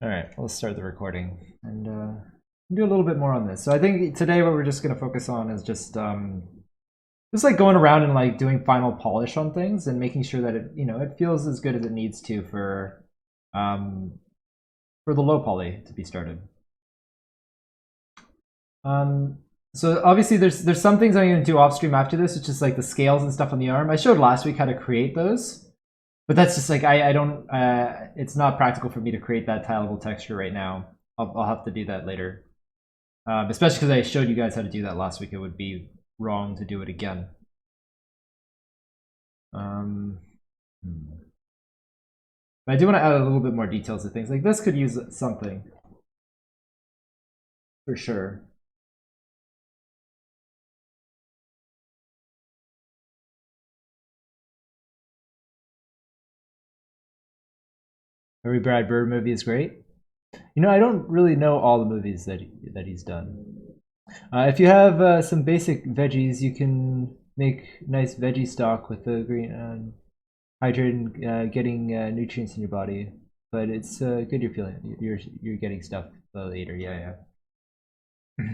All right, let's start the recording and do a little bit more on this. So I think today what we're just going to focus on is just like going around and like doing final polish on things and making sure that it feels as good as it needs to for the low poly to be started. So obviously there's some things I'm going to do off stream after this, which is like the scales and stuff on the arm. I showed last week how to create those. But that's just like, I don't, it's not practical for me to create that tile level texture right now. I'll have to do that later. Especially because I showed you guys how to do that last week. It would be wrong to do it again. But I do want to add a little bit more details to things. Like this could use something. For sure. Every Brad Bird movie is great. You know, I don't really know all the movies that he's done. If you have some basic veggies, you can make nice veggie stock with the green, hydrating, getting nutrients in your body. But it's good you're feeling you're getting stuff later. Yeah, yeah.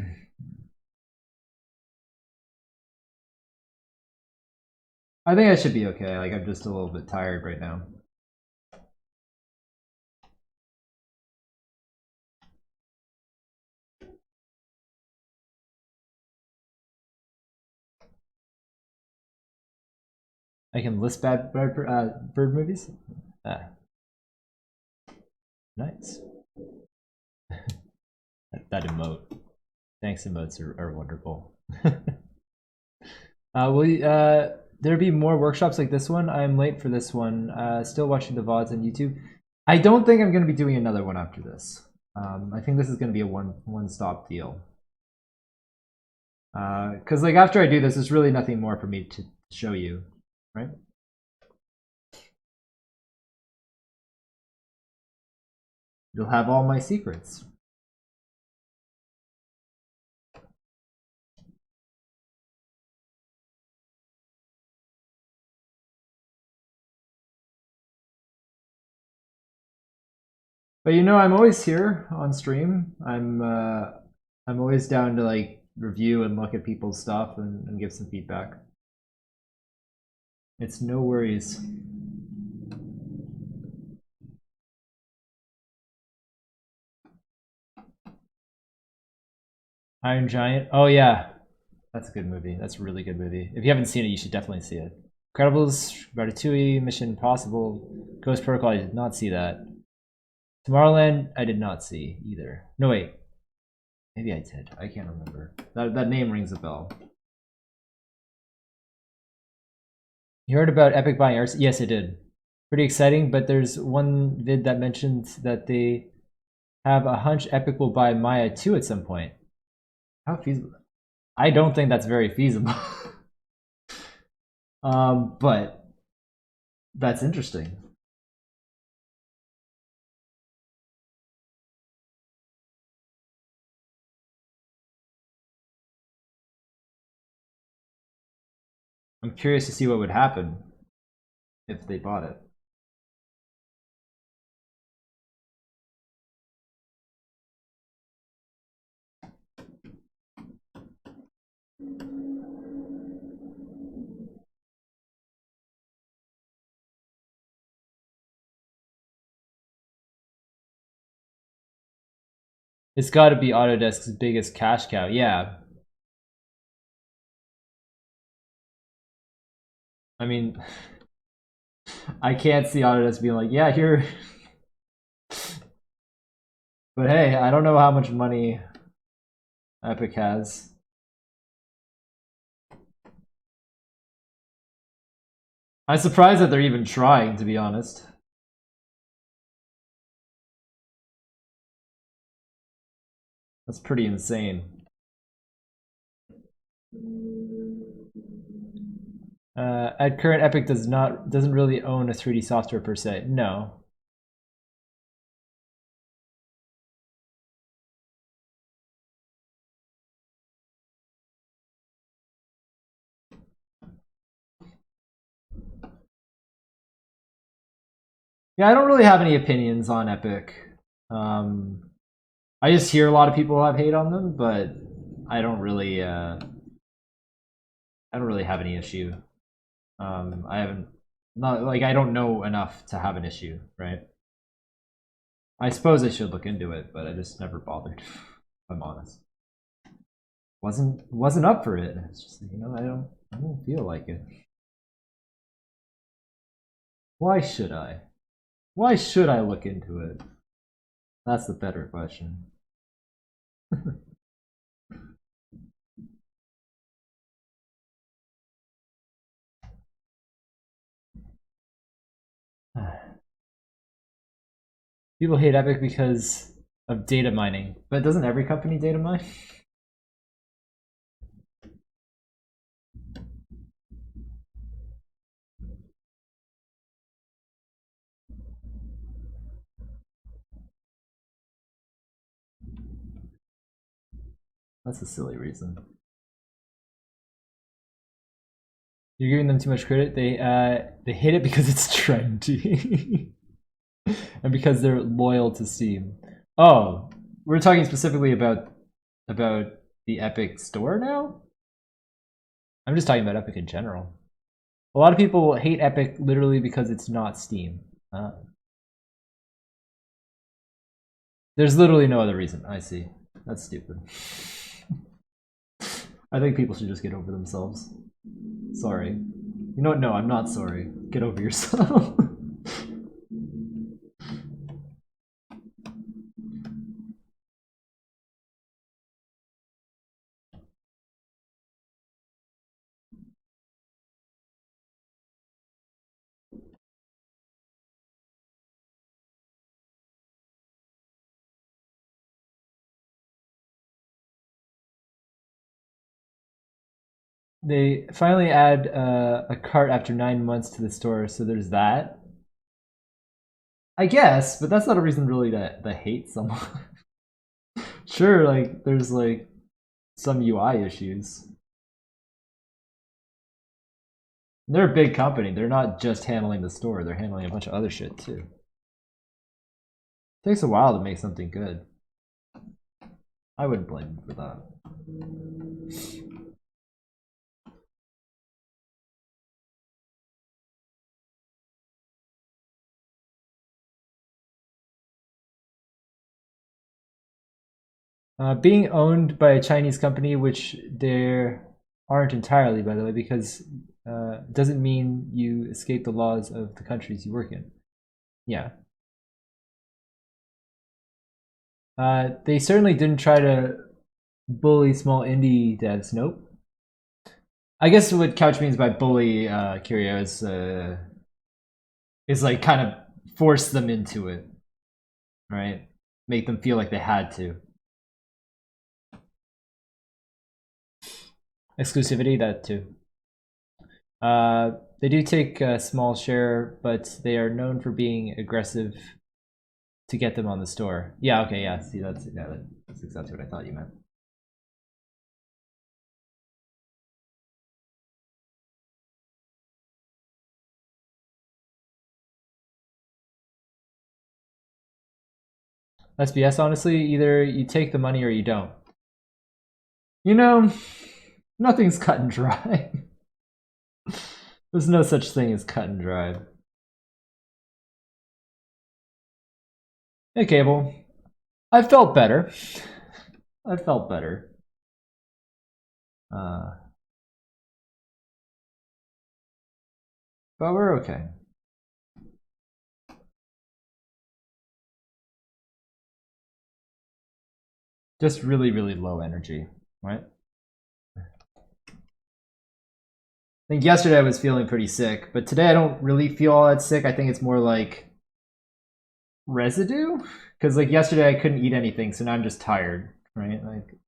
I think I should be okay. Like I'm just a little bit tired right now. I can list bad bird movies. Ah, nice. that emote. Thanks, emotes are wonderful. Will there be more workshops like this one? I'm late for this one. Still watching the VODs on YouTube. I don't think I'm going to be doing another one after this. I think this is going to be a one-stop deal. Because like after I do this, there's really nothing more for me to show you, right? You'll have all my secrets. But you know, I'm always here on stream. I'm always down to like review and look at people's stuff and give some feedback. It's no worries. Iron Giant. Oh yeah, that's a good movie. That's a really good movie. If you haven't seen it, you should definitely see it. Incredibles, Ratatouille, Mission Impossible, Ghost Protocol. I did not see that. Tomorrowland, I did not see either. No wait, maybe I did. I can't remember. That name rings a bell. You heard about Epic buying ours? Yes, I did. Pretty exciting, but there's one vid that mentions that they have a hunch Epic will buy Maya 2 at some point. How feasible? I don't think that's very feasible. But that's interesting. I'm curious to see what would happen if they bought it. It's got to be Autodesk's biggest cash cow. Yeah. I mean, I can't see Autodesk being like, yeah, here. But hey, I don't know how much money Epic has. I'm surprised that they're even trying, to be honest. That's pretty insane. At current, Epic doesn't really own a 3D software per se. No. Yeah, I don't really have any opinions on Epic. I just hear a lot of people have hate on them, but I don't really have any issue. I haven't not like I don't know enough to have an issue, right? I suppose I should look into it, but I just never bothered. If I'm honest. Wasn't up for it. It's just I don't feel like it. Why should I? Why should I look into it? That's the better question. People hate Epic because of data mining, but doesn't every company data mine? That's a silly reason. You're giving them too much credit. They hate it because it's trendy, and because they're loyal to Steam. Oh, we're talking specifically about the Epic store now. I'm just talking about Epic in general. A lot of people hate Epic literally because it's not Steam. There's literally no other reason. I see. That's stupid. I think people should just get over themselves. Sorry. You know what? No, I'm not sorry. Get over yourself. They finally add a cart after 9 months to the store, so there's that. I guess, but that's not a reason really to hate someone. Sure, like there's like some UI issues. They're a big company. They're not just handling the store. They're handling a bunch of other shit too. It takes a while to make something good. I wouldn't blame them for that. Being owned by a Chinese company, which there aren't entirely, by the way, because doesn't mean you escape the laws of the countries you work in. Yeah. They certainly didn't try to bully small indie devs. Nope. I guess what Couch means by bully, Curio, is like kind of force them into it, right? Make them feel like they had to. Exclusivity, that too. They do take a small share, but they are known for being aggressive to get them on the store. Yeah, okay, yeah. See, that's exactly what I thought you meant. SBS, honestly, either you take the money or you don't. You know, nothing's cut and dry. There's no such thing as cut and dry. Hey, Cable. I felt better. I felt better. But we're okay. Just really, really low energy, right? I think yesterday I was feeling pretty sick, but today I don't really feel all that sick. I think it's more like residue, because like yesterday I couldn't eat anything, so now I'm just tired, right? Like,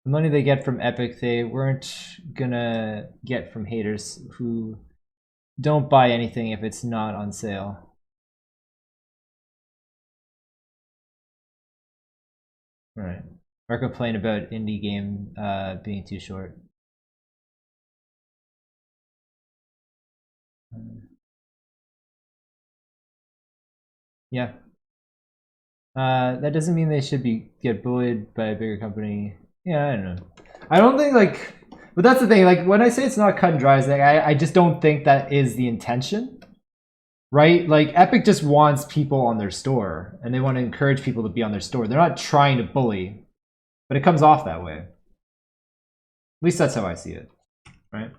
the money they get from Epic, they weren't gonna get from haters who don't buy anything if it's not on sale. Right. Or complain about indie game being too short. Yeah. That doesn't mean they should get bullied by a bigger company. Yeah, I don't know. I don't think like, but that's the thing. Like when I say it's not cut and dry, it's like I just don't think that is the intention, right? Like Epic just wants people on their store, and they want to encourage people to be on their store. They're not trying to bully, but it comes off that way. At least that's how I see it, right?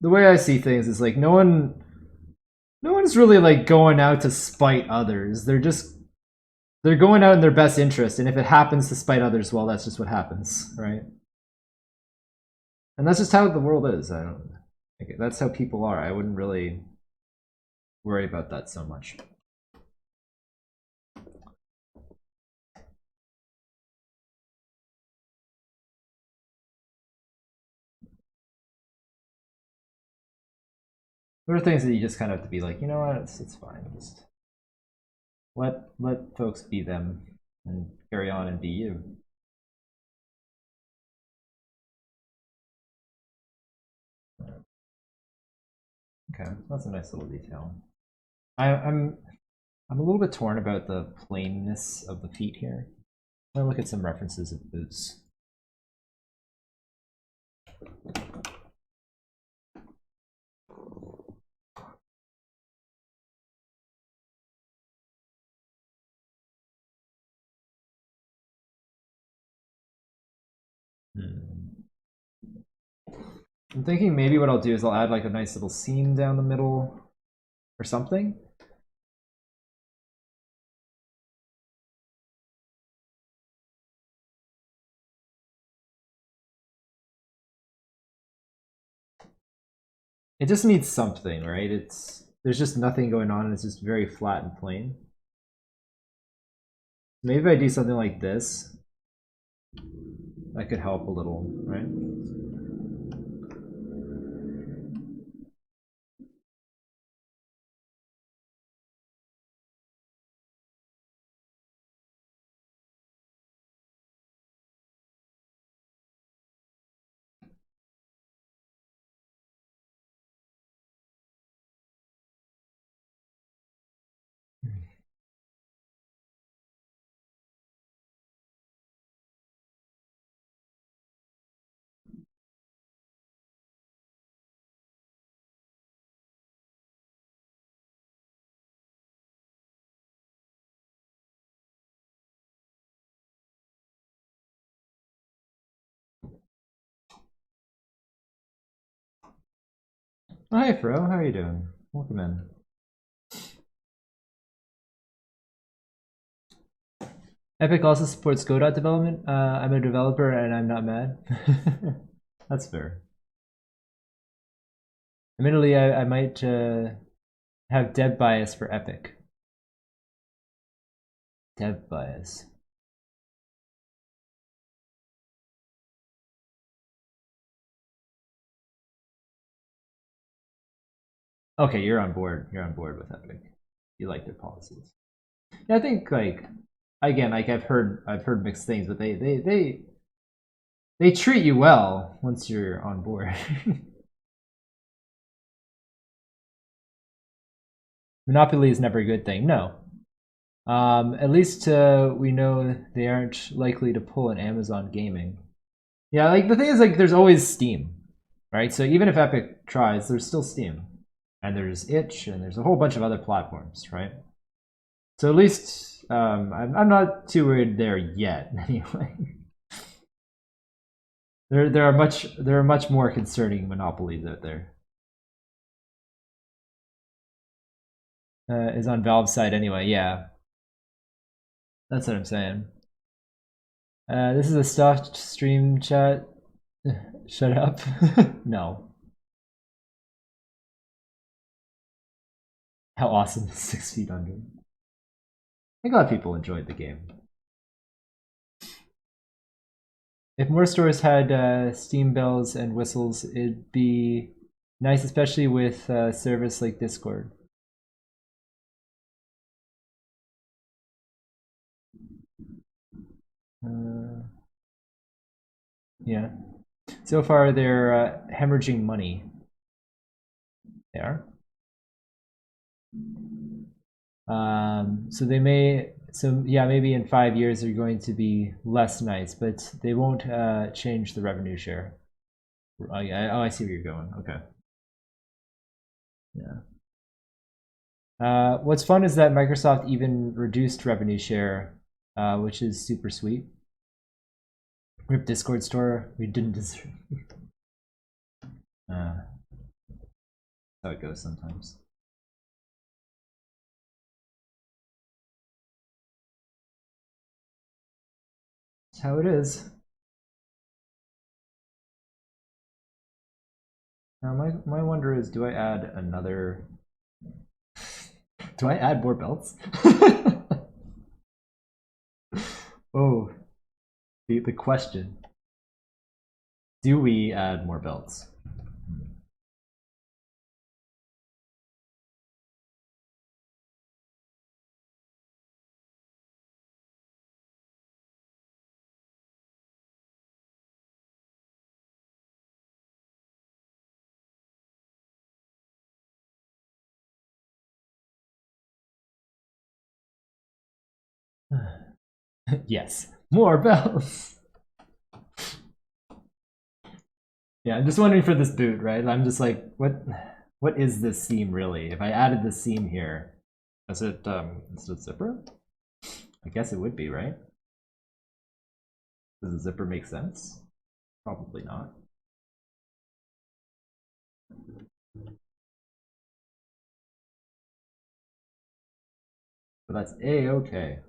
The way I see things is like no one's really like going out to spite others. They're going out in their best interest, and if it happens to spite others, well, that's just what happens, right? And that's just how the world is. I don't. Like, that's how people are. I wouldn't really worry about that so much. There are things that you just kind of have to be like, you know what, it's fine. Just let folks be them and carry on and be you. Okay, that's a nice little detail. I'm a little bit torn about the plainness of the feet here. I'm gonna look at some references of boots. I'm thinking maybe what I'll do is I'll add like a nice little seam down the middle or something. It just needs something, right? There's just nothing going on, and it's just very flat and plain. Maybe if I do something like this, that could help a little, right? Oh, hey, Fro, how are you doing? Welcome in. Epic also supports Godot development. I'm a developer and I'm not mad. That's fair. Admittedly, I might have dev bias for Epic. Dev bias. Okay, you're on board. You're on board with Epic. You like their policies. Yeah, I think like again, like I've heard mixed things, but they treat you well once you're on board. Monopoly is never a good thing. No. At least we know they aren't likely to pull an Amazon Gaming. Yeah, like the thing is, like, there's always Steam, right? So even if Epic tries, there's still Steam, and there's Itch, and there's a whole bunch of other platforms, right? So at least I'm not too worried there yet. Anyway, there are much more concerning monopolies out there. Is on Valve's side anyway. Yeah, that's what I'm saying. This is a stuffed stream chat. Shut up. No. How awesome is 6 feet under? I'm glad people enjoyed the game. If more stores had Steam bells and whistles, it'd be nice, especially with service like Discord. Yeah. So far, they're hemorrhaging money. They are. So they may. So yeah, maybe in 5 years they're going to be less nice, but they won't change the revenue share. I see where you're going. Okay. Yeah. What's fun is that Microsoft even reduced revenue share, which is super sweet. Rip Discord store. We didn't deserve. That's how it goes sometimes. That's how it is. Now my wonder is, do I add another? Do I add more belts? Oh, the question. Do we add more belts? Yes, more belts. Yeah, I'm just wondering for this boot, right? I'm just like, what is this seam really? If I added this seam here, is it zipper? I guess it would be, right? Does the zipper make sense? Probably not. But that's A-okay.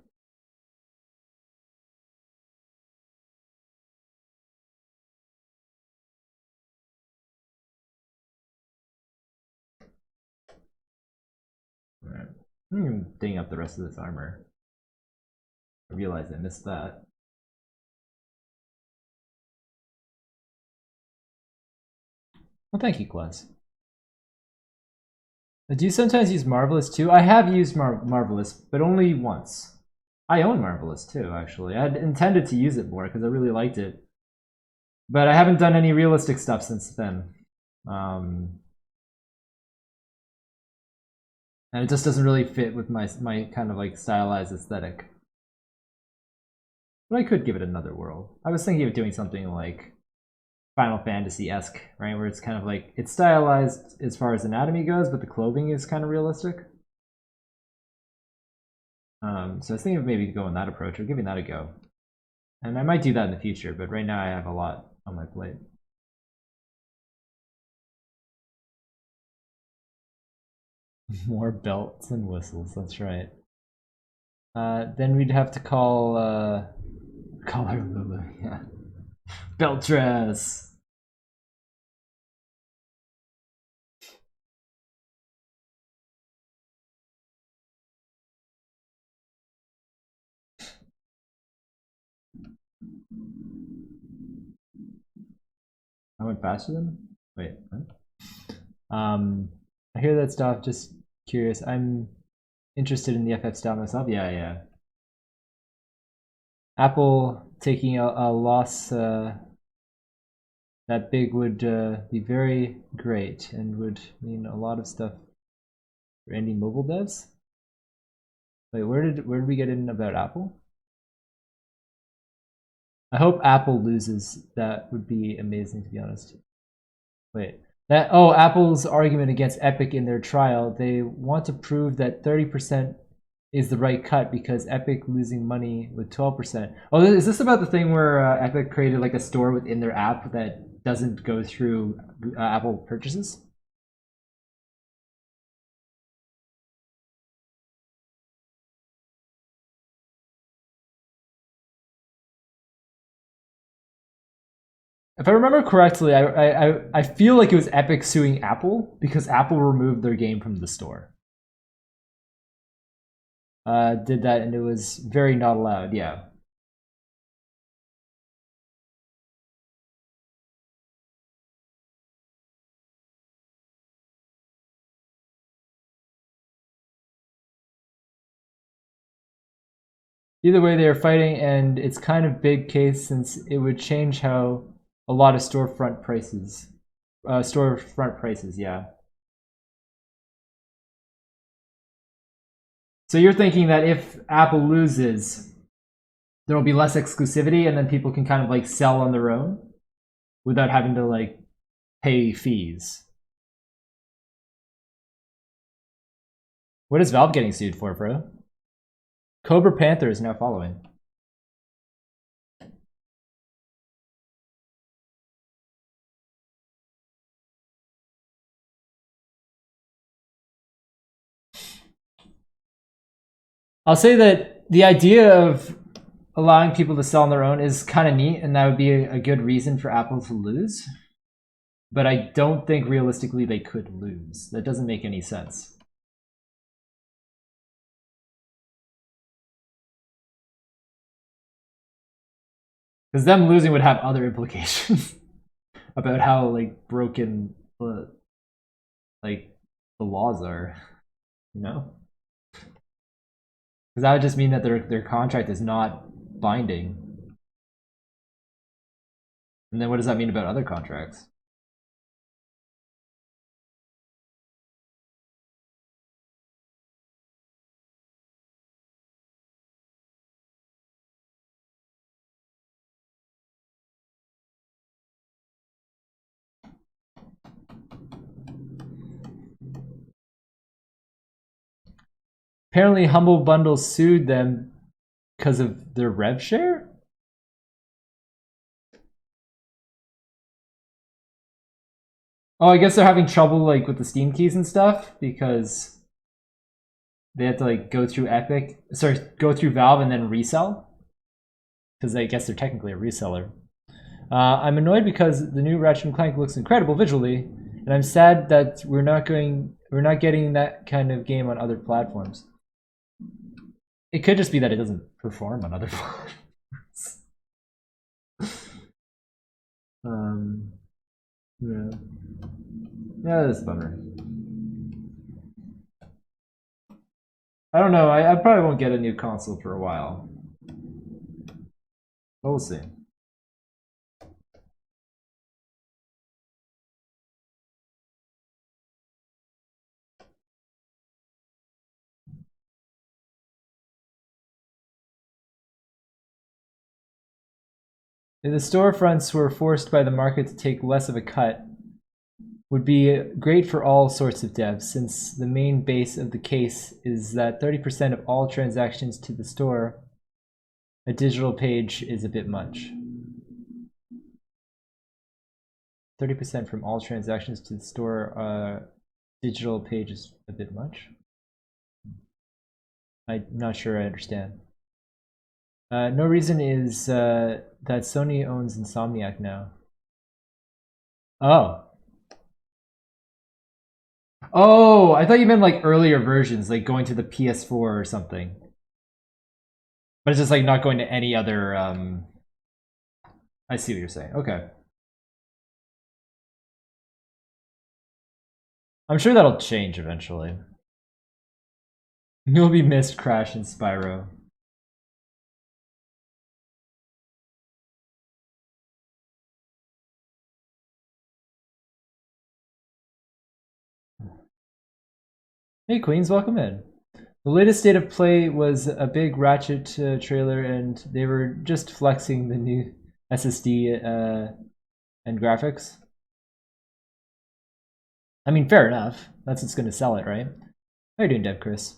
Alright. I'm ding up the rest of this armor. I realize I missed that. Well, thank you, Quaz. Do you sometimes use Marvelous too? I have used Marvelous, but only once. I own Marvelous too, actually. I intended to use it more because I really liked it. But I haven't done any realistic stuff since then. And it just doesn't really fit with my kind of like stylized aesthetic. But I could give it another whirl. I was thinking of doing something like Final Fantasy-esque, right? Where it's kind of like, it's stylized as far as anatomy goes, but the clothing is kind of realistic. So I was thinking of maybe going that approach or giving that a go. And I might do that in the future, but right now I have a lot on my plate. More belts and whistles, that's right. Then we'd have to call her Lulu, yeah. Belt dress! I went faster than? Wait, what? I hear that stuff, just curious. I'm interested in the FF style myself. Yeah, yeah. Apple taking a loss that big would be very great and would mean a lot of stuff for indie mobile devs. Wait, where did we get in about Apple? I hope Apple loses. That would be amazing, to be honest. Wait, Apple's argument against Epic in their trial, they want to prove that 30% is the right cut because Epic losing money with 12%. Oh, is this about the thing where Epic created like a store within their app that doesn't go through Apple purchases? If I remember correctly, I feel like it was Epic suing Apple because Apple removed their game from the store. Did that and it was very not allowed. Yeah. Either way, they are fighting, and it's kind of big case since it would change how a lot of storefront prices. Yeah. So you're thinking that if Apple loses, there will be less exclusivity, and then people can kind of like sell on their own without having to like pay fees. What is Valve getting sued for, bro? Cobra Panther is now following. I'll say that the idea of allowing people to sell on their own is kind of neat, and that would be a good reason for Apple to lose. But I don't think realistically they could lose. That doesn't make any sense. Because them losing would have other implications about how like broken like the laws are, you know? Because that would just mean that their contract is not binding. And then what does that mean about other contracts? Apparently Humble Bundle sued them because of their rev share? Oh, I guess they're having trouble like with the Steam keys and stuff because they have to like go through go through Valve and then resell. Because I guess they're technically a reseller. I'm annoyed because the new Ratchet & Clank looks incredible visually, and I'm sad that we're not getting that kind of game on other platforms. It could just be that it doesn't perform on other platforms. Yeah. Yeah, that's a bummer. I don't know. I probably won't get a new console for a while. But we'll see. If the storefronts were forced by the market to take less of a cut, would be great for all sorts of devs, since the main base of the case is that 30% of all transactions to the store, a digital page is a bit much. 30% from all transactions to the store, digital page is a bit much? I'm not sure I understand. No reason is that Sony owns Insomniac now. Oh. Oh, I thought you meant like earlier versions, like going to the PS4 or something. But it's just like not going to any other, I see what you're saying. Okay. I'm sure that'll change eventually. You'll be missed, Crash and Spyro. Hey Queens, welcome in. The latest State of Play was a big Ratchet trailer, and they were just flexing the new SSD and graphics. I mean, fair enough. That's what's going to sell it, right? How are you doing, Dev Chris?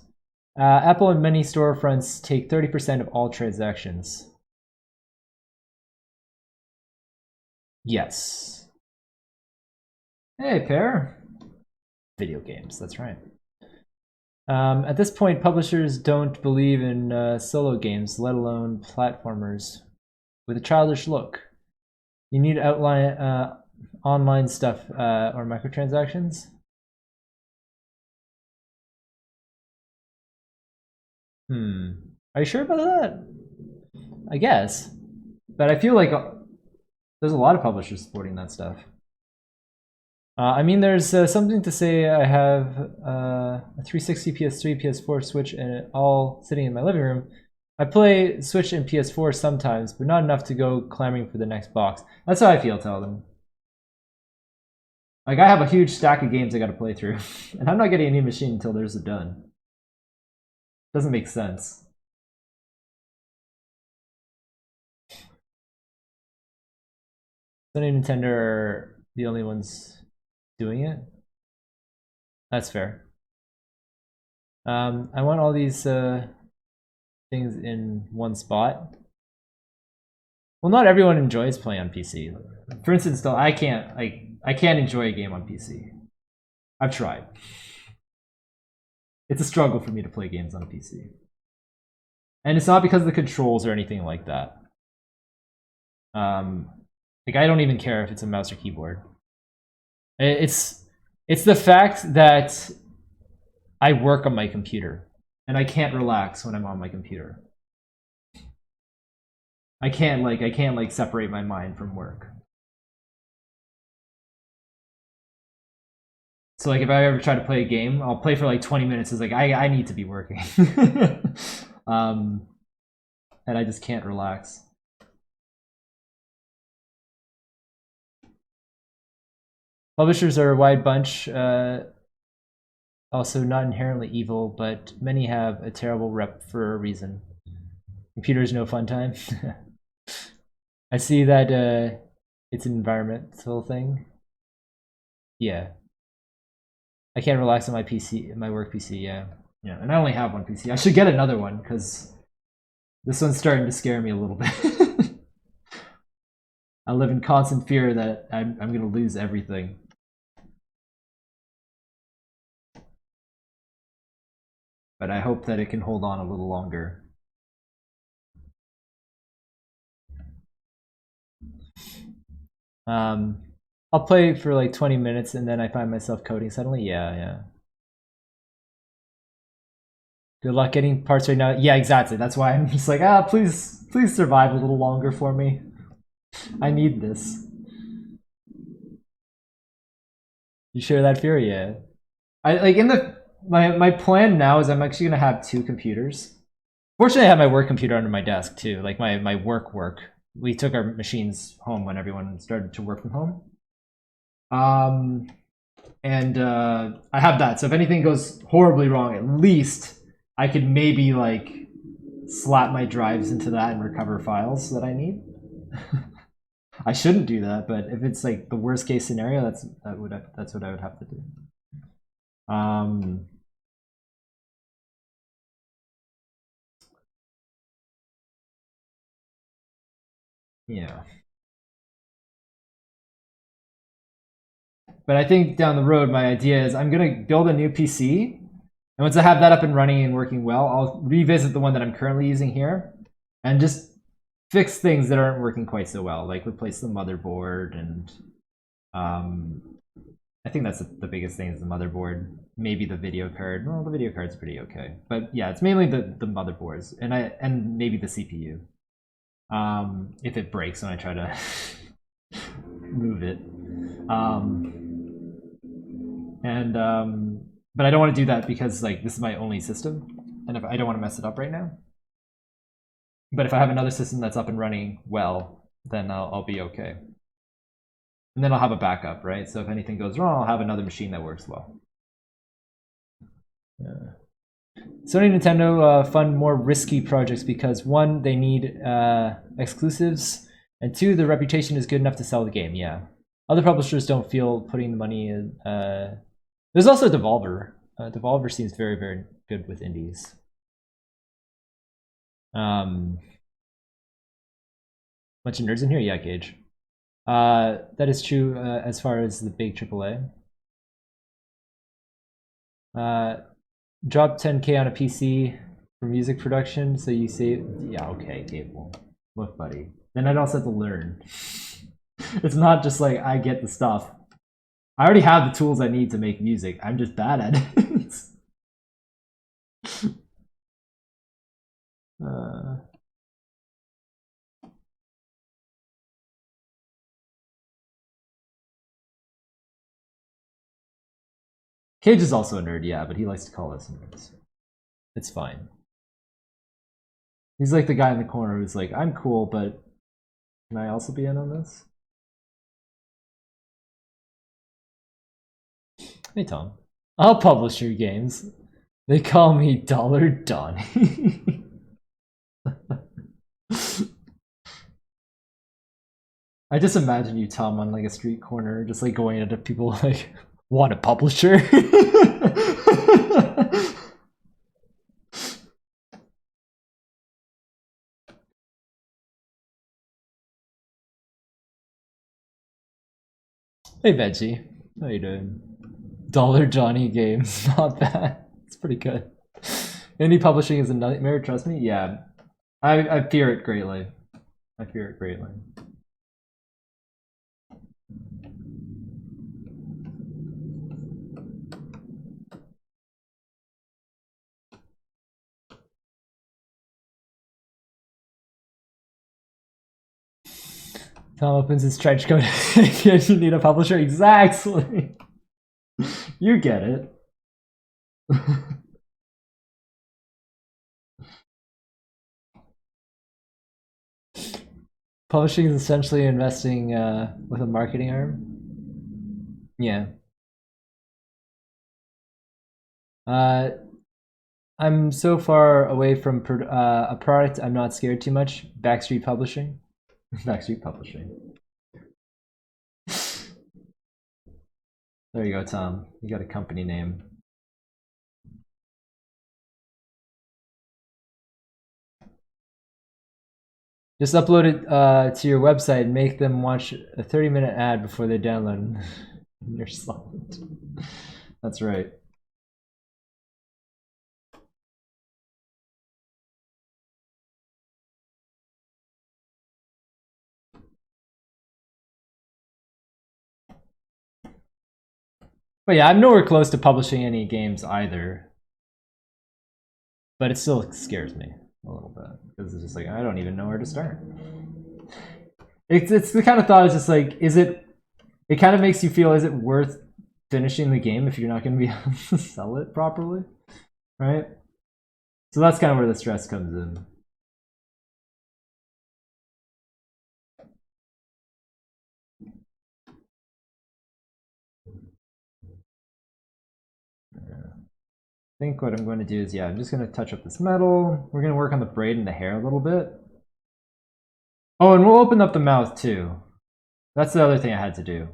Apple and many storefronts take 30% of all transactions. Yes. Hey, Pear. Video games, that's right. At this point, publishers don't believe in solo games, let alone platformers with a childish look. You need online stuff or microtransactions. Are you sure about that? I guess. But I feel like there's a lot of publishers supporting that stuff. I mean, there's something to say. I have a 360, PS3, PS4, Switch, and it all sitting in my living room. I play Switch and PS4 sometimes, but not enough to go clamoring for the next box. That's how I feel, tell them. Like, I have a huge stack of games I gotta play through, and I'm not getting a new machine until there's a done. Doesn't make sense. Sony and Nintendo are the only ones doing it. That's fair. I want all these things in one spot. Well, not everyone enjoys playing on PC. For instance, though, I can't enjoy a game on PC. I've tried. It's a struggle for me to play games on a PC. And it's not because of the controls or anything like that. Like, I don't even care if it's a mouse or keyboard. It's the fact that I work on my computer, and I can't relax when I'm on my computer. I can't separate my mind from work. So like if I ever try to play a game, I'll play for like 20 minutes. It's like I need to be working. And I just can't relax. Publishers are a wide bunch, also not inherently evil, but many have a terrible rep for a reason. Computers no fun time. I see that it's an environmental thing. Yeah. I can't relax on my PC, my work PC, yeah. Yeah, and I only have one PC. I should get another one, because this one's starting to scare me a little bit. I live in constant fear that I'm going to lose everything. But I hope that it can hold on a little longer. I'll play for like 20 minutes and then I find myself coding suddenly. Yeah. Good luck getting parts right now. Yeah, exactly. That's why I'm just like, please survive a little longer for me. I need this. You share that fear? Yeah. I like in the my plan now is I'm actually gonna have 2 computers. Fortunately, I have my work computer under my desk too. Like my work. We took our machines home when everyone started to work from home. And I have that. So if anything goes horribly wrong, at least I could maybe like slap my drives into that and recover files that I need. I shouldn't do that, but if it's like the worst case scenario, that's what I would have to do. Yeah. But I think down the road, my idea is I'm gonna build a new PC, and once I have that up and running and working well, I'll revisit the one that I'm currently using here, and just fix things that aren't working quite so well, like replace the motherboard, and I think that's the biggest thing is the motherboard. Maybe the video card. Well, the video card's pretty okay, but yeah, it's mainly the motherboards and maybe the CPU. If it breaks when I try to move it. But I don't want to do that because like this is my only system, and if I don't want to mess it up right now. But if I have another system that's up and running well, then I'll be okay. And then I'll have a backup, right? So if anything goes wrong, I'll have another machine that works well. Sony and Nintendo fund more risky projects because 1, they need exclusives, and 2, their reputation is good enough to sell the game. Yeah. Other publishers don't feel putting the money in. There's also Devolver. Devolver seems very, very good with indies. Bunch of nerds in here? Yeah, Gage. That is true as far as the big AAA. Drop 10K on a PC for music production, so you save. Yeah, okay, Cable. Look, buddy. Then I'd also have to learn. It's not just like I get the stuff. I already have the tools I need to make music. I'm just bad at it. Cage is also a nerd, yeah, but he likes to call us nerds. It's fine. He's like the guy in the corner who's like, I'm cool, but can I also be in on this? Hey Tom, I'll publish your games. They call me Dollar Donnie. I just imagine you, Tom, on like a street corner, just like going into people like, want a publisher? Hey Veggie, how you doing? Dollar Johnny Games, not bad. It's pretty good. Indie publishing is a nightmare, trust me. Yeah, I fear it greatly. I fear it greatly. Tom opens his trench coat. You need a publisher? Exactly. You get it. Publishing is essentially investing with a marketing arm. Yeah. I'm so far away from a product I'm not scared too much. Backstreet Publishing. Backstreet Publishing. There you go, Tom. You got a company name. Just upload it to your website and make them watch a 30-minute ad before they download your site. That's right. But yeah, I'm nowhere close to publishing any games either. But it still scares me a little bit because it's just like I don't even know where to start. It's the kind of thought is just like, is it? It kind of makes you feel, is it worth finishing the game if you're not going to be able to sell it properly, right? So that's kind of where the stress comes in. I think what I'm going to do is, yeah, I'm just going to touch up this metal. We're going to work on the braid and the hair a little bit. Oh, and we'll open up the mouth too. That's the other thing I had to do.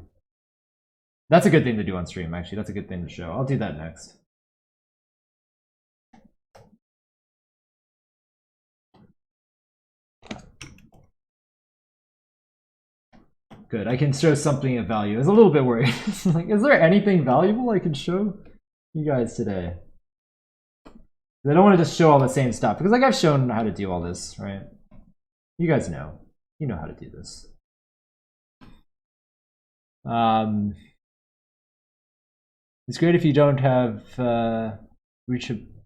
That's a good thing to do on stream, actually. That's a good thing to show. I'll do that next. Good, I can show something of value. I was a little bit worried. Like, is there anything valuable I can show you guys today? I don't want to just show all the same stuff, because like I've shown how to do all this, right? You guys know. You know how to do this. It's great if you don't have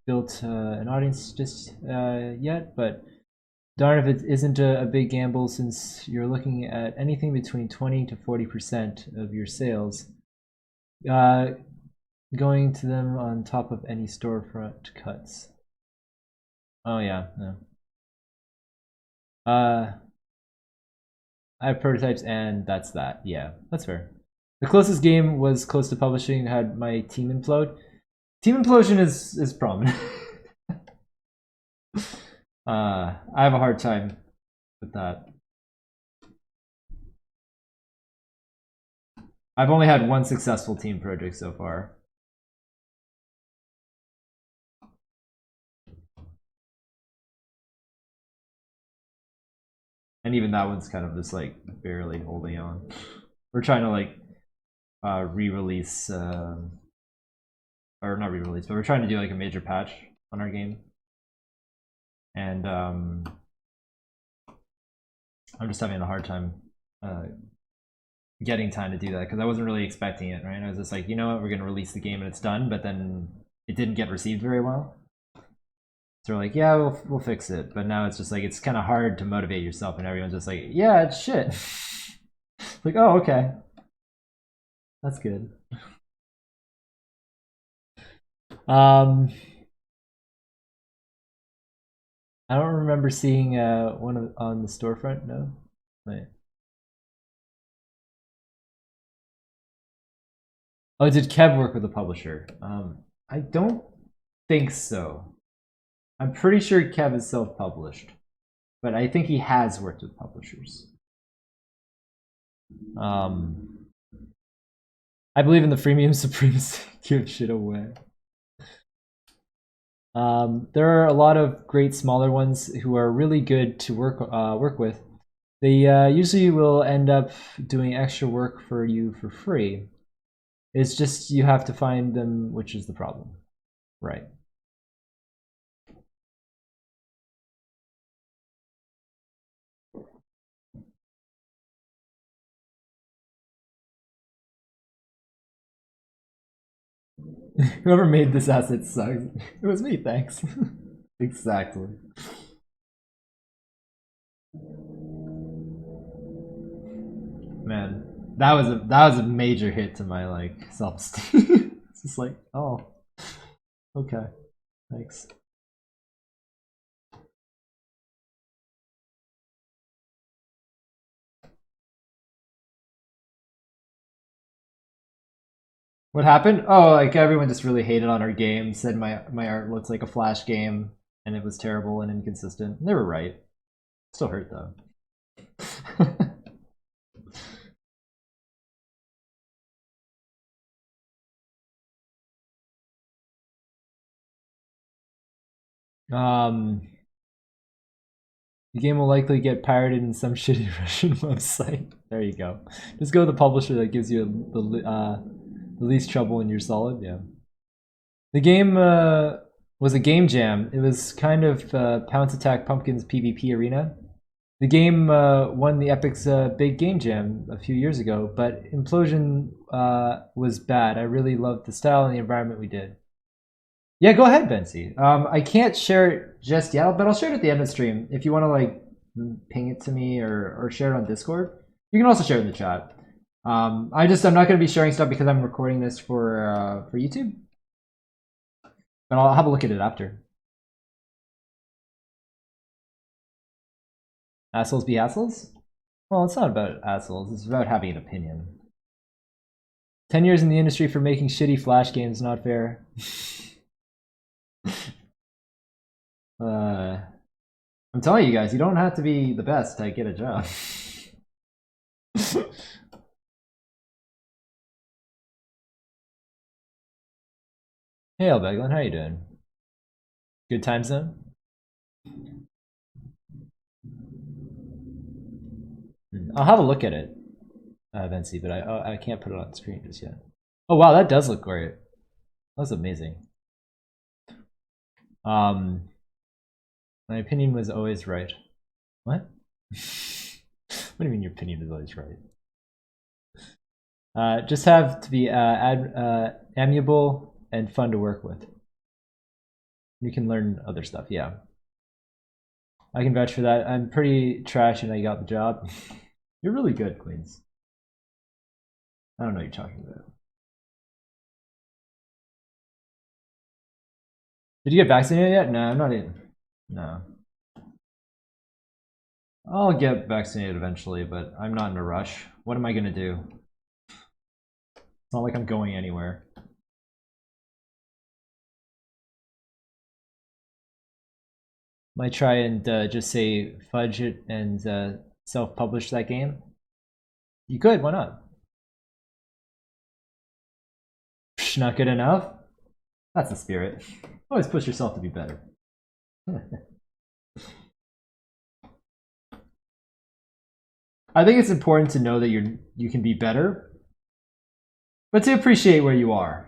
built an audience just yet, but darn if it isn't a big gamble, since you're looking at anything between 20 to 40% of your sales going to them on top of any storefront cuts. Oh yeah, no. I have prototypes and that's that. Yeah, that's fair. The closest game was close to publishing had my Team Implode. Team Implosion is prominent. I have a hard time with that. I've only had one successful team project so far. And even that one's kind of just like barely holding on. We're trying to like re-release, or not re-release, but we're trying to do like a major patch on our game. And I'm just having a hard time getting time to do that because I wasn't really expecting it, right? I was just like, you know what, we're gonna release the game and it's done, but then it didn't get received very well. So we're like, yeah, we'll fix it. But now it's just like it's kind of hard to motivate yourself, and everyone's just like, yeah, it's shit. It's like, oh, okay, that's good. I don't remember seeing one on the storefront. No, wait. Oh, did Kev work with a publisher? I don't think so. I'm pretty sure Kev is self-published, but I think he has worked with publishers. I believe in the freemium supremacy. Give shit away. There are a lot of great smaller ones who are really good to work with. They usually will end up doing extra work for you for free. It's just you have to find them, which is the problem, right? Whoever made this asset sucks. It was me, thanks. Exactly. Man, that was a major hit to my like self-esteem. It's just like, oh, okay, thanks. What happened? Oh, like everyone just really hated on our game, said my art looks like a Flash game, and it was terrible and inconsistent. They were right. Still hurt though. um, the game will likely get pirated in some shitty Russian website. There you go. Just go to the publisher that gives you the least trouble and you're solid. Yeah. The game was a game jam. It was kind of Pounce Attack Pumpkins PvP arena. The game won the Epic's big game jam a few years ago, but Implosion was bad. I really loved the style and the environment we did. Yeah, go ahead, Bensi. I can't share it just yet, but I'll share it at the end of the stream. If you want to like ping it to me or share it on Discord, you can also share it in the chat. I'm not going to be sharing stuff because I'm recording this for YouTube, but I'll have a look at it after. Assholes be assholes? Well, it's not about assholes. It's about having an opinion. 10 years in the industry for making shitty Flash games, not fair. I'm telling you guys, you don't have to be the best to get a job. Hey, Albeglin, how you doing? Good time zone? I'll have a look at it, Vinci, but I can't put it on the screen just yet. Oh wow, that does look great. That's amazing. My opinion was always right. What? What do you mean your opinion is always right? Just have to be amiable and fun to work with. You can learn other stuff, yeah. I can vouch for that. I'm pretty trash and I got the job. You're really good, Queens. I don't know what you're talking about. Did you get vaccinated yet? No, I'm not in. No. I'll get vaccinated eventually, but I'm not in a rush. What am I gonna do? It's not like I'm going anywhere. Might try and just say fudge it and self-publish that game. You could, why not? Psh, not good enough? That's the spirit. Always push yourself to be better. I think it's important to know that you can be better, but to appreciate where you are.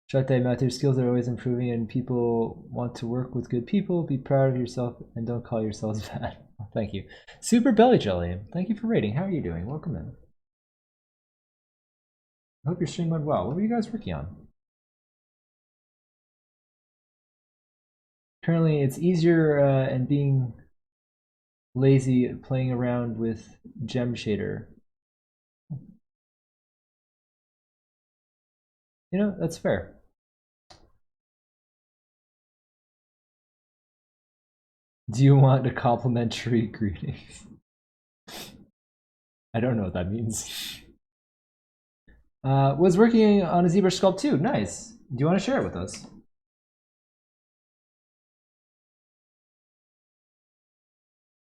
Shut Matt, your skills are always improving and people want to work with good people. Be proud of yourself and don't call yourselves bad. Thank you. Super Belly Jelly, thank you for rating. How are you doing? Welcome in. I hope your stream went well. What were you guys working on? Currently, it's easier and being lazy playing around with gem shader. You know, that's fair. Do you want a complimentary greeting? I don't know what that means. Was working on a ZBrush sculpt too. Nice. Do you want to share it with us?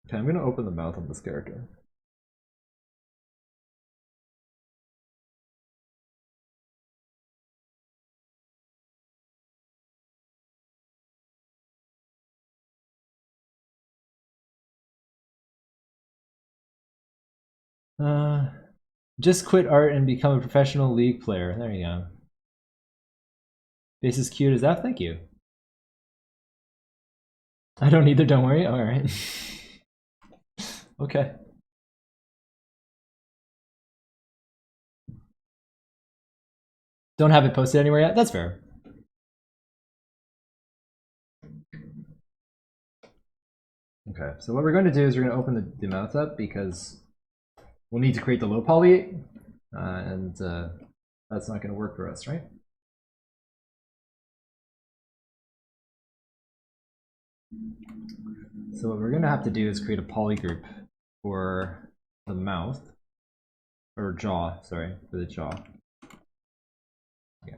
Okay, I'm gonna open the mouth on this character. Just quit art and become a professional League player. There you go. Face is cute as F. Thank you. I don't either. Don't worry. All right. Okay. Don't have it posted anywhere yet. That's fair. Okay. So what we're going to do is we're going to open the mouth up because we'll need to create the low poly, and that's not going to work for us, right? So what we're going to have to do is create a poly group for the mouth, or jaw, sorry, for the jaw. Yeah.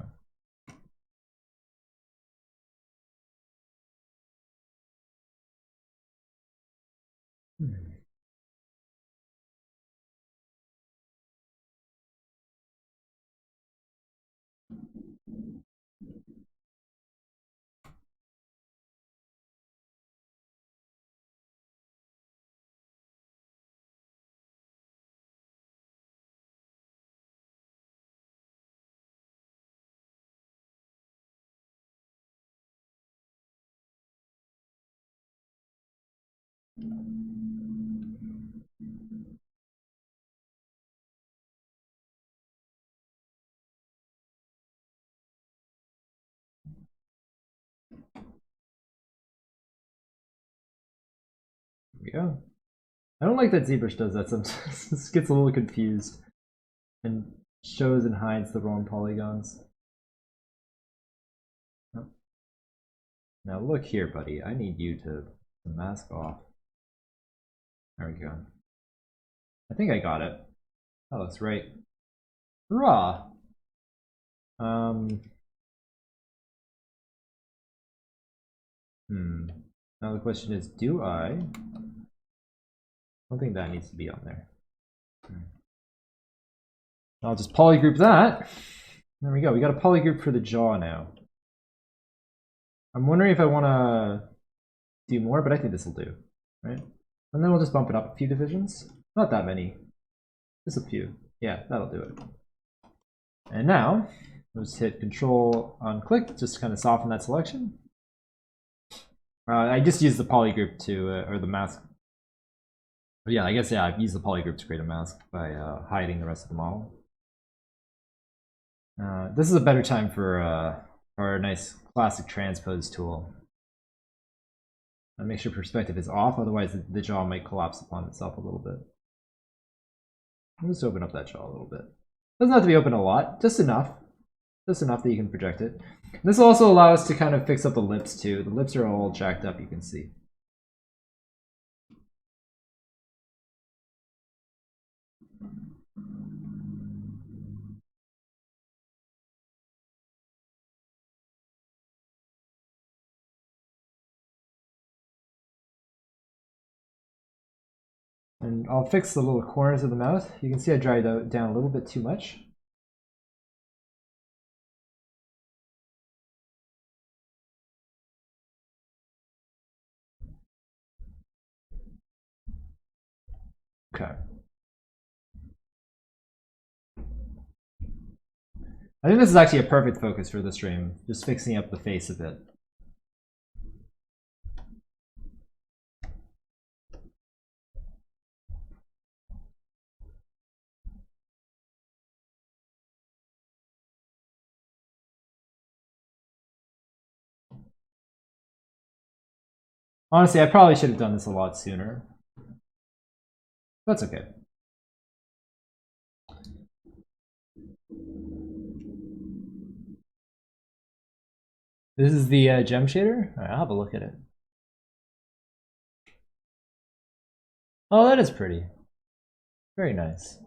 There we go. I don't like that ZBrush does that sometimes. This gets a little confused and shows and hides the wrong polygons. Oh. Now look here, buddy. I need you to mask off. There we go. I think I got it. Oh, that's right. Raw. Now the question is, do I don't think that needs to be on there. I'll just polygroup that. There we go. We got a polygroup for the jaw now. I'm wondering if I want to do more, but I think this will do, right? And then we'll just bump it up a few divisions. Not that many. Just a few. Yeah, that'll do it. And now, we'll just hit Control on click, just to kind of soften that selection. I just used the polygroup to, or the mask. But yeah, I guess, yeah, I've used the polygroup to create a mask by hiding the rest of the model. This is a better time for a nice classic transpose tool. And make sure perspective is off, otherwise the jaw might collapse upon itself a little bit. I'll just open up that jaw a little bit. Doesn't have to be open a lot, just enough. Just enough that you can project it. This will also allow us to kind of fix up the lips too. The lips are all jacked up, you can see. And I'll fix the little corners of the mouth. You can see I dried it down a little bit too much. Okay. I think this is actually a perfect focus for the stream, just fixing up the face a bit. Honestly, I probably should have done this a lot sooner. That's okay. This is the gem shader? Alright, I'll have a look at it. Oh, that is pretty. Very nice.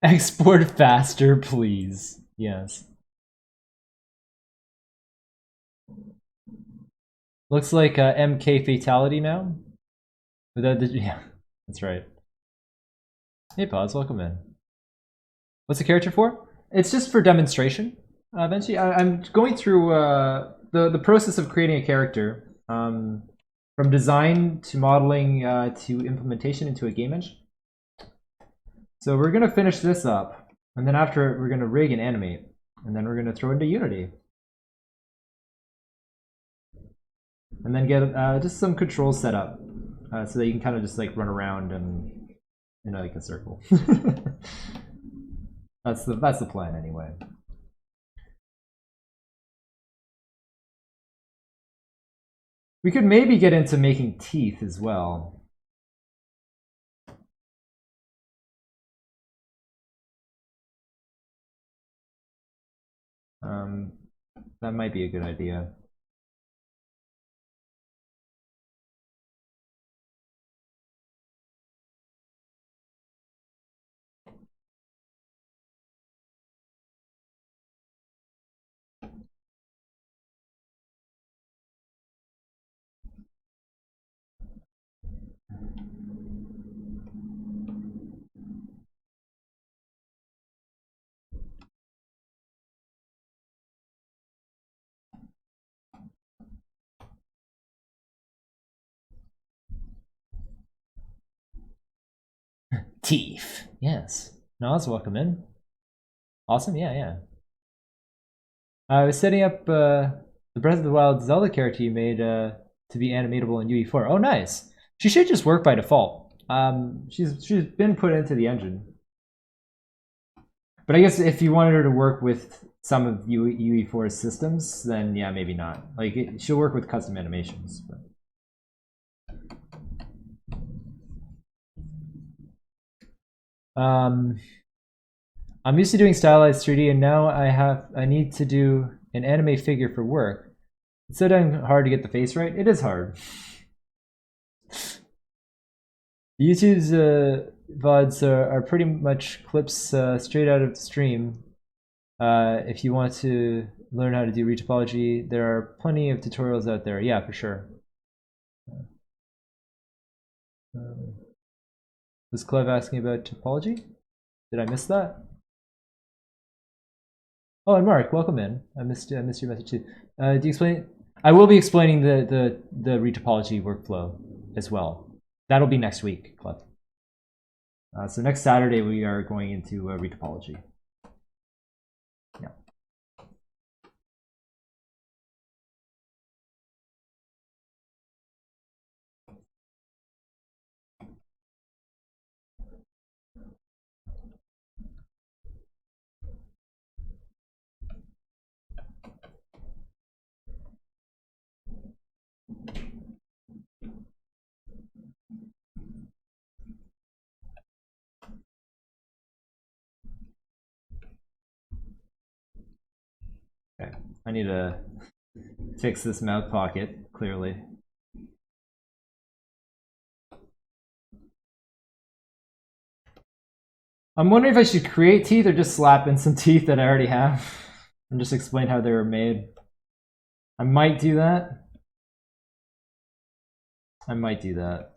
Export faster, please. Yes. Looks like MK Fatality now. Yeah, that's right. Hey, Pods, welcome in. What's the character for? It's just for demonstration. Eventually, I'm going through the process of creating a character, from design to modeling to implementation into a game engine. So we're gonna finish this up, and then after it, we're gonna rig and animate, and then we're gonna throw into Unity, and then get just some controls set up, so that you can kind of just like run around and like a circle. That's the plan anyway. We could maybe get into making teeth as well. That might be a good idea. Teeth. Yes. Nas, welcome in. Awesome. Yeah. I was setting up the Breath of the Wild Zelda character you made to be animatable in UE4. Oh, nice. She should just work by default. She's been put into the engine. But I guess if you wanted her to work with some of UE4's systems, then yeah, maybe not. Like she'll work with custom animations. But. I'm used to doing stylized 3D, and now I need to do an anime figure for work. It's so damn hard to get the face right. It is hard. YouTube's VODs are pretty much clips straight out of the stream. If you want to learn how to do retopology, there are plenty of tutorials out there. Yeah, for sure. Was Clev asking about topology? Did I miss that? Oh, and Mark, welcome in. I missed your message too. Do you explain? I will be explaining the retopology workflow as well. That'll be next week, Clev. So next Saturday we are going into retopology. Yeah. Okay, I need to fix this mouth pocket, clearly. I'm wondering if I should create teeth or just slap in some teeth that I already have and just explain how they were made. I might do that. I might do that.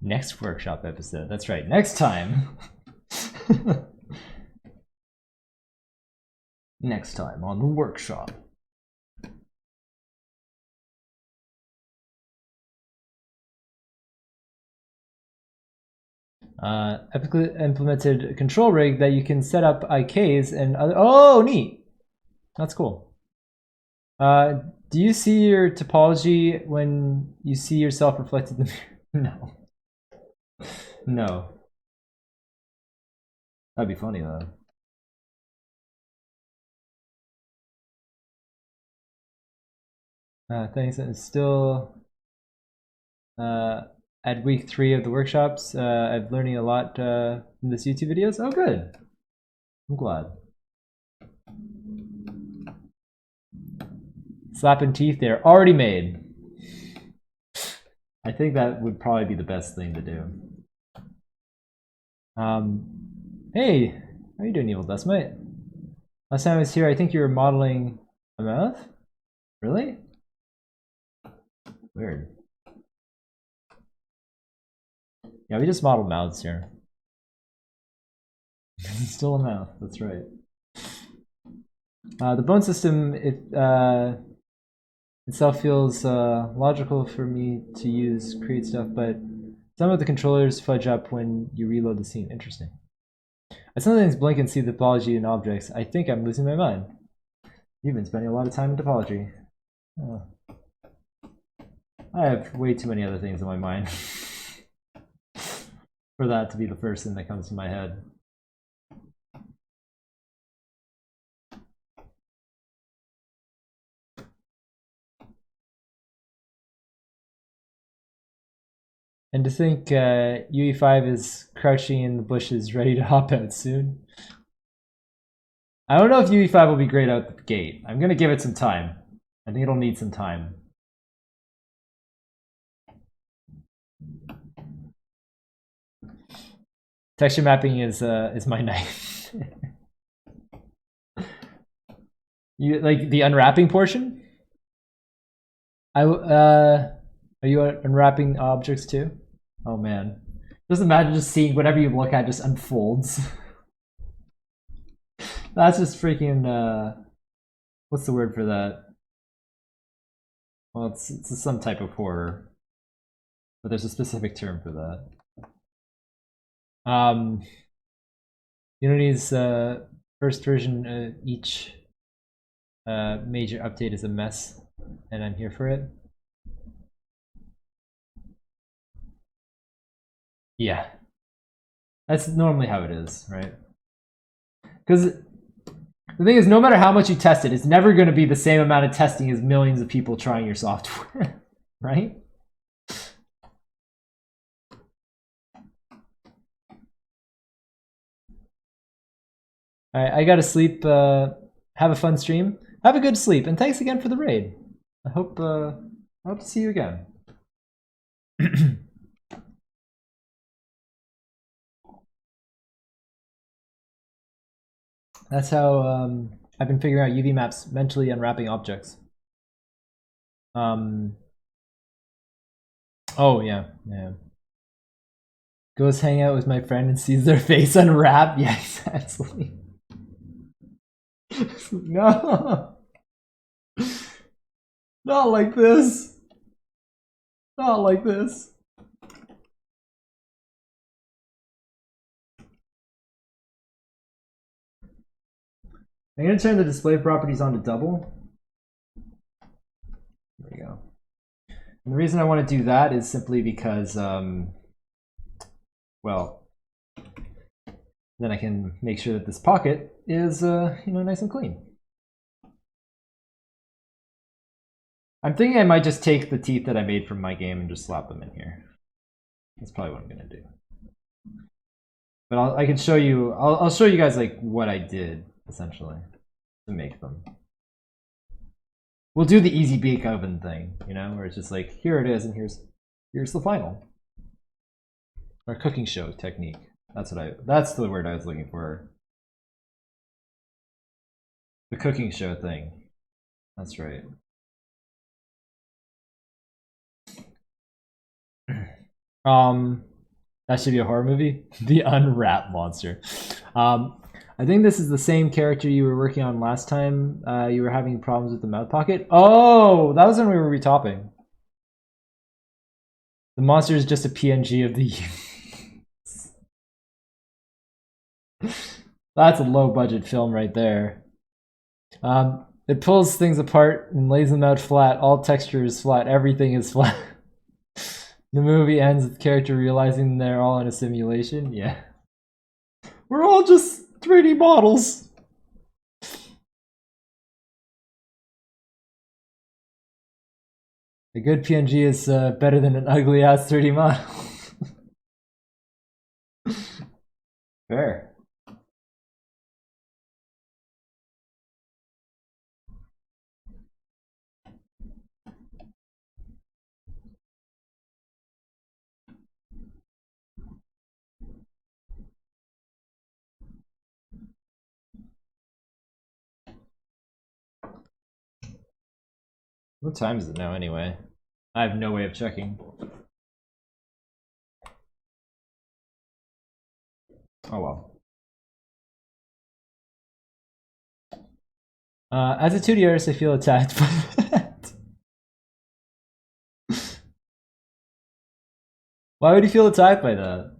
Next workshop episode. That's right. Next time. Next time on the workshop. Epically implemented control rig that you can set up IKs and other. Oh, neat. That's cool. Do you see your topology when you see yourself reflected in the mirror? No. No. That'd be funny though. Thanks. It's still at week 3 of the workshops. I'm learning a lot from this YouTube videos. Oh, good. I'm glad. Slapping teeth, they're already made. I think that would probably be the best thing to do. Hey, how are you doing, Evil Dustmite? Last time I was here, I think you were modeling a mouth? Really? Weird. Yeah, we just modeled mouths here. Still a mouth, that's right. The bone system itself feels logical for me to use, create stuff, but some of the controllers fudge up when you reload the scene. Interesting. I sometimes blink and see the topology in objects. I think I'm losing my mind. You've been spending a lot of time in topology. Oh. I have way too many other things in my mind for that to be the first thing that comes to my head. And to think UE5 is crouching in the bushes ready to hop out soon. I don't know if UE5 will be great out the gate. I'm going to give it some time. I think it'll need some time. Texture mapping is my knife. You like the unwrapping portion? Are you unwrapping objects too? Oh man. Just imagine just seeing whatever you look at just unfolds. That's just freaking what's the word for that? Well, it's some type of horror. But there's a specific term for that. Unity's first version, each major update is a mess, and I'm here for it. Yeah, that's normally how it is, right? Because the thing is, no matter how much you test it, it's never going to be the same amount of testing as millions of people trying your software, right? All right, I gotta sleep. Have a fun stream. Have a good sleep, and thanks again for the raid. I hope to see you again. That's how I've been figuring out UV maps mentally unwrapping objects. Oh yeah. Goes hang out with my friend and sees their face unwrap. Yeah, exactly. No. Not like this. Not like this. I'm going to turn the display properties on to double. There we go. And the reason I want to do that is simply because, well, then I can make sure that this pocket is, nice and clean. I'm thinking I might just take the teeth that I made from my game and just slap them in here. That's probably what I'm going to do. But I can show you, I'll show you guys like what I did, essentially, to make them. We'll do the easy bake oven thing, where it's just like, here it is, and here's the final. Or cooking show technique. That's the word I was looking for. The cooking show thing. That's right. That should be a horror movie. The Unwrapped Monster. I think this is the same character you were working on last time. You were having problems with the mouth pocket. Oh, that was when we were retopping. The monster is just a PNG of the. That's a low budget film right there. It pulls things apart and lays them out flat. All texture is flat. Everything is flat. The movie ends with the character realizing they're all in a simulation. Yeah. We're all just 3D models. A good PNG is better than an ugly ass 3D model. Fair. What time is it now anyway? I have no way of checking. Oh well. As a 2D artist, I feel attacked by that. Why would you feel attacked by that?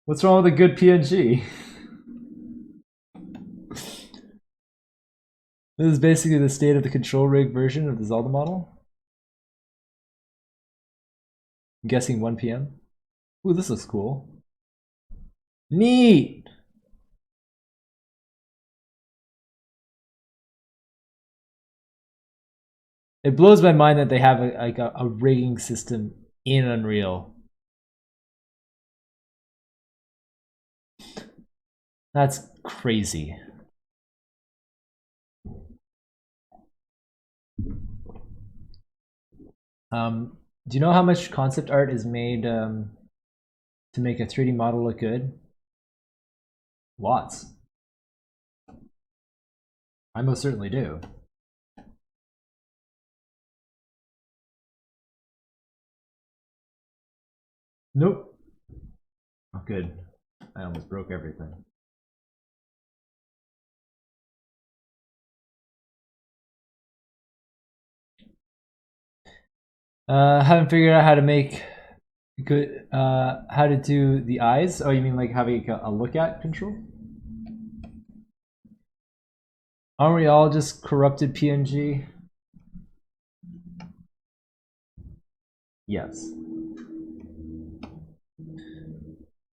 What's wrong with a good PNG? This is basically the state of the control rig version of the Zelda model. I'm guessing 1 p.m. Ooh, this looks cool. Neat! It blows my mind that they have a rigging system in Unreal. That's crazy. Do you know how much concept art is made to make a 3D model look good? Lots. I most certainly do. Nope. Oh, good. I almost broke everything. Haven't figured out how to make good, how to do the eyes. Oh, you mean like having a look at control? Aren't we all just corrupted PNG? Yes.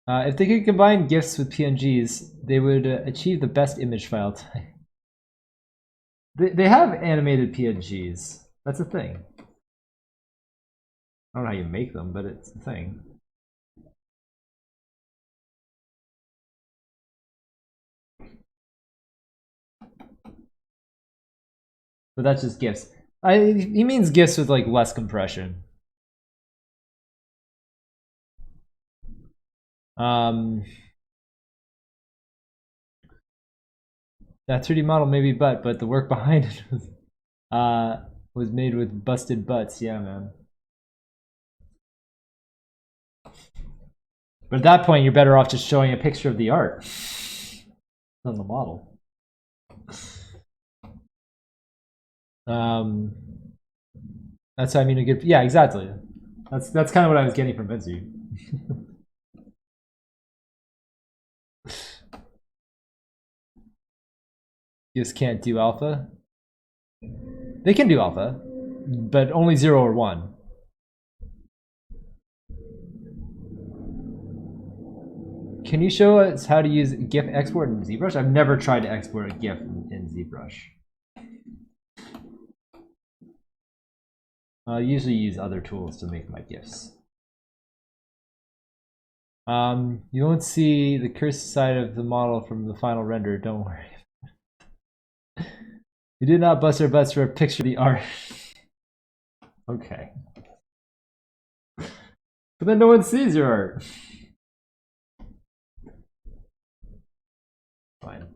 If they could combine GIFs with PNGs, they would achieve the best image file type. They have animated PNGs. That's a thing. I don't know how you make them, but it's a thing. But that's just GIFs. He means GIFs with like less compression. That 3D model maybe but the work behind it was made with busted butts. Yeah, man. But at that point, you're better off just showing a picture of the art than the model. That's how I mean a good. Yeah, exactly. That's kind of what I was getting from Vinci. You just can't do alpha. They can do alpha, but only 0 or 1. Can you show us how to use GIF export in ZBrush? I've never tried to export a GIF in ZBrush. I usually use other tools to make my GIFs. You won't see the cursed side of the model from the final render, don't worry. We did not bust our butts for a picture of the art. Okay. But then no one sees your art. Fine.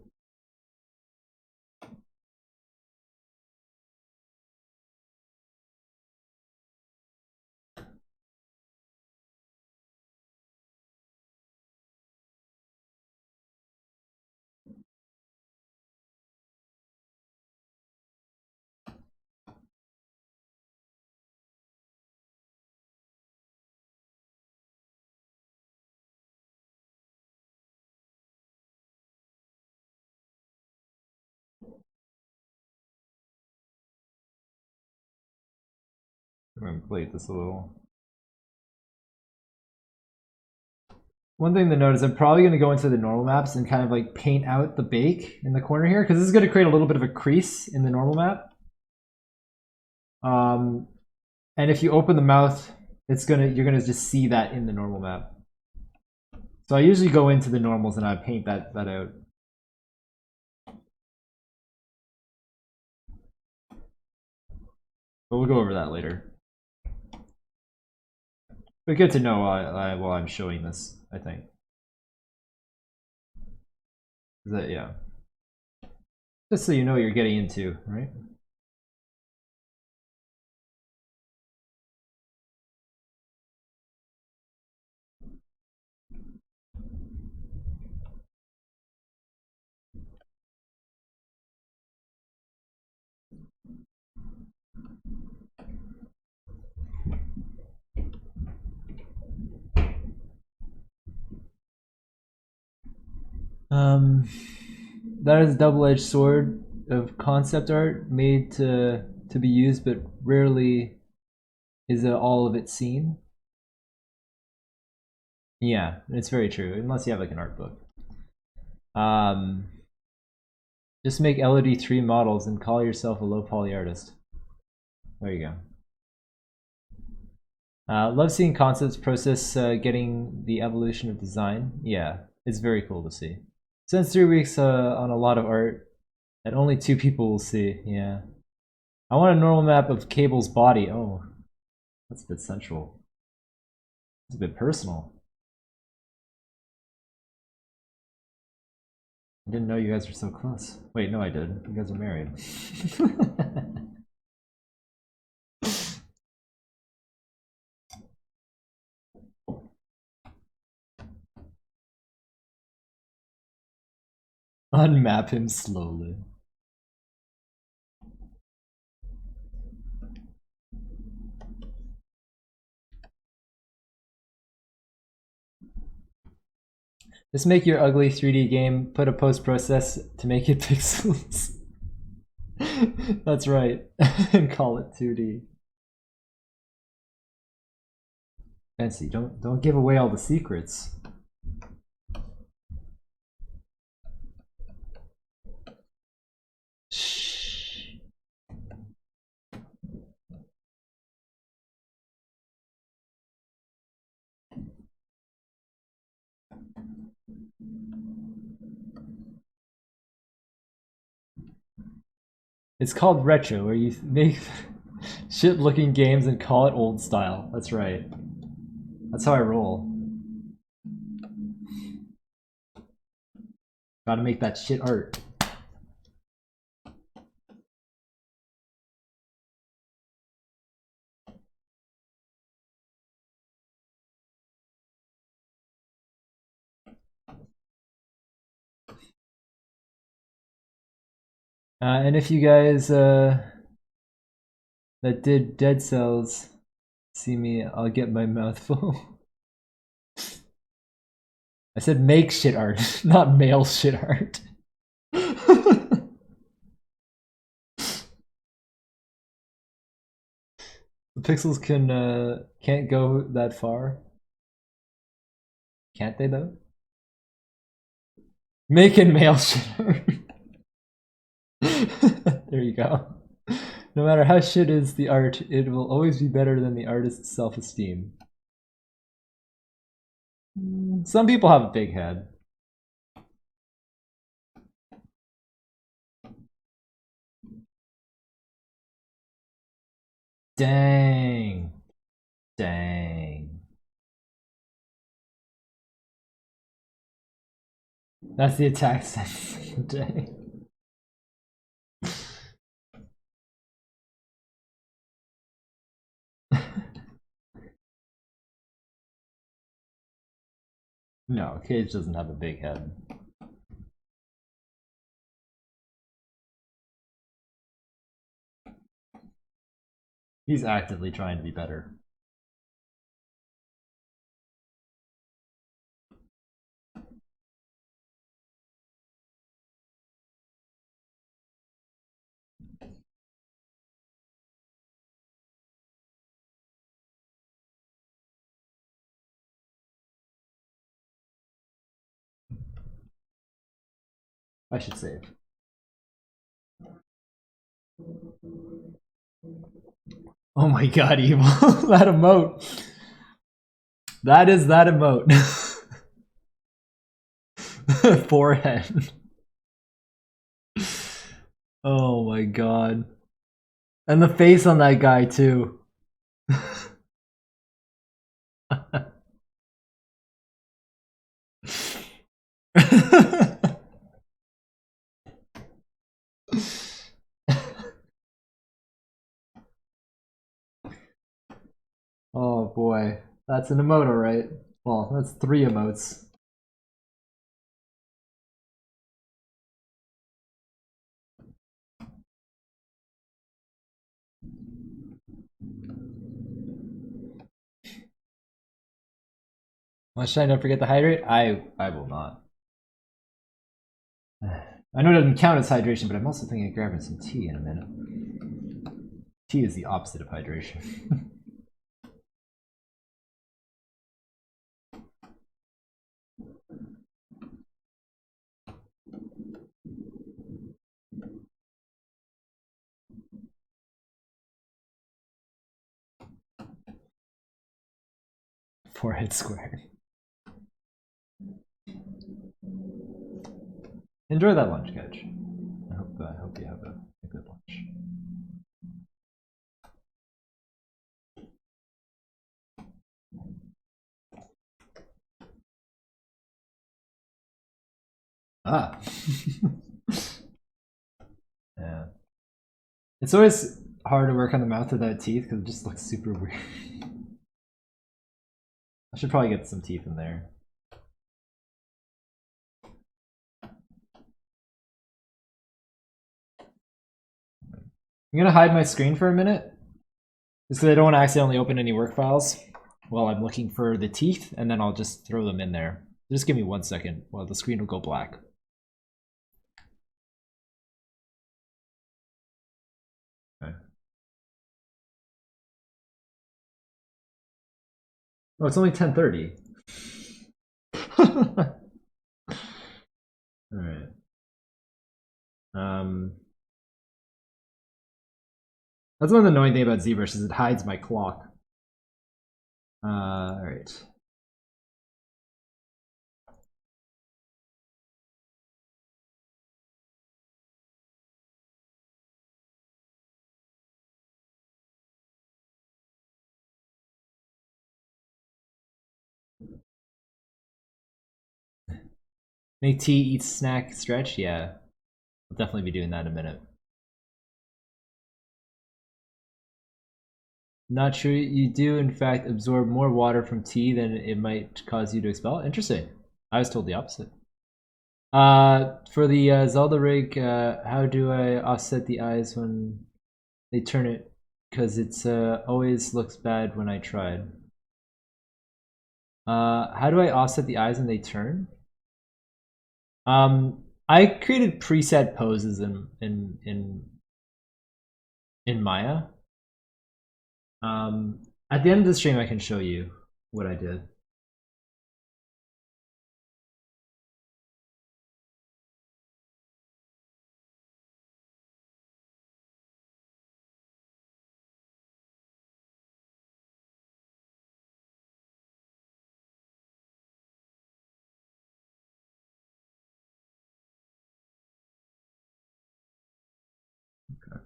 I'm gonna inflate this a little. One thing to note is I'm probably going to go into the normal maps and kind of like paint out the bake in the corner here, because this is going to create a little bit of a crease in the normal map. And if you open the mouth, you're gonna just see that in the normal map. So I usually go into the normals and I paint that out. But we'll go over that later. But good to know while I'm showing this, I think. Yeah. Just so you know what you're getting into, right? That is a double-edged sword of concept art made to be used, but rarely is all of it seen. Yeah, it's very true, unless you have like an art book. Just make LED 3 models and call yourself a low poly artist. There you go. Love seeing concepts process getting the evolution of design. Yeah, it's very cool to see. Spent 3 weeks on a lot of art that only 2 people will see. Yeah. I want a normal map of Cable's body. Oh, that's a bit sensual. It's a bit personal. I didn't know you guys were so close. Wait, no I did. You guys are married. Unmap him slowly. Just make your ugly 3D game, put a post-process to make it pixels. That's right. And call it 2D. Fancy, don't give away all the secrets. Shh. It's called retro, where you make shit-looking games and call it old style. That's right. That's how I roll. Gotta make that shit art. And if you guys that did Dead Cells see me, I'll get my mouth full. I said make shit art, not mail shit art. The pixels can't go that far. Can't they though? Make and mail shit art. There you go. No matter how shit is the art, it will always be better than the artist's self-esteem. Some people have a big head. Dang. Dang. That's the attack sense. Dang. No, Cage doesn't have a big head. He's actively trying to be better. I should save. Oh my god, evil. That emote. That is that emote. Forehead. Oh my god. And the face on that guy too. Oh boy. That's an emote, alright. Well, that's 3 emotes. Lunchtime, don't forget to hydrate? I will not. I know it doesn't count as hydration, but I'm also thinking of grabbing some tea in a minute. Tea is the opposite of hydration. Forehead square. Enjoy that lunch, Catch. I hope you have a good lunch. Ah. Yeah. It's always hard to work on the mouth without teeth because it just looks super weird. I should probably get some teeth in there. I'm gonna hide my screen for a minute, just because I don't want to accidentally open any work files while I'm looking for the teeth, and then I'll just throw them in there. Just give me 1 second while the screen will go black. Okay. Oh, it's only 10:30. All right. That's one annoying thing about ZBrush is it hides my clock. All right. Make tea, eat snack, stretch. Yeah, I'll definitely be doing that in a minute. Not sure you do, in fact, absorb more water from tea than it might cause you to expel. Interesting. I was told the opposite. For the Zelda rig, how do I offset the eyes when they turn it? Because it's always looks bad when I tried. How do I offset the eyes when they turn? I created preset poses in Maya. At the end of the stream, I can show you what I did. Okay.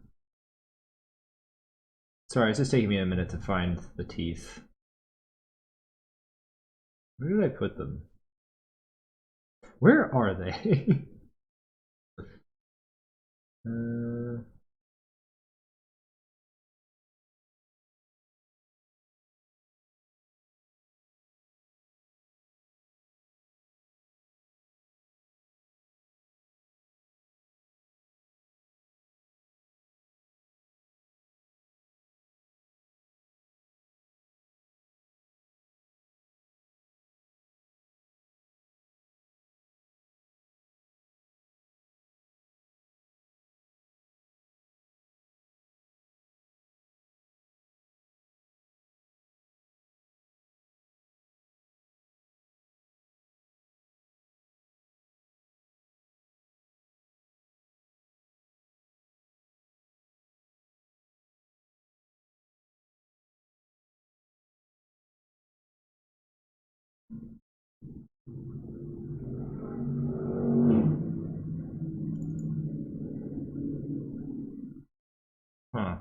Sorry, it's just taking me a minute to find the teeth. Where did I put them? Where are they? Huh.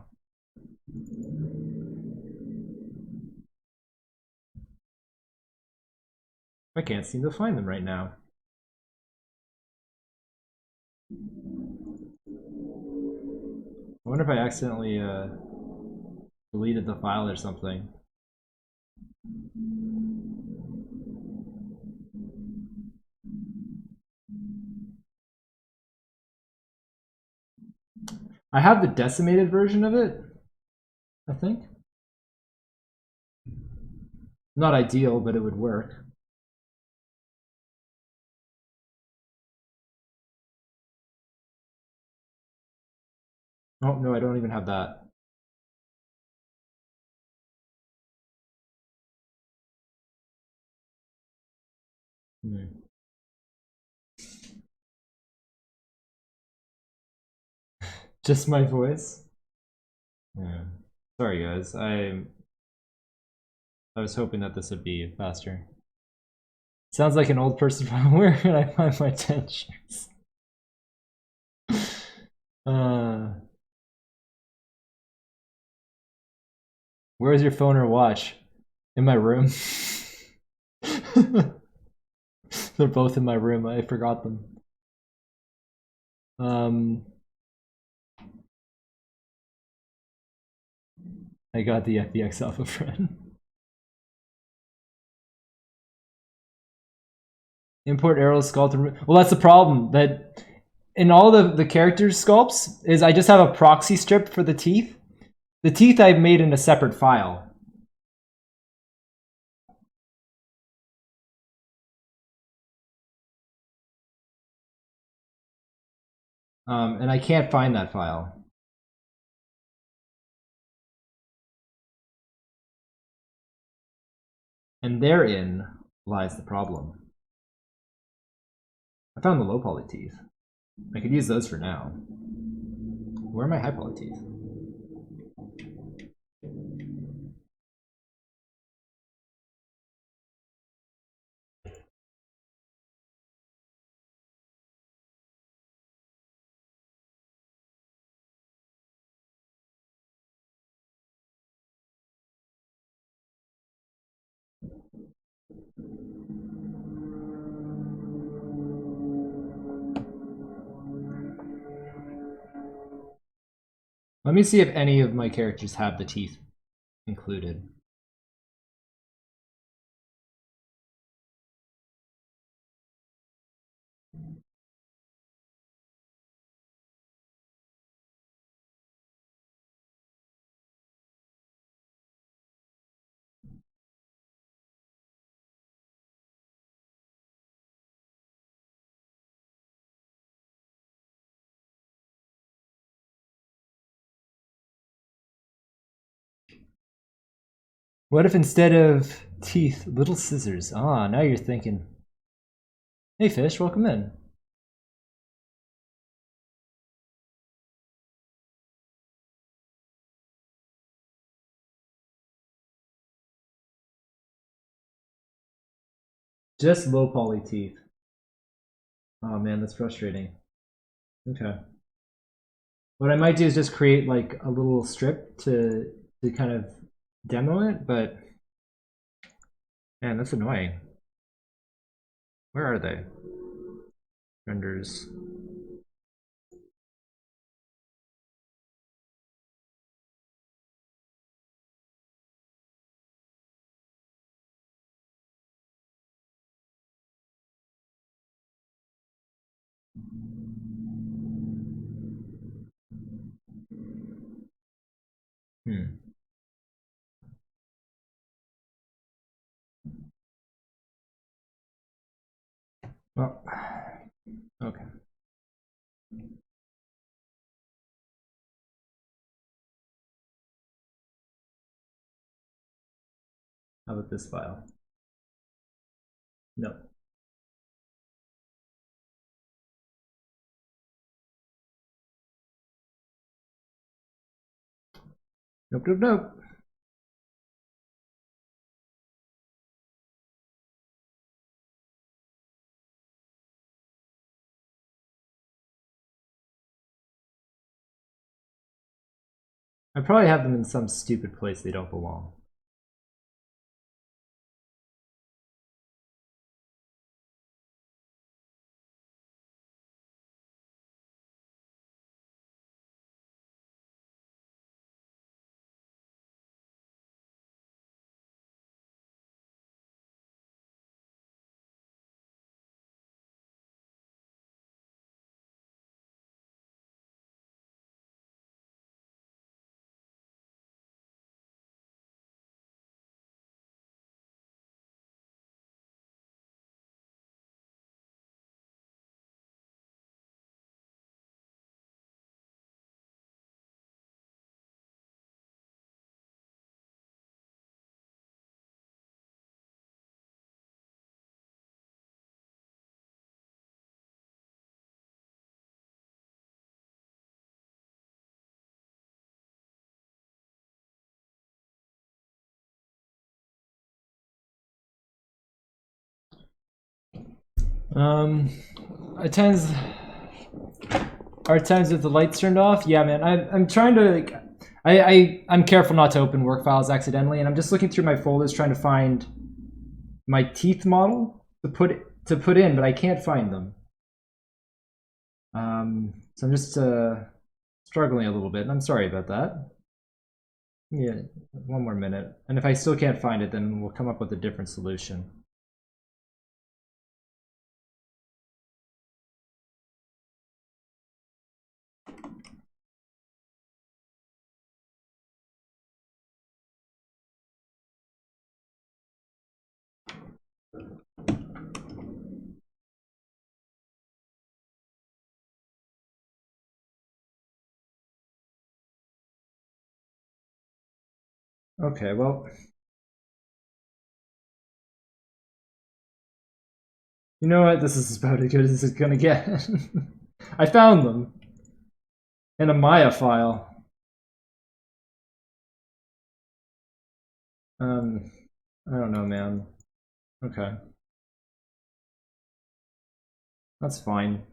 I can't seem to find them right now. I wonder if I accidentally deleted the file or something. I have the decimated version of it, I think. Not ideal, but it would work. Oh, no, I don't even have that. Just my voice? Yeah. Sorry, guys. I was hoping that this would be faster. Sounds like an old person from where can I find my dentures? Where's your phone or watch? In my room. They're both in my room. I forgot them. I got the FBX Alpha friend. Import arrows, sculpt. Well, that's the problem. That in all the characters sculpts is I just have a proxy strip for the teeth. The teeth I've made in a separate file. And I can't find that file. And therein lies the problem. I found the low poly teeth. I could use those for now. Where are my high poly teeth? Let me see if any of my characters have the teeth included. What if instead of teeth, little scissors? Ah, now you're thinking. Hey fish, welcome in. Just low poly teeth. Oh man, that's frustrating. Okay. What I might do is just create like a little strip to kind of demo it, but man, that's annoying. Where are they? Renders. Well, okay. How about this file? No. Nope, nope, nope. I probably have them in some stupid place they don't belong. At times, with the lights turned off. Yeah, man. I'm trying to like, I'm careful not to open work files accidentally, and I'm just looking through my folders trying to find my teeth model to put in, but I can't find them. So I'm just struggling a little bit, and I'm sorry about that. Yeah, one more minute, and if I still can't find it, then we'll come up with a different solution. Okay, well, you know what? This is about as good as it's gonna get. I found them in a Maya file. I don't know, man. Okay. That's fine.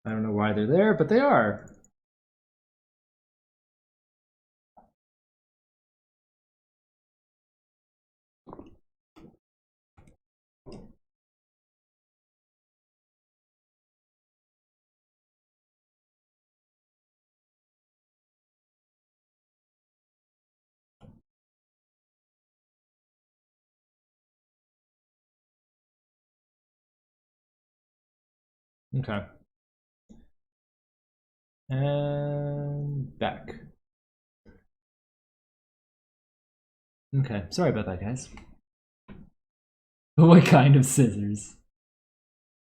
I don't know why they're there, but they are. Okay. And back. Okay, sorry about that, guys. What kind of scissors?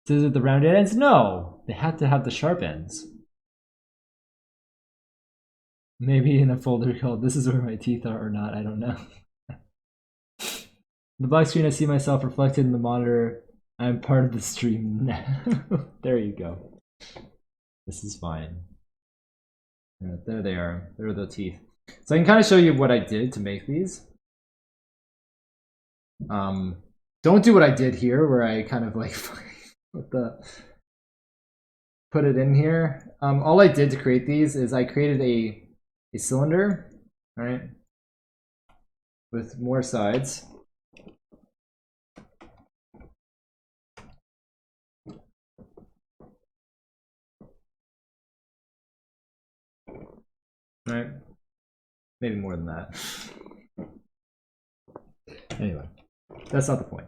Scissors with the round ends? No! They have to have the sharp ends. Maybe in a folder called "This is where my teeth are" or not, I don't know. The black screen, I see myself reflected in the monitor. I'm part of the stream now. There you go. This is fine. Yeah, there they are. There are the teeth. So I can kind of show you what I did to make these. Don't do what I did here, where I kind of like put it in here. All I did to create these is I created a cylinder, right, with more sides. Right, maybe more than that. Anyway, that's not the point.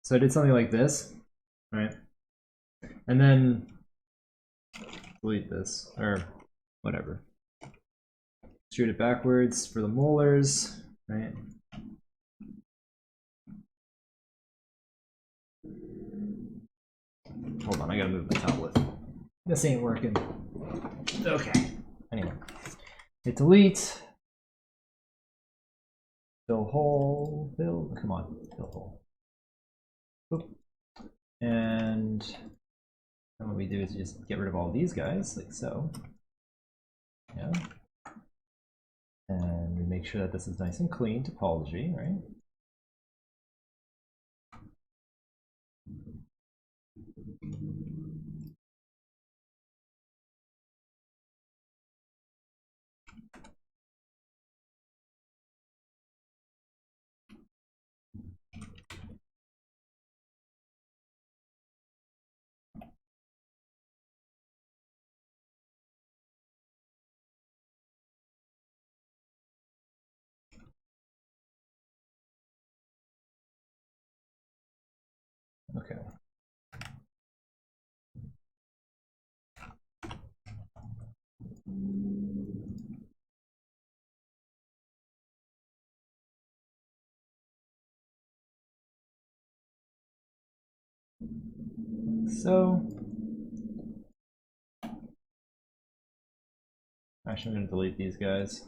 So I did something like this, right, and then delete this or whatever. Shoot it backwards for the molars, right? Hold on, I gotta move my tablet. This ain't working. Okay. Anyway, hit delete. Fill hole. Fill. Come on. Fill hole. Oop. And then what we do is just get rid of all these guys, like so. Yeah. And we make sure that this is nice and clean. Topology, right? so. Actually, I'm going to delete these guys.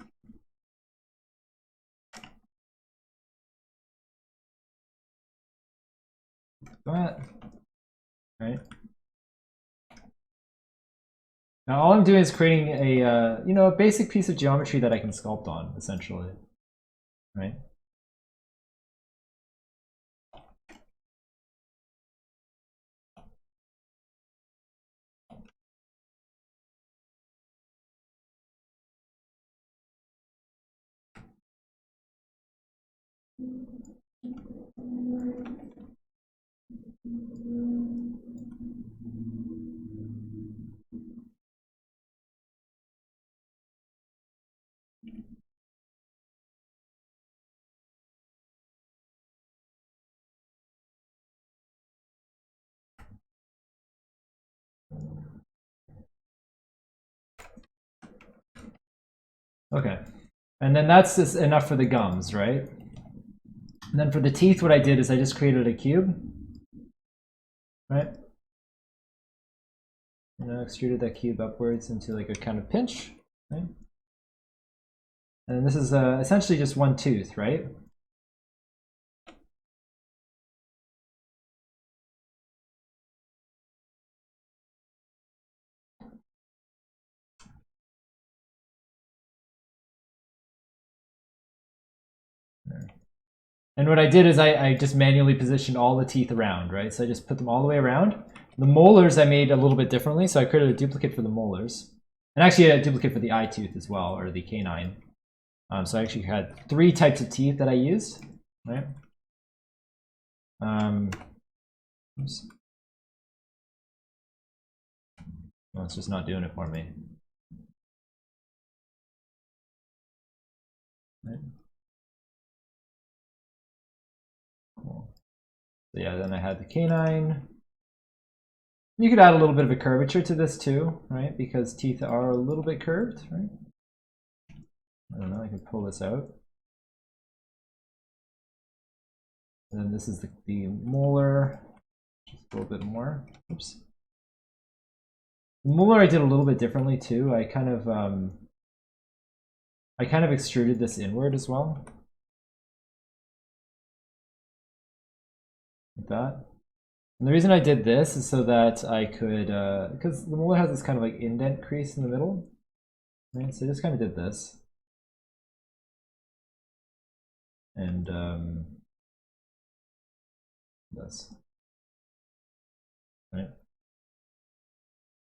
That. Right. Now all I'm doing is creating a a basic piece of geometry that I can sculpt on, essentially. Right. Okay. And then that's just enough for the gums, right? And then for the teeth, what I did is I just created a cube, right? And I extruded that cube upwards into like a kind of pinch, right? And this is essentially just one tooth, right? And what I did is I just manually positioned all the teeth around, right? So I just put them all the way around. The molars I made a little bit differently, so I created a duplicate for the molars. And actually a duplicate for the eye tooth as well, or the canine. So I actually had 3 types of teeth that I used, right? Oops. Well, it's just not doing it for me. Right. Cool. So yeah, then I had the canine. You could add a little bit of a curvature to this too, right? Because teeth are a little bit curved, right? I don't know, I can pull this out. And then this is the molar, just a little bit more. Oops. The molar I did a little bit differently too. I kind of extruded this inward as well. Like that. And the reason I did this is so that I could, because the molar has this kind of like indent crease in the middle, right? So I just kind of did this. And this, right?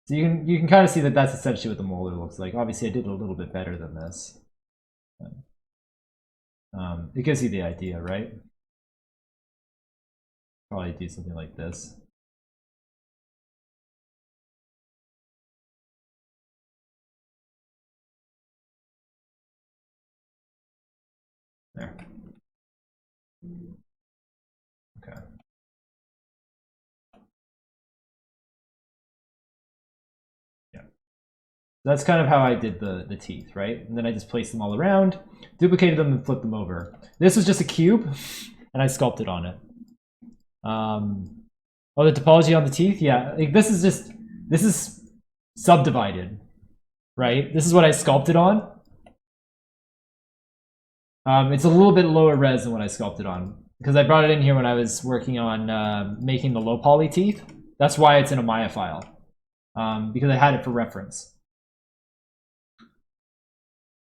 So you can kind of see that that's essentially what the molar looks like. Obviously, I did a little bit better than this. It gives you the idea, right? Probably do something like this. There. Okay. Yeah. That's kind of how I did the teeth, right? And then I just placed them all around, duplicated them, and flipped them over. This was just a cube, and I sculpted on it. Oh, the topology on the teeth? Yeah, like this is subdivided, right? This is what I sculpted on. It's a little bit lower res than what I sculpted on because I brought it in here when I was working on making the low poly teeth. That's why it's in a Maya file, because I had it for reference.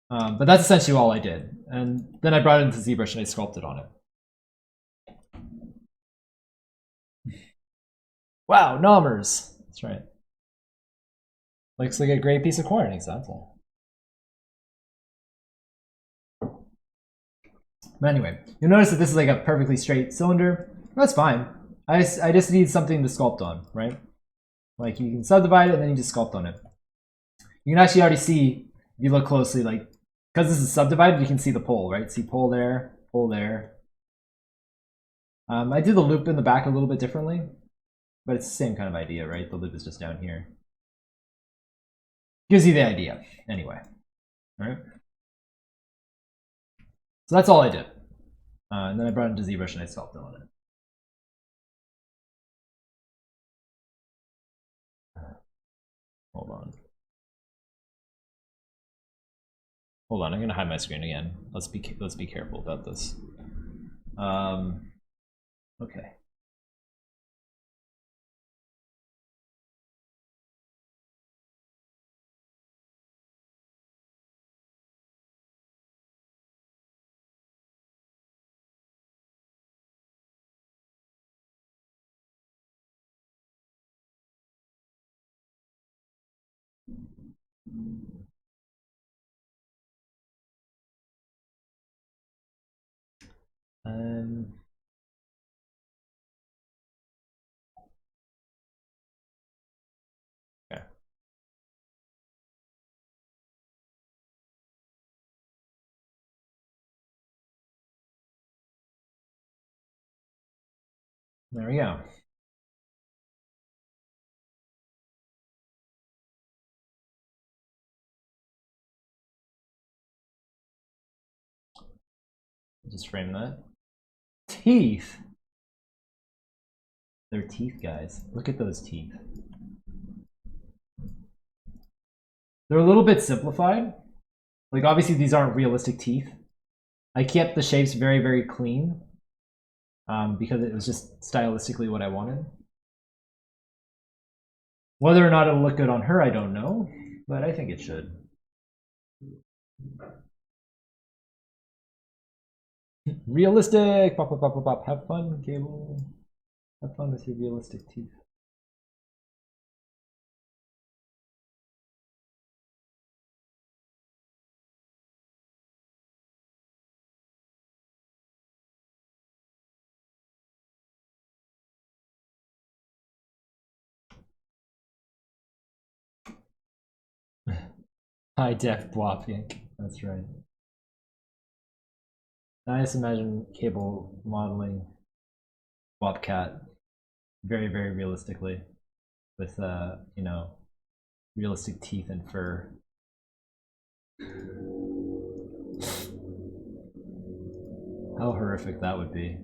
But that's essentially all I did. And then I brought it into ZBrush and I sculpted on it. Wow, Nommers. That's right. Looks like a great piece of corn, exactly. But anyway, you'll notice that this is like a perfectly straight cylinder. That's fine. I just need something to sculpt on, right? Like you can subdivide it and then you just sculpt on it. You can actually already see, if you look closely, like, because this is subdivided, you can see the pole, right? See pole there, pole there. I did the loop in the back a little bit differently, but it's the same kind of idea, right? The loop is just down here. Gives you the idea, anyway, right? So that's all I did. And then I brought it into ZBrush and I sculpted on it. Hold on. Hold on, I'm gonna hide my screen again. Let's be careful about this. Okay. Okay. There we go. Just frame that. Teeth! They're teeth, guys. Look at those teeth. They're a little bit simplified. Like, obviously these aren't realistic teeth. I kept the shapes very, very clean because it was just stylistically what I wanted. Whether or not it'll look good on her, I don't know, but I think it should. Realistic! Pop, pop, pop, pop, pop. Have fun, Cable. Have fun with your realistic teeth. High def Blopink. That's right. I just imagine Cable modeling Bobcat very, very realistically with, you know, realistic teeth and fur. How horrific that would be.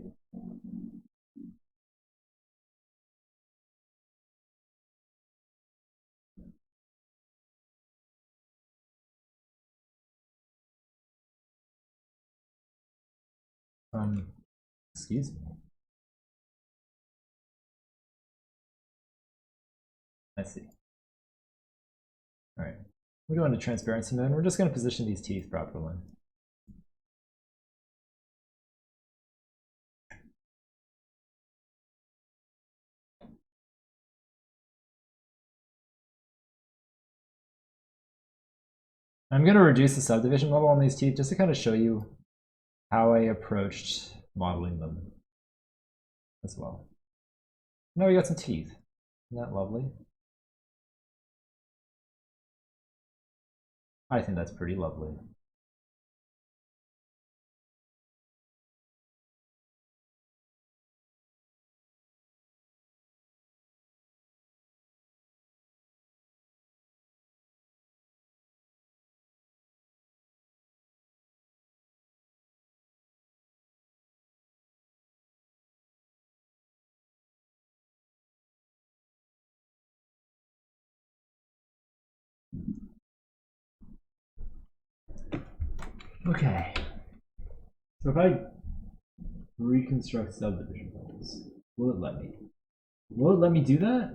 Excuse me. I see. All right, we go into transparency mode. We're just going to position these teeth properly. I'm going to reduce the subdivision level on these teeth just to kind of show you how I approached modeling them as well. Now we got some teeth. Isn't that lovely? I think that's pretty lovely. Okay. So if I reconstruct subdivision levels, will it let me? Will it let me do that?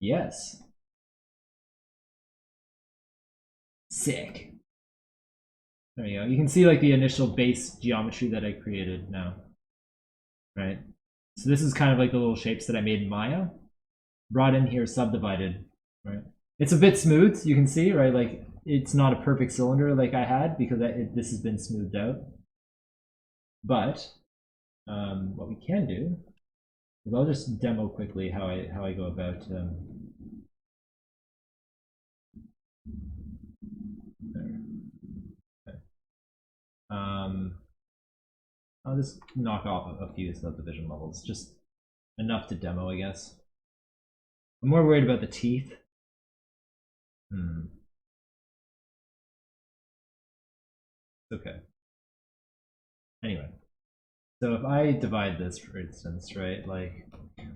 Yes. Sick. There you go. You can see like the initial base geometry that I created now. Right? So this is kind of like the little shapes that I made in Maya. Brought in here, subdivided. Right? It's a bit smooth, you can see, right? Like it's not a perfect cylinder like I had because this has been smoothed out. But what we can do is I'll just demo quickly how I go about there. Okay. I'll just knock off a few subdivision levels, just enough to demo, I guess. I'm more worried about the teeth. Okay. Anyway, so if I divide this, for instance, right, like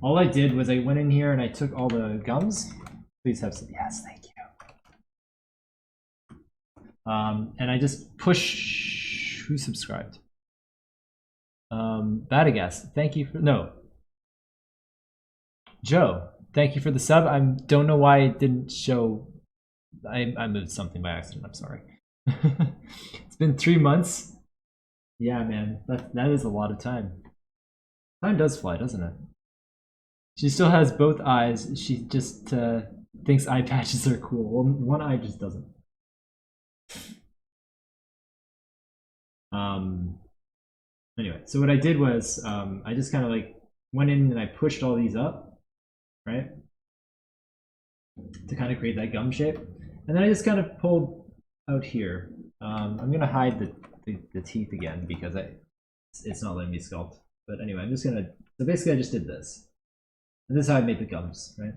All I did was I went in here and I took all the gums. Please have some. Yes, thank you. And I just push. Who subscribed? Badagast, thank you for Joe, thank you for the sub. I don't know why it didn't show. I moved something by accident. I'm sorry. It's been 3 months. Yeah, man, that is a lot of time. Time does fly, doesn't it? She still has both eyes. She just thinks eye patches are cool. Well, one eye just doesn't. Anyway, so what I did was I just kind of like went in and I pushed all these up, right? To kind of create that gum shape. And then I just kind of pulled out here. I'm gonna hide the teeth again because it's not letting me sculpt. But anyway, I'm just gonna, so basically I just did this. And this is how I made the gums, right?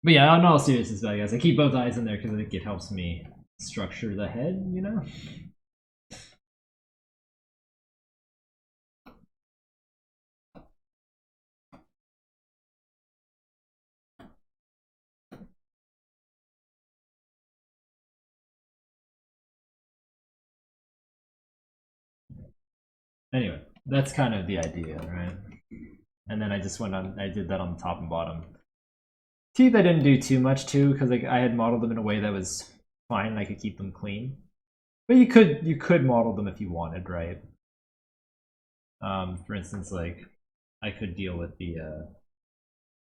But yeah, in all seriousness, guys, I keep both eyes in there because I think it helps me structure the head, you know? Anyway, that's kind of the idea, right? And then I just went on, I did that on the top and bottom. Teeth I didn't do too much to because like I had modeled them in a way that was fine and I could keep them clean. But you could model them if you wanted, right? For instance, like I could deal with the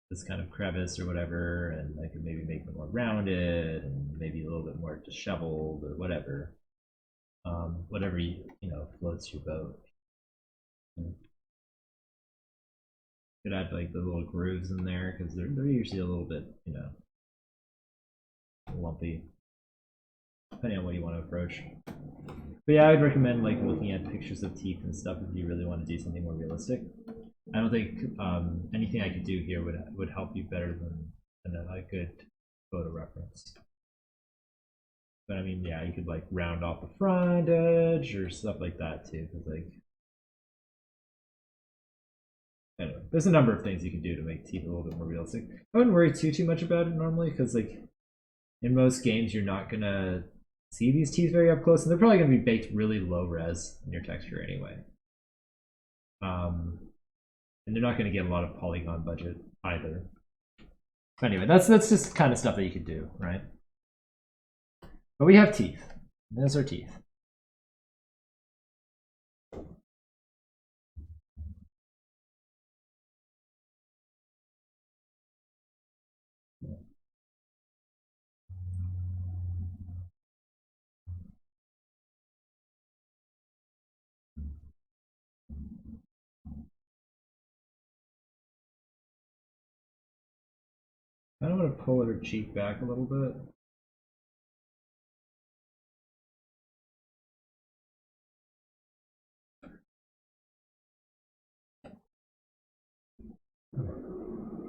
this kind of crevice or whatever, and I could maybe make them more rounded and maybe a little bit more disheveled or whatever. Whatever you know floats your boat. Could add like the little grooves in there because they're usually a little bit, you know, lumpy, depending on what you want to approach. But yeah, I'd recommend like looking at pictures of teeth and stuff if you really want to do something more realistic. I don't think anything I could do here would help you better than a good photo reference. But I mean, yeah, you could like round off the front edge or stuff like that too. Cause like, anyway, there's a number of things you can do to make teeth a little bit more realistic. I wouldn't worry too much about it normally, because like in most games you're not gonna see these teeth very up close, and they're probably gonna be baked really low res in your texture anyway. And they're not gonna get a lot of polygon budget either. Anyway, that's just kind of stuff that you could do, right? But we have teeth. Those are teeth. I don't want to pull her cheek back a little bit.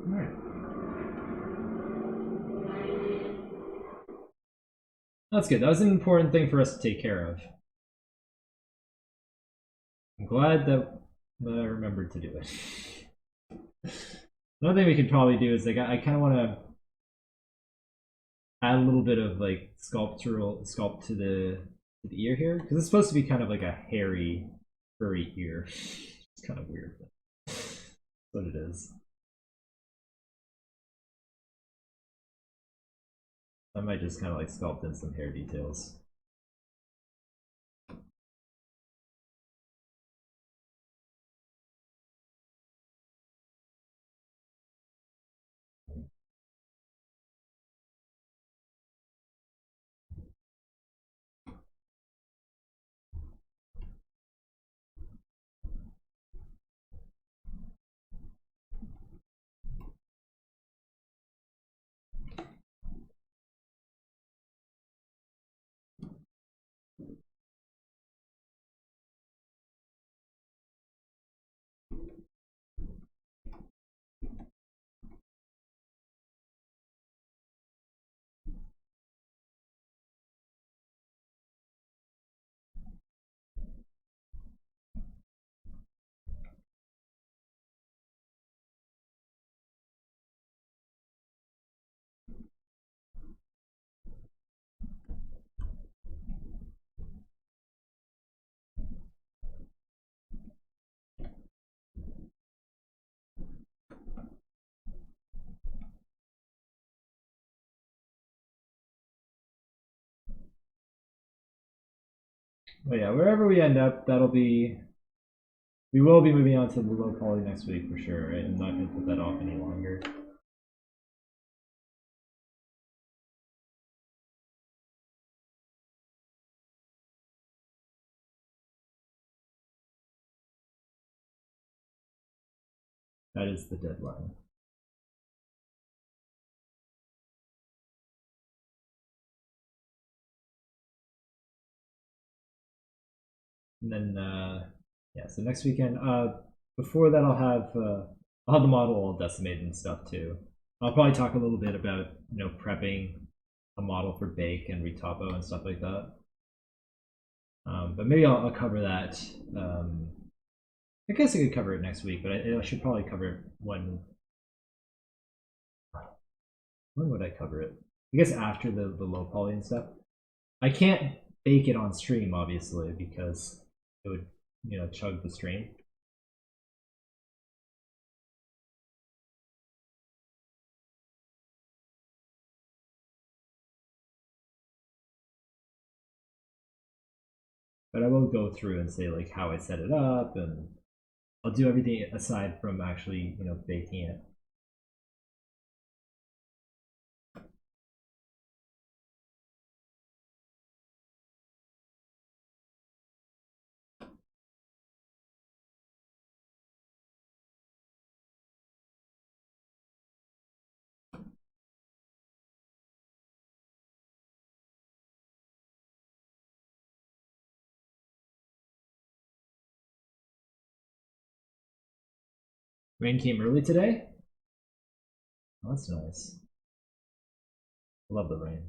Alright. That's good. That was an important thing for us to take care of. I'm glad that I remembered to do it. Another thing we could probably do is like I kind of want to add a little bit of like sculpt to the ear here because it's supposed to be kind of like a hairy, furry ear. It's kind of weird, but that's what it is. I might just kind of like sculpt in some hair details. But yeah, wherever we end up, that'll be. We will be moving on to the low poly next week for sure. Right? I'm not going to put that off any longer. That is the deadline. And then, yeah, so next weekend, before that, I'll have the model all decimated and stuff too. I'll probably talk a little bit about prepping a model for bake and retopo and stuff like that. But maybe I'll cover that. I guess I could cover it next week, but I should probably cover it when. When would I cover it? I guess after the low poly and stuff. I can't bake it on stream, obviously, because it would chug the stream. But I will go through and say like how I set it up, and I'll do everything aside from actually baking it. Rain came early today. Oh, that's nice. I love the rain.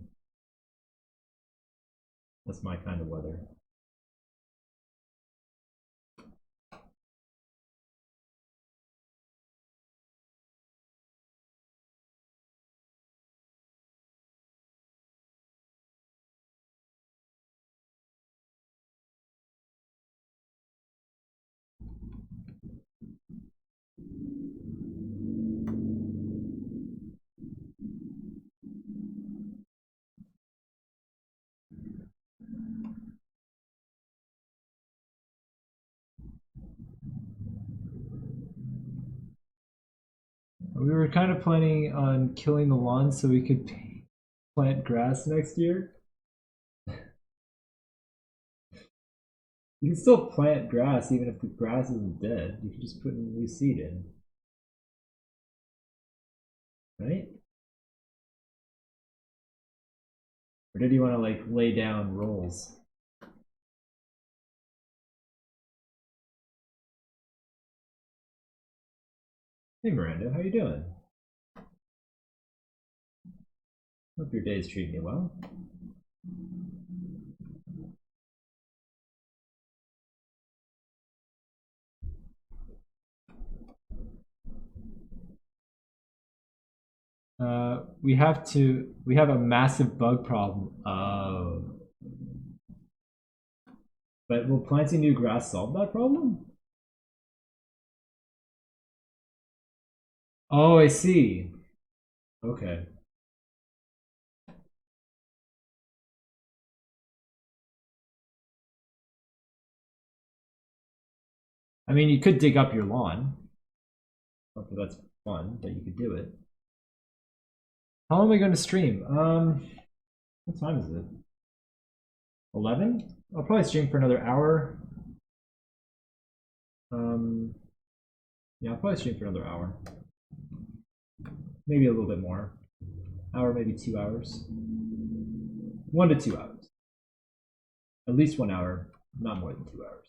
That's my kind of weather. We were kind of planning on killing the lawn so we could plant grass next year. You can still plant grass even if the grass isn't dead. You can just put new seed in. Right? Or did you want to like lay down rolls? Hey Miranda, how you doing? Hope your day's treating you well. We have a massive bug problem. But will planting new grass solve that problem? Oh, I see. Okay. I mean, you could dig up your lawn. Not that that's fun, but you could do it. How long am I going to stream? What time is it? 11? I'll probably stream for another hour. Yeah, I'll probably stream for another hour. Maybe a little bit more. Hour, maybe 2 hours. 1 to 2 hours. At least 1 hour, not more than 2 hours.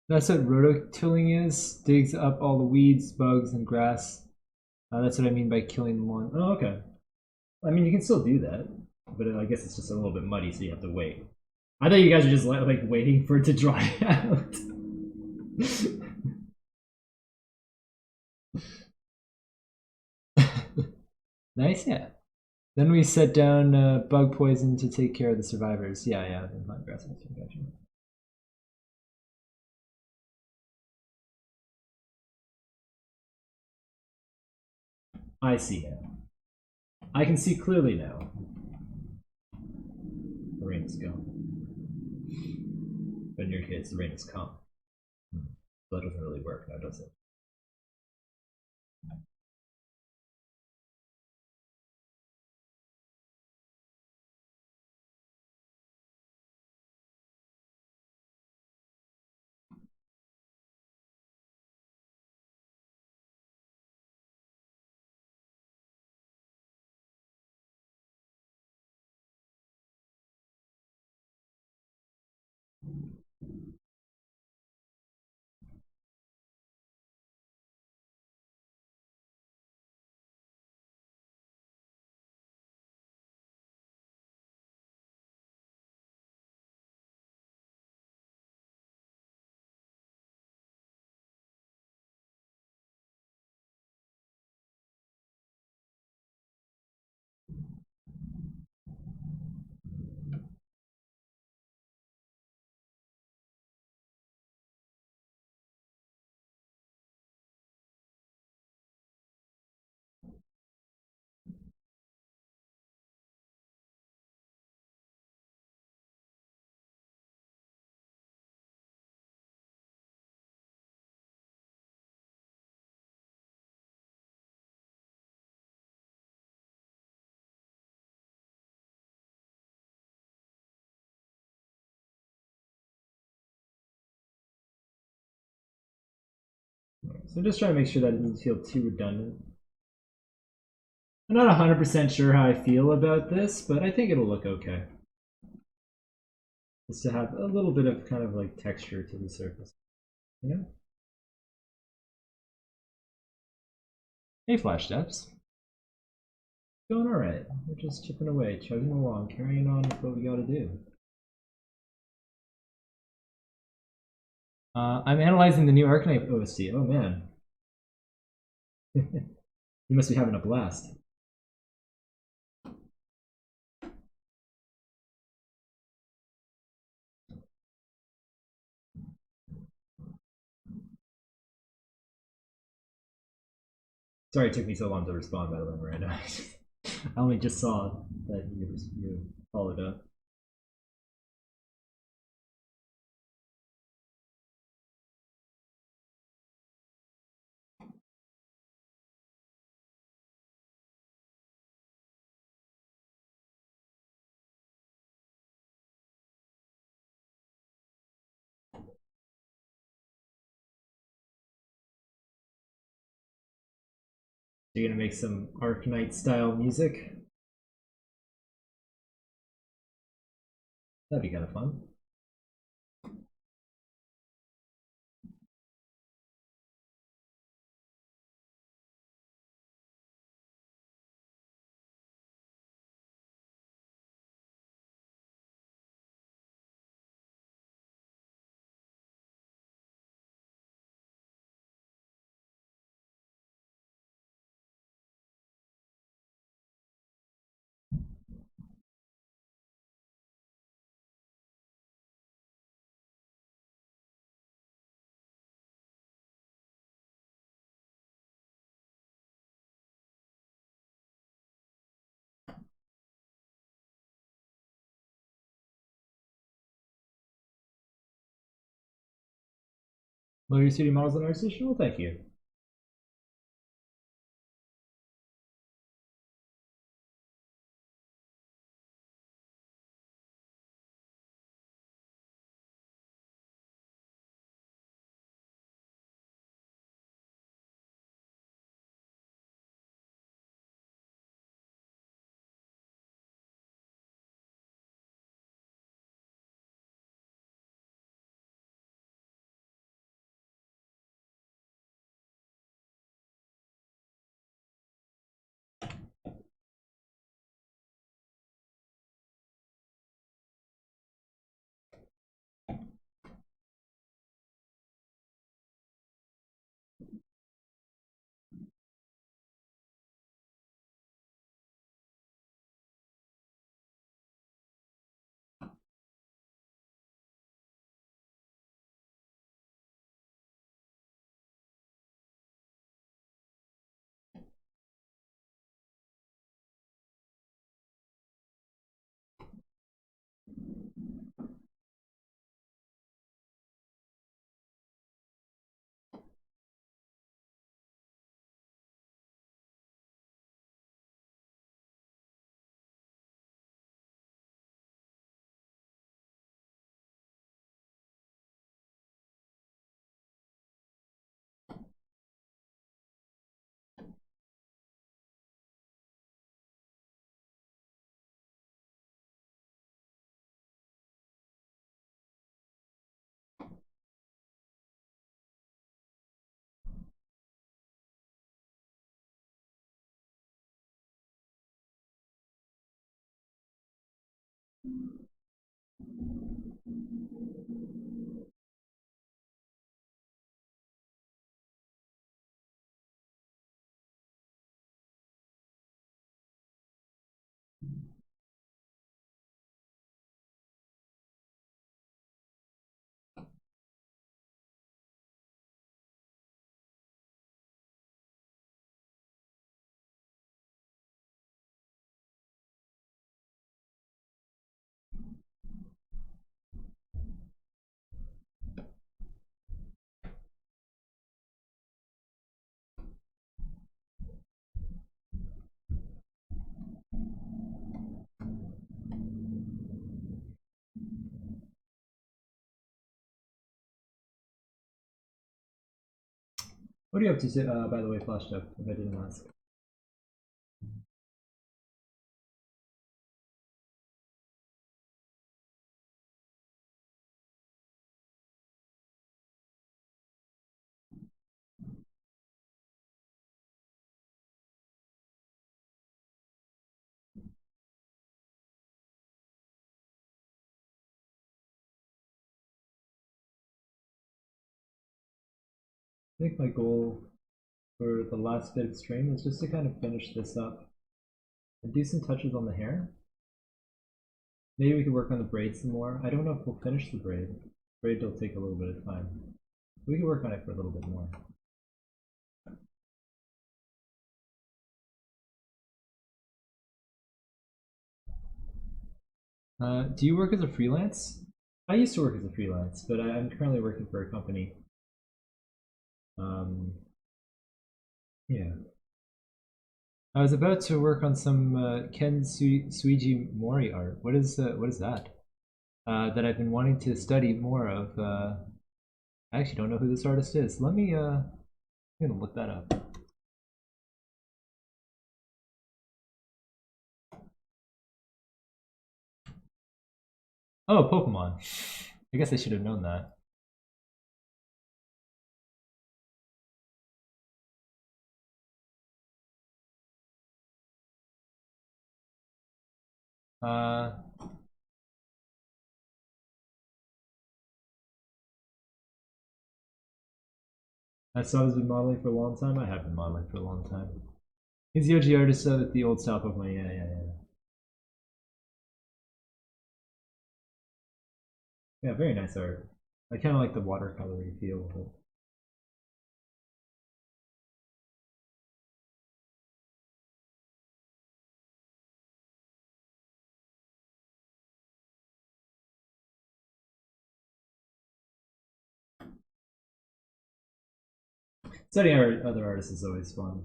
That's what rototilling is. Digs up all the weeds, bugs, and grass. That's what I mean by killing the lawn. Oh, okay. I mean, you can still do that, but I guess it's just a little bit muddy, so you have to wait. I thought you guys were just like waiting for it to dry out. Nice, yeah. Then we set down bug poison to take care of the survivors. Yeah, yeah, and plant grass. Gotcha. I see now. I can see clearly now. The rain is gone. But in your case, the rain has come. So that doesn't really work now, does it? So I'm just trying to make sure that it doesn't feel too redundant. I'm not 100% sure how I feel about this, but I think it'll look okay. Just to have a little bit of kind of like texture to the surface. You know? Hey, Flash Steps. Going alright. We're just chipping away, chugging along, carrying on with what we gotta do. I'm analyzing the new Arcanite OST. Oh man. You must be having a blast. Sorry it took me so long to respond, by the way, Miranda. I only just saw that you followed up. So you're gonna make some Arcanite style music? That'd be kind of fun. Load your 2D models in ArtStation? Well, thank you. What are you up to, by the way, Flash Jeff, if I didn't ask? I think my goal for the last bit of stream is just to kind of finish this up and do some touches on the hair. Maybe we could work on the braid some more. I don't know if we'll finish the braid. Braid will take a little bit of time. We can work on it for a little bit more. Do you work as a freelance? I used to work as a freelance, but I'm currently working for a company. Yeah. I was about to work on some Ken Suiji Mori art. What is that? That I've been wanting to study more of. I actually don't know who this artist is. Let me. I'm gonna look that up. Oh, Pokemon. I guess I should have known that. Uh, Saba's been modeling for a long time. I have been modeling for a long time. He's the OG artist of the old style Pokemon. Yeah. Yeah, very nice art. I kind of like the watercolory feel of it. Studying other artists is always fun.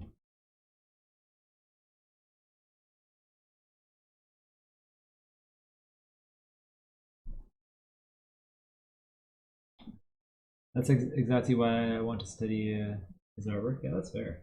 That's exactly why I want to study his artwork. Yeah, that's fair.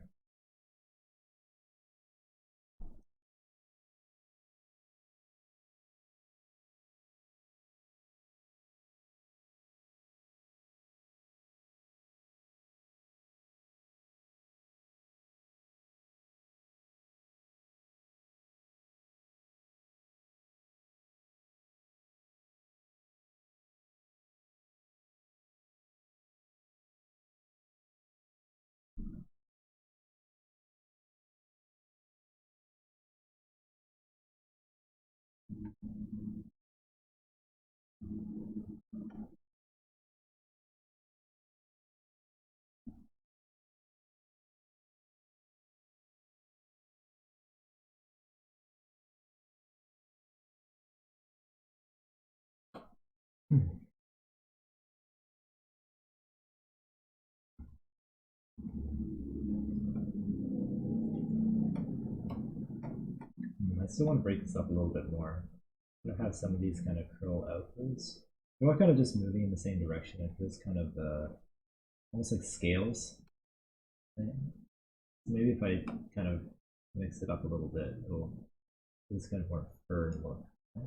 I still want to break this up a little bit more. I'm gonna have some of these kind of curl outwards. They're all kind of just moving in the same direction. It feels kind of almost like scales. Right? Maybe if I kind of mix it up a little bit, it'll this kind of more fur look. Right?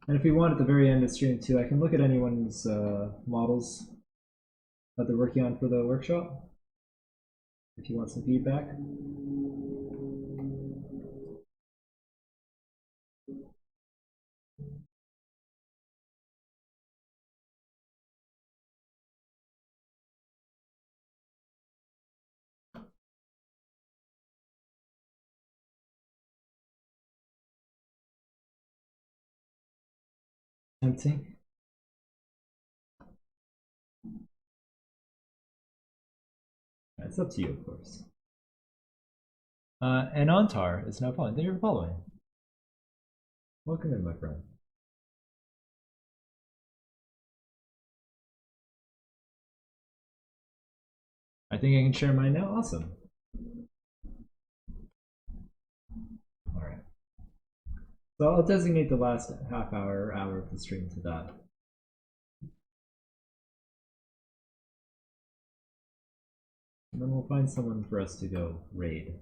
And if we want at the very end of stream too, I can look at anyone's models that they're working on for the workshop. If you want some feedback. Tempting. It's up to you, of course. And Antar is now following. Then you're following. Welcome in, my friend. I think I can share mine now. Awesome. All right. So I'll designate the last half hour or hour of the stream to that. And then we'll find someone for us to go raid.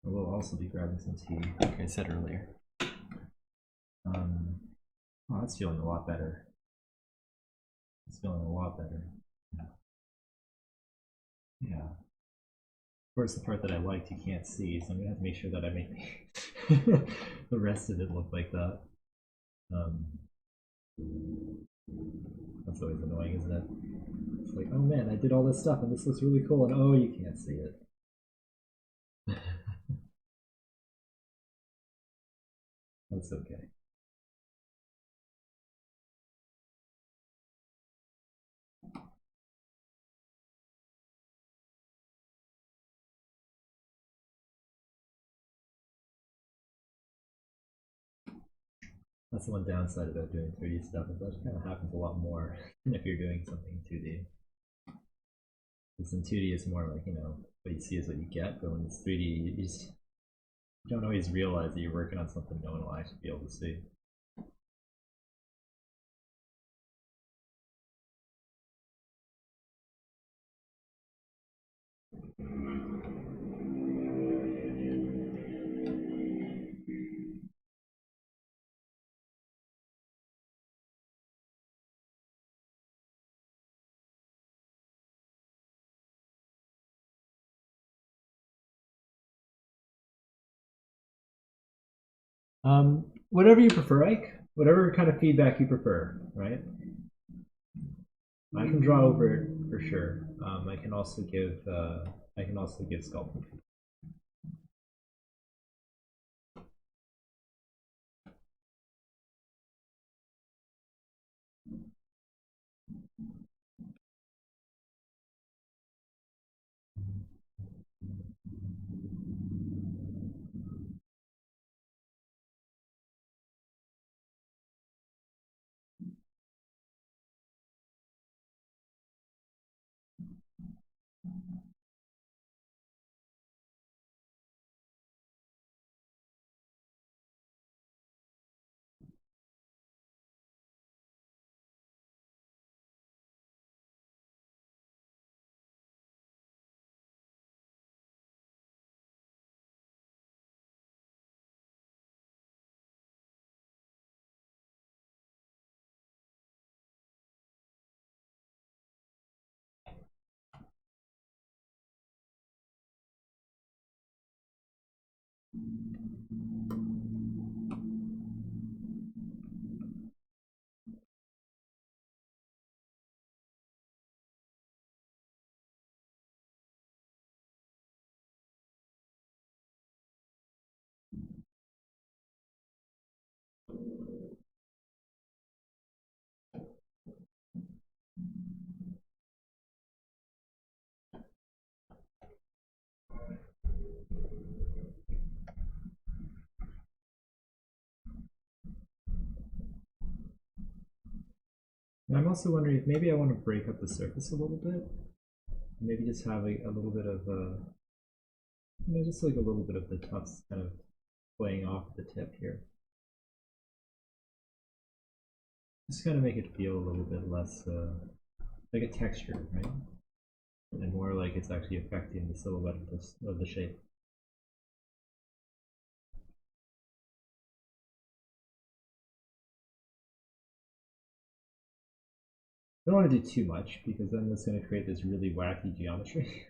We'll also be grabbing some tea, like I said earlier. Oh, that's feeling a lot better. It's feeling a lot better. Yeah. Of course, the part that I liked you can't see, so I'm gonna have to make sure that I make the rest of it look like that. That's always annoying, isn't it? It's like, oh man, I did all this stuff and this looks really cool, and oh, you can't see it. That's okay. That's the one downside about doing 3D stuff, is that kind of happens a lot more than if you're doing something 2D. Because in 2D it's more like, you know, what you see is what you get, but when it's 3D, you just don't always realize that you're working on something no one will actually be able to see. Whatever you prefer, Ike. Whatever kind of feedback you prefer, right? I can draw over it for sure. I can also give Sculpt. And I'm also wondering if maybe I want to break up the surface a little bit. Maybe just have a little bit of just like a little bit of the tufts kind of playing off the tip here. Just kind of make it feel a little bit less like a texture, right? And more like it's actually affecting the silhouette of the shape. I don't want to do too much because then it's going to create this really wacky geometry.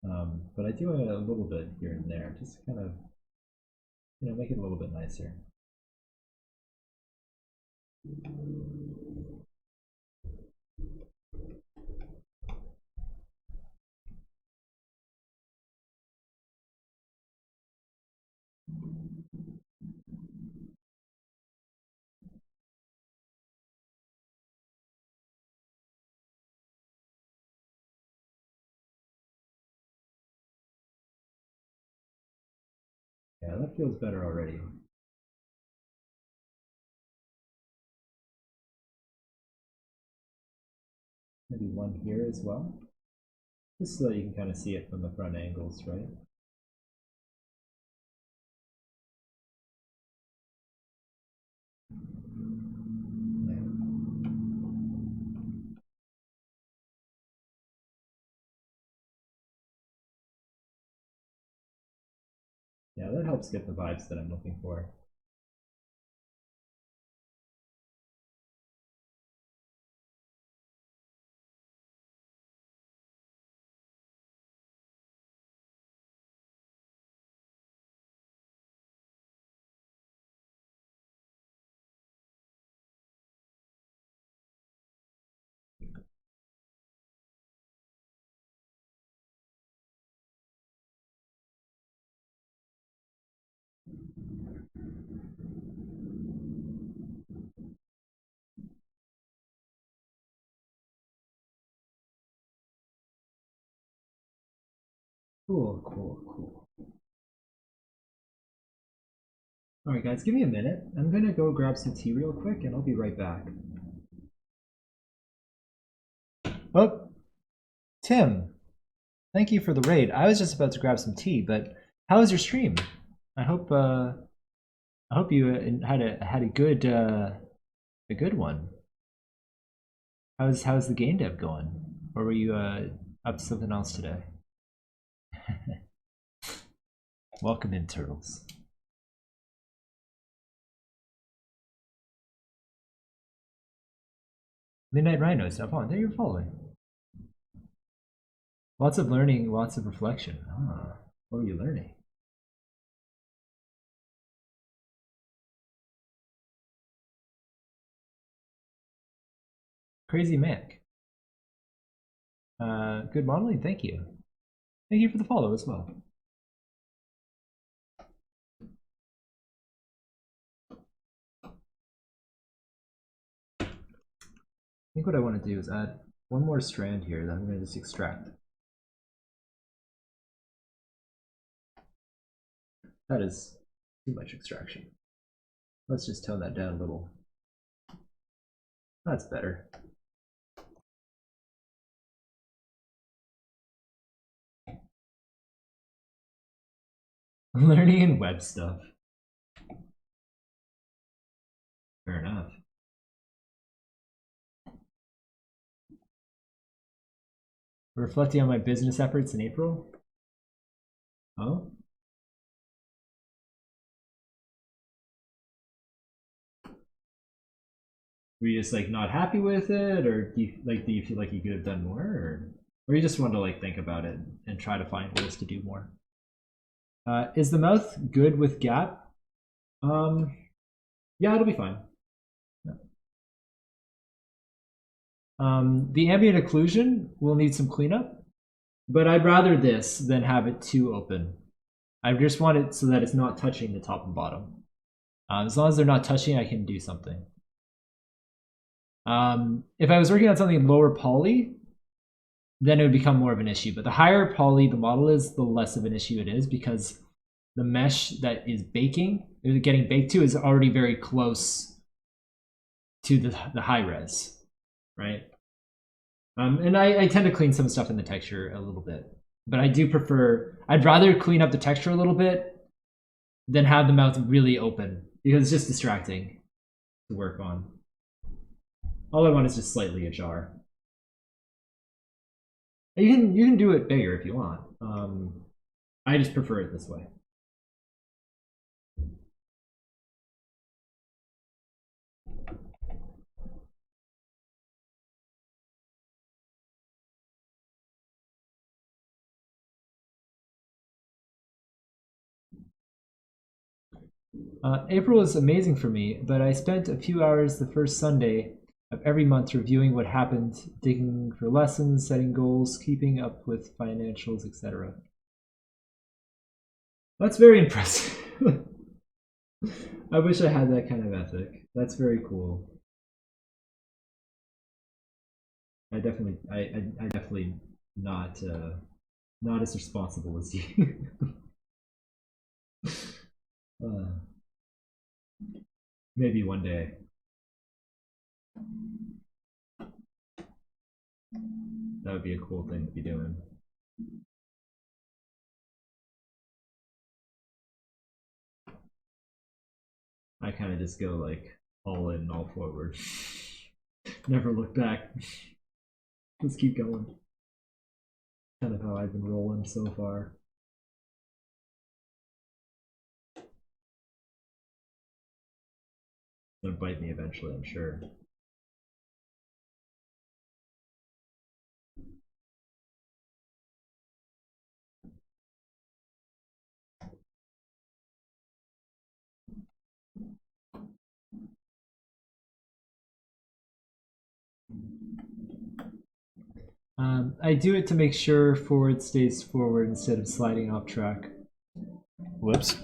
But I do a little bit here and there, just to kind of, make it a little bit nicer. Yeah, that feels better already. Maybe one here as well. Just so that you can kind of see it from the front angles, right? Yeah, that helps get the vibes that I'm looking for. Cool, cool, cool. Alright guys, give me a minute. I'm gonna go grab some tea real quick and I'll be right back. Oh, Tim, thank you for the raid. I was just about to grab some tea, but how was your stream? I hope you had a good one. How's the game dev going? Or were you up to something else today? Welcome in, turtles. Midnight Rhinos, now following. There you're following. Lots of learning, lots of reflection. Ah, what are you learning? Crazy Mac. Good modeling, thank you. Thank you for the follow as well. I think what I want to do is add one more strand here that I'm going to just extract. That is too much extraction. Let's just tone that down a little. That's better. Learning in web stuff. Fair enough. Reflecting on my business efforts in April. Oh? Were you just like not happy with it, or do you feel like you could have done more, or you just want to like think about it and try to find ways to do more? Is the mouth good with gap? Yeah, it'll be fine. Yeah. The ambient occlusion will need some cleanup, but I'd rather this than have it too open. I just want it so that it's not touching the top and bottom. As long as they're not touching, I can do something. If I was working on something lower poly, then it would become more of an issue. But the higher poly the model is, the less of an issue it is, because the mesh that is getting baked to, is already very close to the high res, right? And I tend to clean some stuff in the texture a little bit, but I'd rather clean up the texture a little bit than have the mouth really open, because it's just distracting to work on. All I want is just slightly ajar. You can do it bigger if you want. I just prefer it this way. April is amazing for me, but I spent a few hours the first Sunday of every month reviewing what happened, digging for lessons, setting goals, keeping up with financials, etc. That's very impressive. I wish I had that kind of ethic. That's very cool. I definitely not as responsible as you. uh, maybe one day. That would be a cool thing to be doing. I kind of just go like all in, all forward. Never look back. Let's keep going. Kind of how I've been rolling so far. It'll bite me eventually, I'm sure. I do it to make sure forward stays forward instead of sliding off track. Whoops.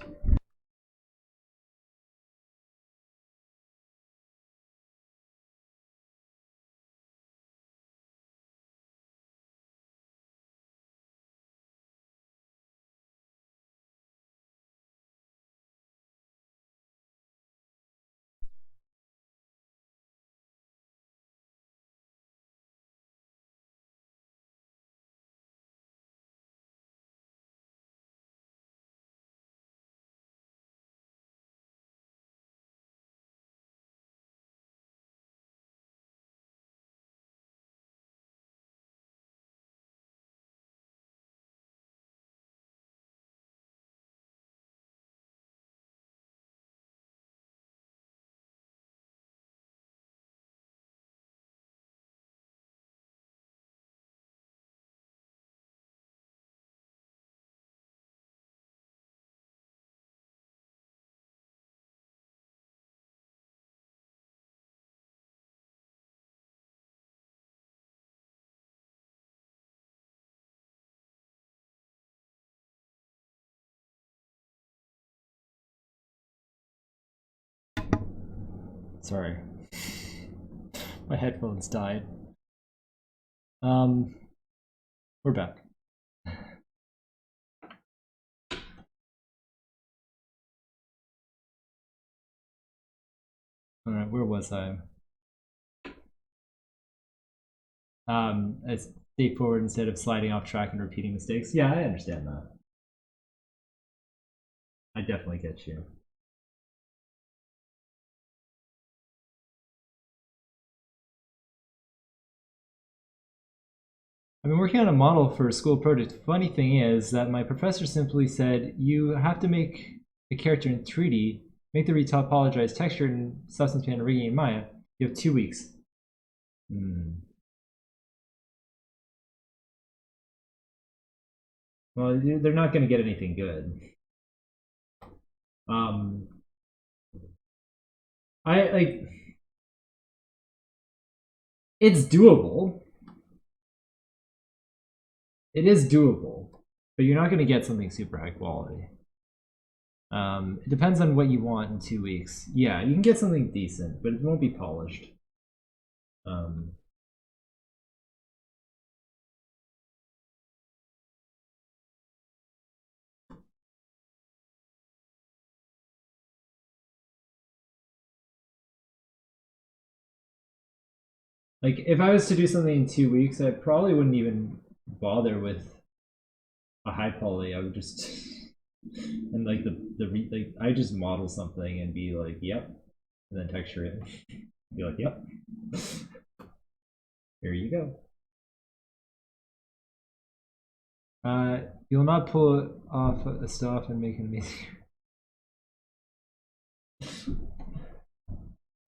Sorry. My headphones died. We're back. Alright, where was I? As stay forward instead of sliding off track and repeating mistakes. Yeah, I understand that. I definitely get you. I've been working on a model for a school project. Funny thing is that my professor simply said, you have to make a character in 3D, make the retopologize texture in Substance Painter, rigging in Maya. You have 2 weeks. Well, they're not going to get anything good. I like. It's doable. It is doable, but you're not going to get something super high quality. It depends on what you want in 2 weeks. Yeah, you can get something decent, but it won't be polished. Like if I was to do something in 2 weeks, I probably wouldn't even bother with a high quality. I would just and like like I just model something and be like, yep, and then texture it. Be like, yep, here you go. You'll not pull off a stuff and make an amazing.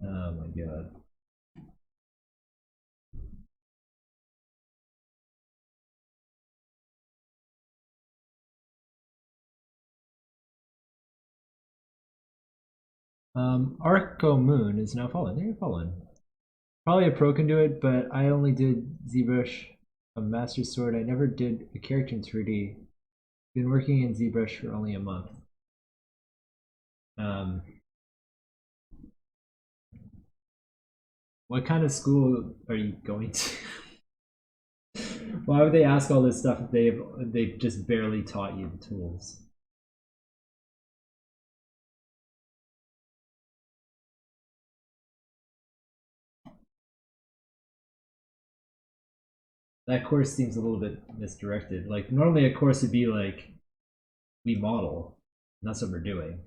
Oh my god. Arco Moon is now fallen. You're fallen. Probably a pro can do it, but I only did ZBrush, a Master Sword. I never did a character in 3D. Been working in ZBrush for only a month. What kind of school are you going to? Why would they ask all this stuff if they've just barely taught you the tools? That course seems a little bit misdirected. Like normally a course would be like we model, and that's what we're doing.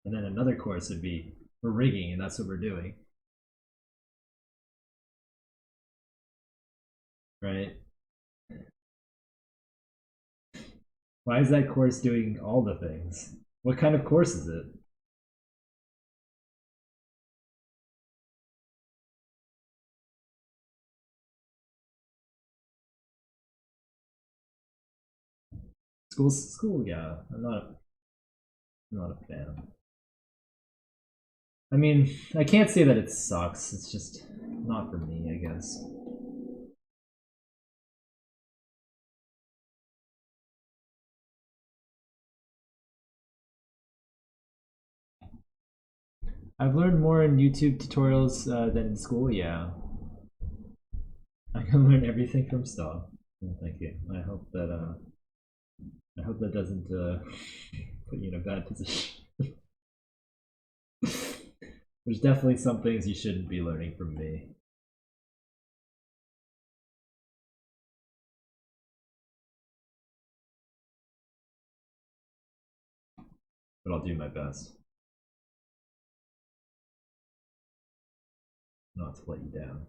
And then another course would be we're rigging, and that's what we're doing. Right? Why is that course doing all the things? What kind of course is it? School, yeah. I'm not a fan. I mean, I can't say that it sucks. It's just not for me, I guess. I've learned more in YouTube tutorials than in school, yeah. I can learn everything from stuff. Well, thank you. I hope that doesn't put you in a bad position. There's definitely some things you shouldn't be learning from me. But I'll do my best not to let you down.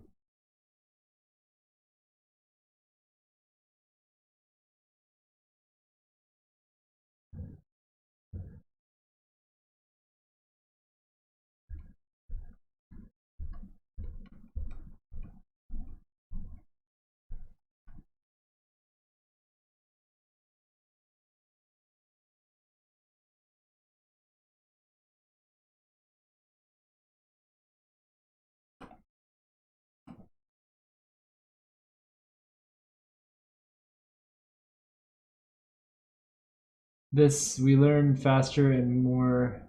This we learn faster and more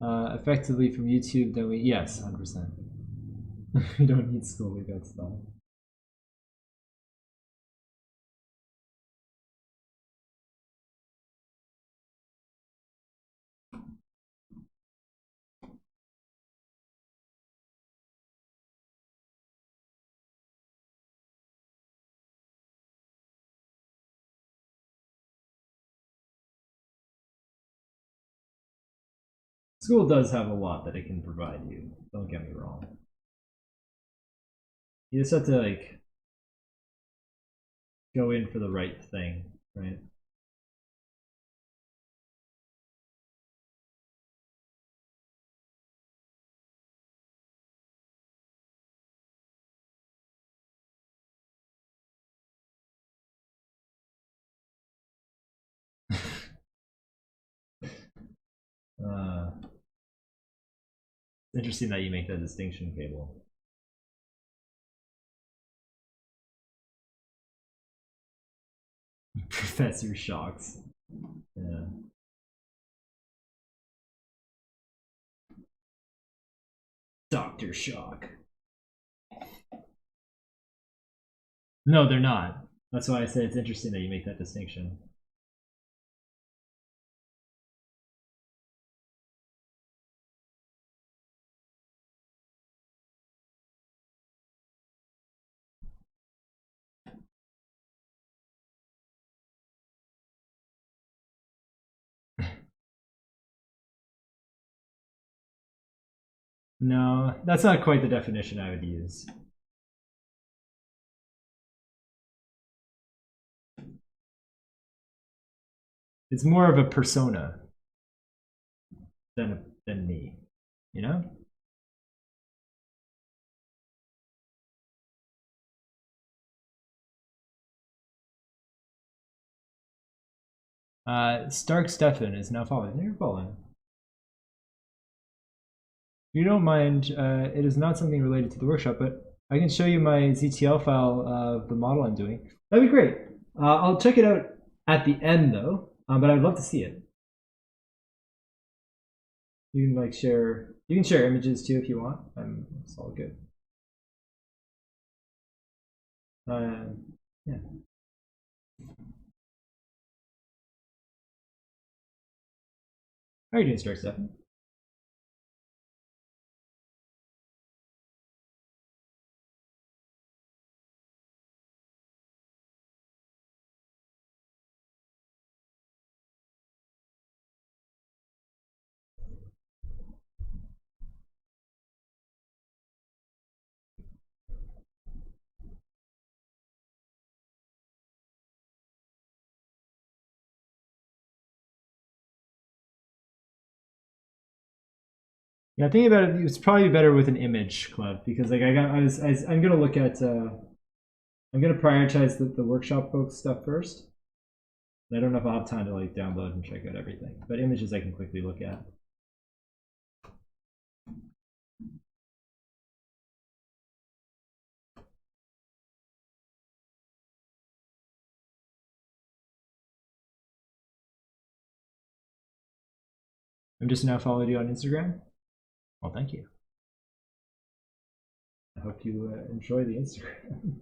effectively from YouTube than we. Yes, 100%. We don't need school. We got stuff. School does have a lot that it can provide you. Don't get me wrong. You just have to like go in for the right thing, right? It's interesting that you make that distinction, Cable. Professor Shocks. Yeah. Dr. Shock. No, they're not. That's why I say it's interesting that you make that distinction. No, that's not quite the definition I would use. It's more of a persona than me, you know? Stark Stefan is now following. You're following. If you don't mind, it is not something related to the workshop, but I can show you my ZTL file of the model I'm doing. That'd be great. I'll check it out at the end though, but I'd love to see it. You can like share. You can share images too if you want. It's all good. Yeah. How are you doing, Stark Stefan? Yeah, thinking about it, it's probably better with an image club because like I'm gonna look at I'm gonna prioritize the workshop folks stuff first. I don't know if I'll have time to like download and check out everything, but images I can quickly look at. I'm just now followed you on Instagram. Well, thank you. I hope you enjoy the Instagram.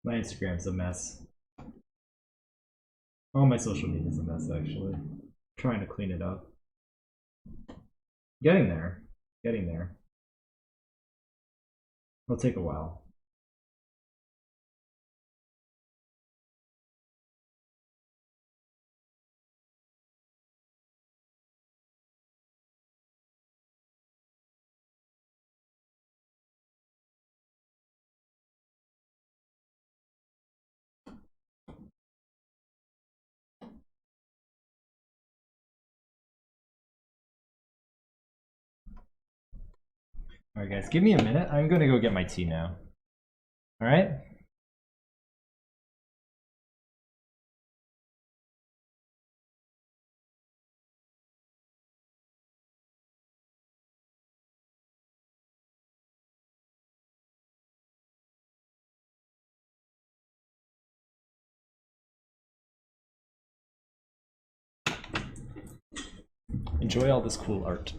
My Instagram's a mess. All my social media's a mess, actually. I'm trying to clean it up. Getting there. Getting there. It'll take a while. Alright, guys, give me a minute. I'm gonna go get my tea now. Alright? Enjoy all this cool art.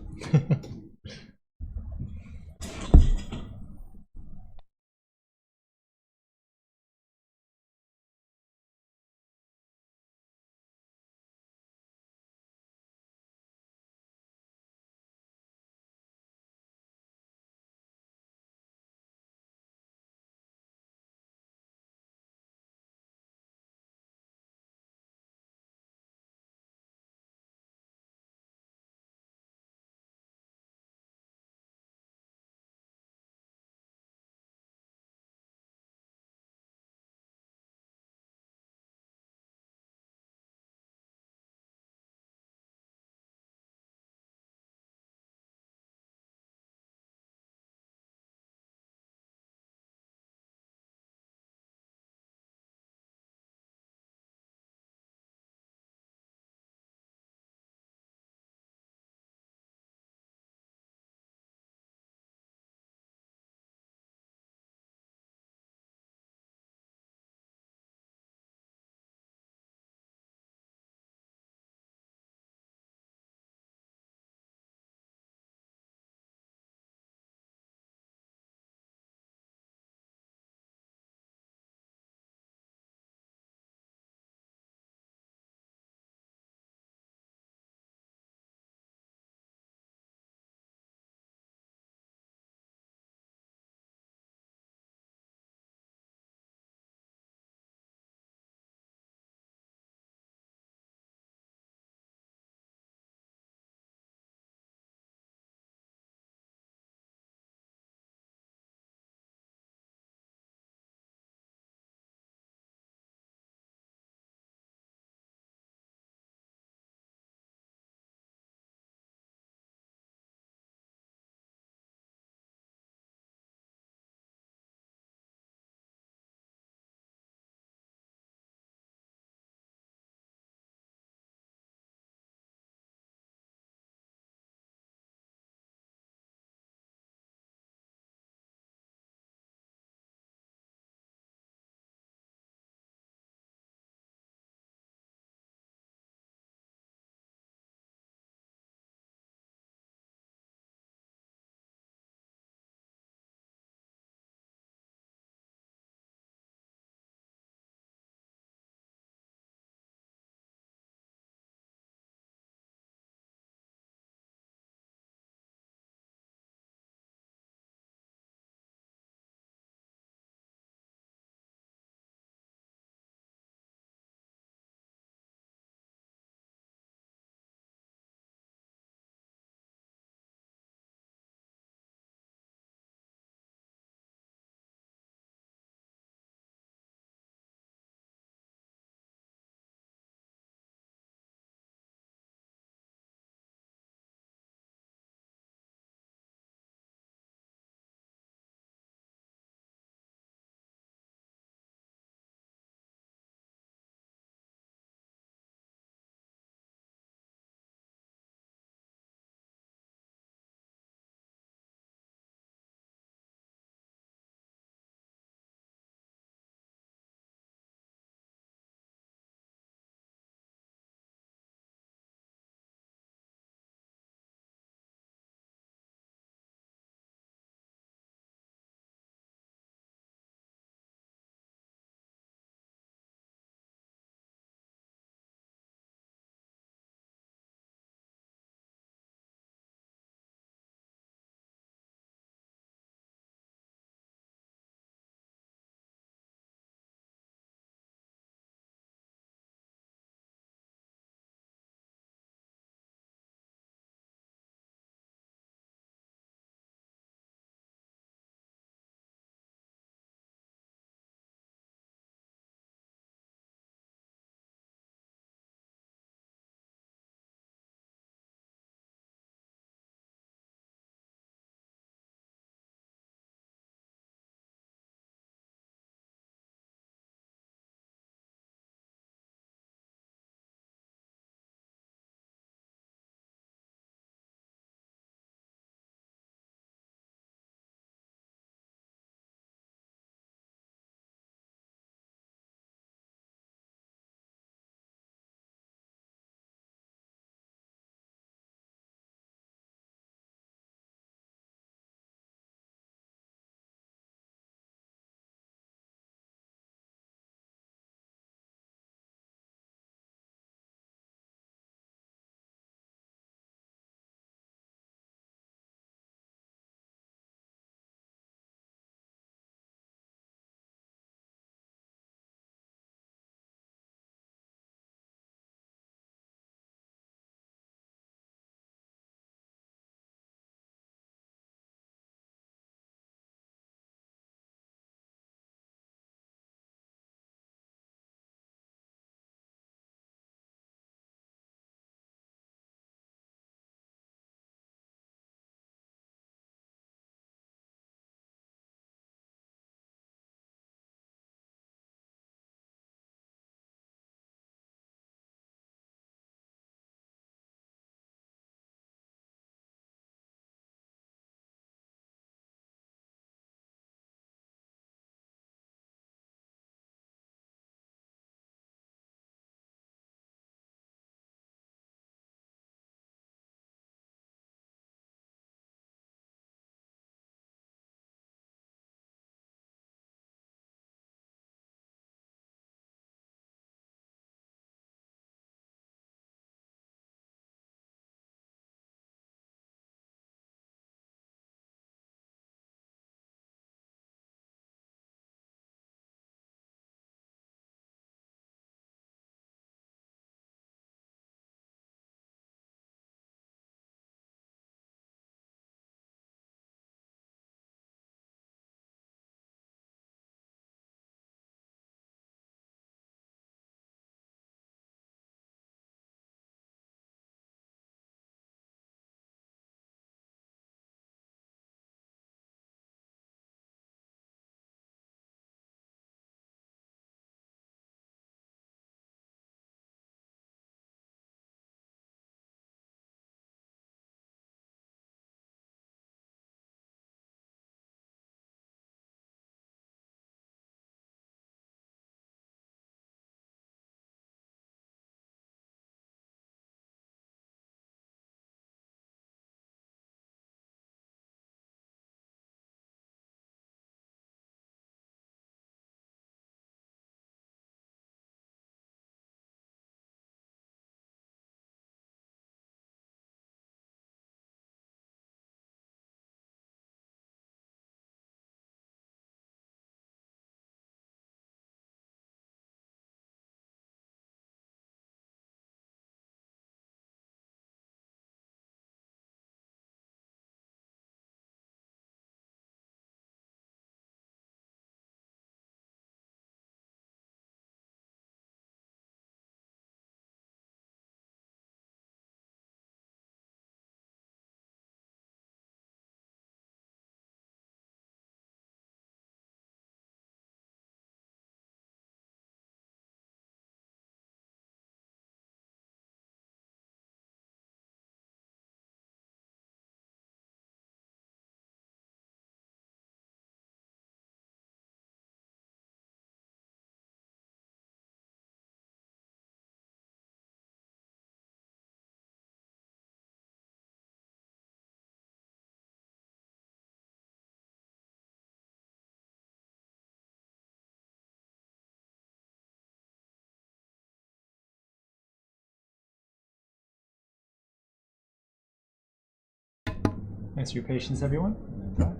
Thanks for your patience, everyone. I'm back.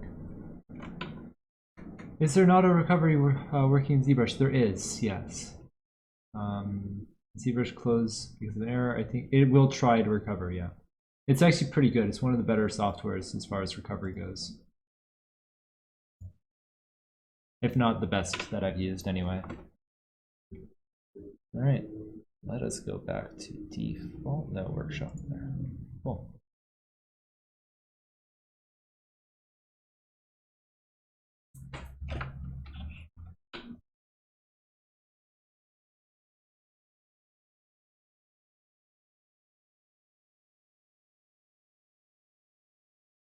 Is there not a recovery working in ZBrush? There is, yes. ZBrush closed because of an error. I think it will try to recover, yeah. It's actually pretty good. It's one of the better softwares as far as recovery goes. If not the best that I've used anyway. All right, let us go back to default. No, workshop there. Cool.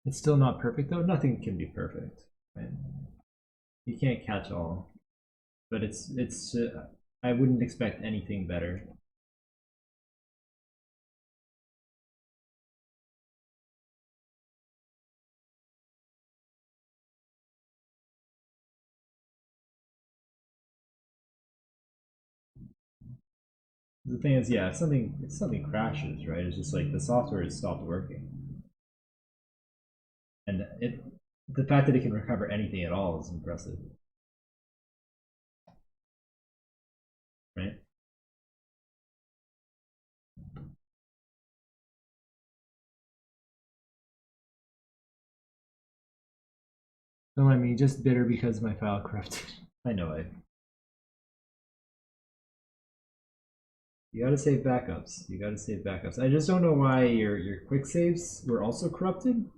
It's still not perfect though. Nothing can be perfect, right? You can't catch all, but it's I wouldn't expect anything better. The thing is, yeah, if something crashes, right? It's just like the software has stopped working, and the fact that it can recover anything at all is impressive, right? No, I mean just bitter because my file corrupted. I know it. You gotta save backups. You gotta save backups. I just don't know why your quick saves were also corrupted.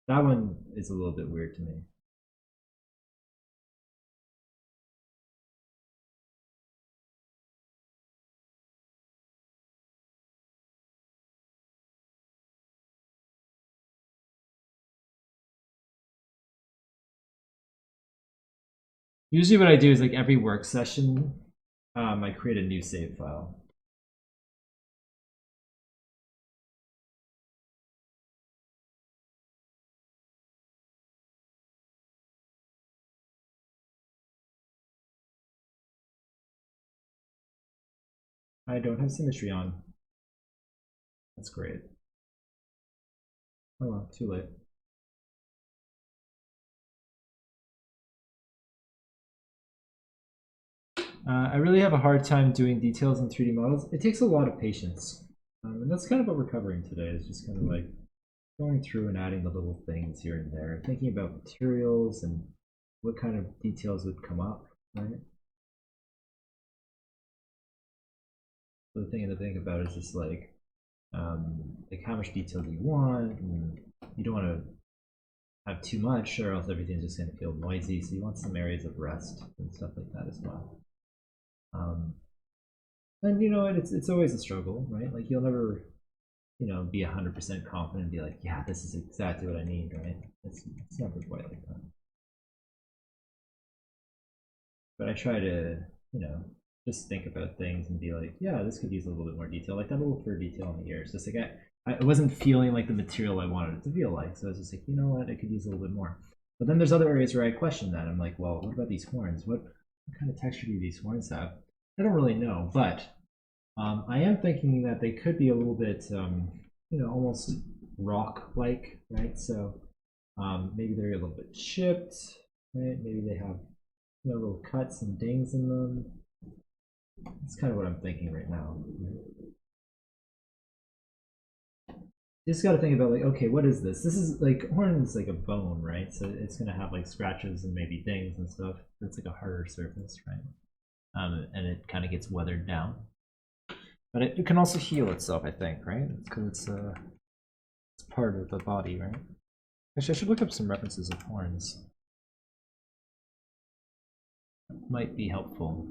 That one is a little bit weird to me. Usually what I do is like every work session, I create a new save file. I don't have symmetry on. That's great. Oh well, too late. I really have a hard time doing details in 3D models. It takes a lot of patience. And that's kind of what we're covering today, is just kind of like going through and adding the little things here and there, thinking about materials and what kind of details would come up, right? So the thing to think about is just like how much detail do you want, and you don't want to have too much or else everything's just going to feel noisy, so you want some areas of rest and stuff like that as well. And you know, it's always a struggle, right? Like you'll never, you know, be 100% confident and be like, yeah, this is exactly what I need, right? It's never quite like that. But I try to, you know, just think about things and be like, yeah, this could use a little bit more detail. Like that little fur detail on the ear. It's just like I wasn't feeling like the material I wanted it to feel like. So I was just like, you know what, I could use a little bit more. But then there's other areas where I question that. I'm like, well, what about these horns? What kind of texture do these horns have? I don't really know, but I am thinking that they could be a little bit, you know, almost rock-like, right? So maybe they're a little bit chipped, right? Maybe they have, you know, little cuts and dings in them. That's kind of what I'm thinking right now. You just got to think about like, okay, what is this? This is like horn is like a bone, right? So it's gonna have like scratches and maybe dings and stuff. It's like a harder surface, right? And it kind of gets weathered down. But it can also heal itself, I think, right? Because it's part of the body, right? Actually, I should look up some references of horns. Might be helpful.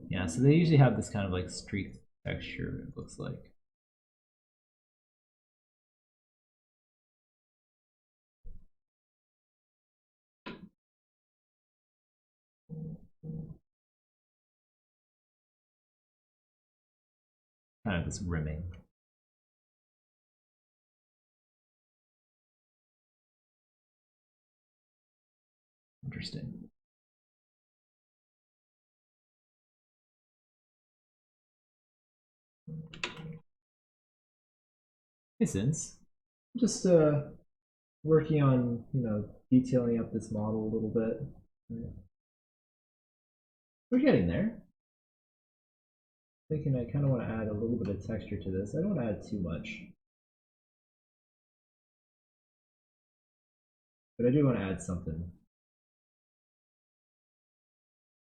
Yeah, so they usually have this kind of like streaked texture, it looks like. Kind of this rimming. Interesting. Hey, Sins. Just working on, detailing up this model a little bit. We're getting there. Thinking I kind of want to add a little bit of texture to this. I don't want to add too much, but I do want to add something.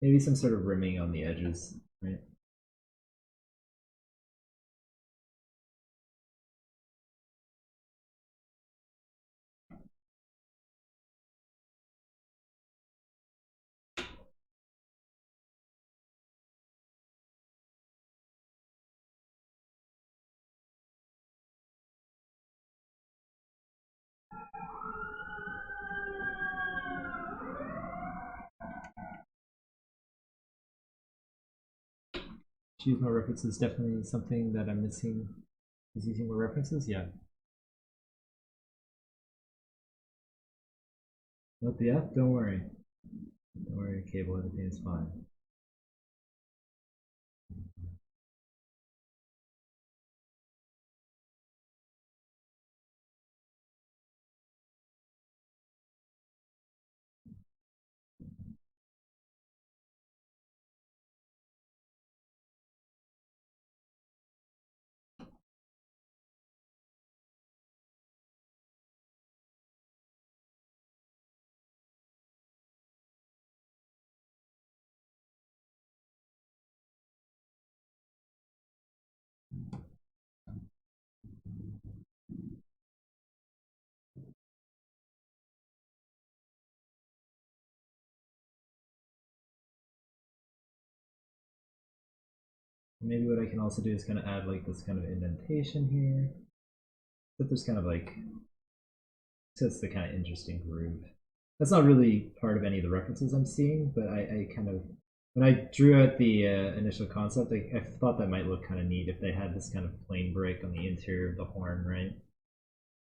Maybe some sort of rimming on the edges, right? Choose more references, definitely something that I'm missing. Is using more references? Yeah. What the F? Don't worry. Don't worry, Cable, everything is fine. Maybe what I can also do is kind of add like this kind of indentation here. But there's kind of like, so it's the kind of interesting groove. That's not really part of any of the references I'm seeing, but I kind of, when I drew out the initial concept, I thought that might look kind of neat if they had this kind of plane break on the interior of the horn, right?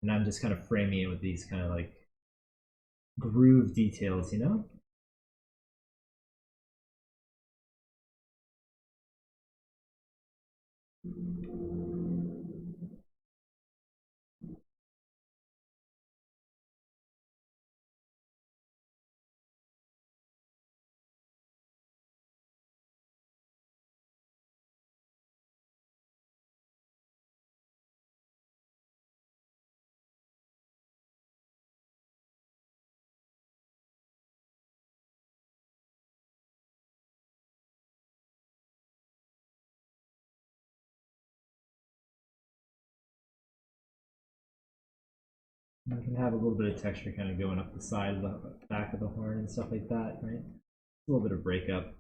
And I'm just kind of framing it with these kind of like groove details, you know? I can have a little bit of texture kind of going up the side of the back of the horn and stuff like that, right? A little bit of breakup.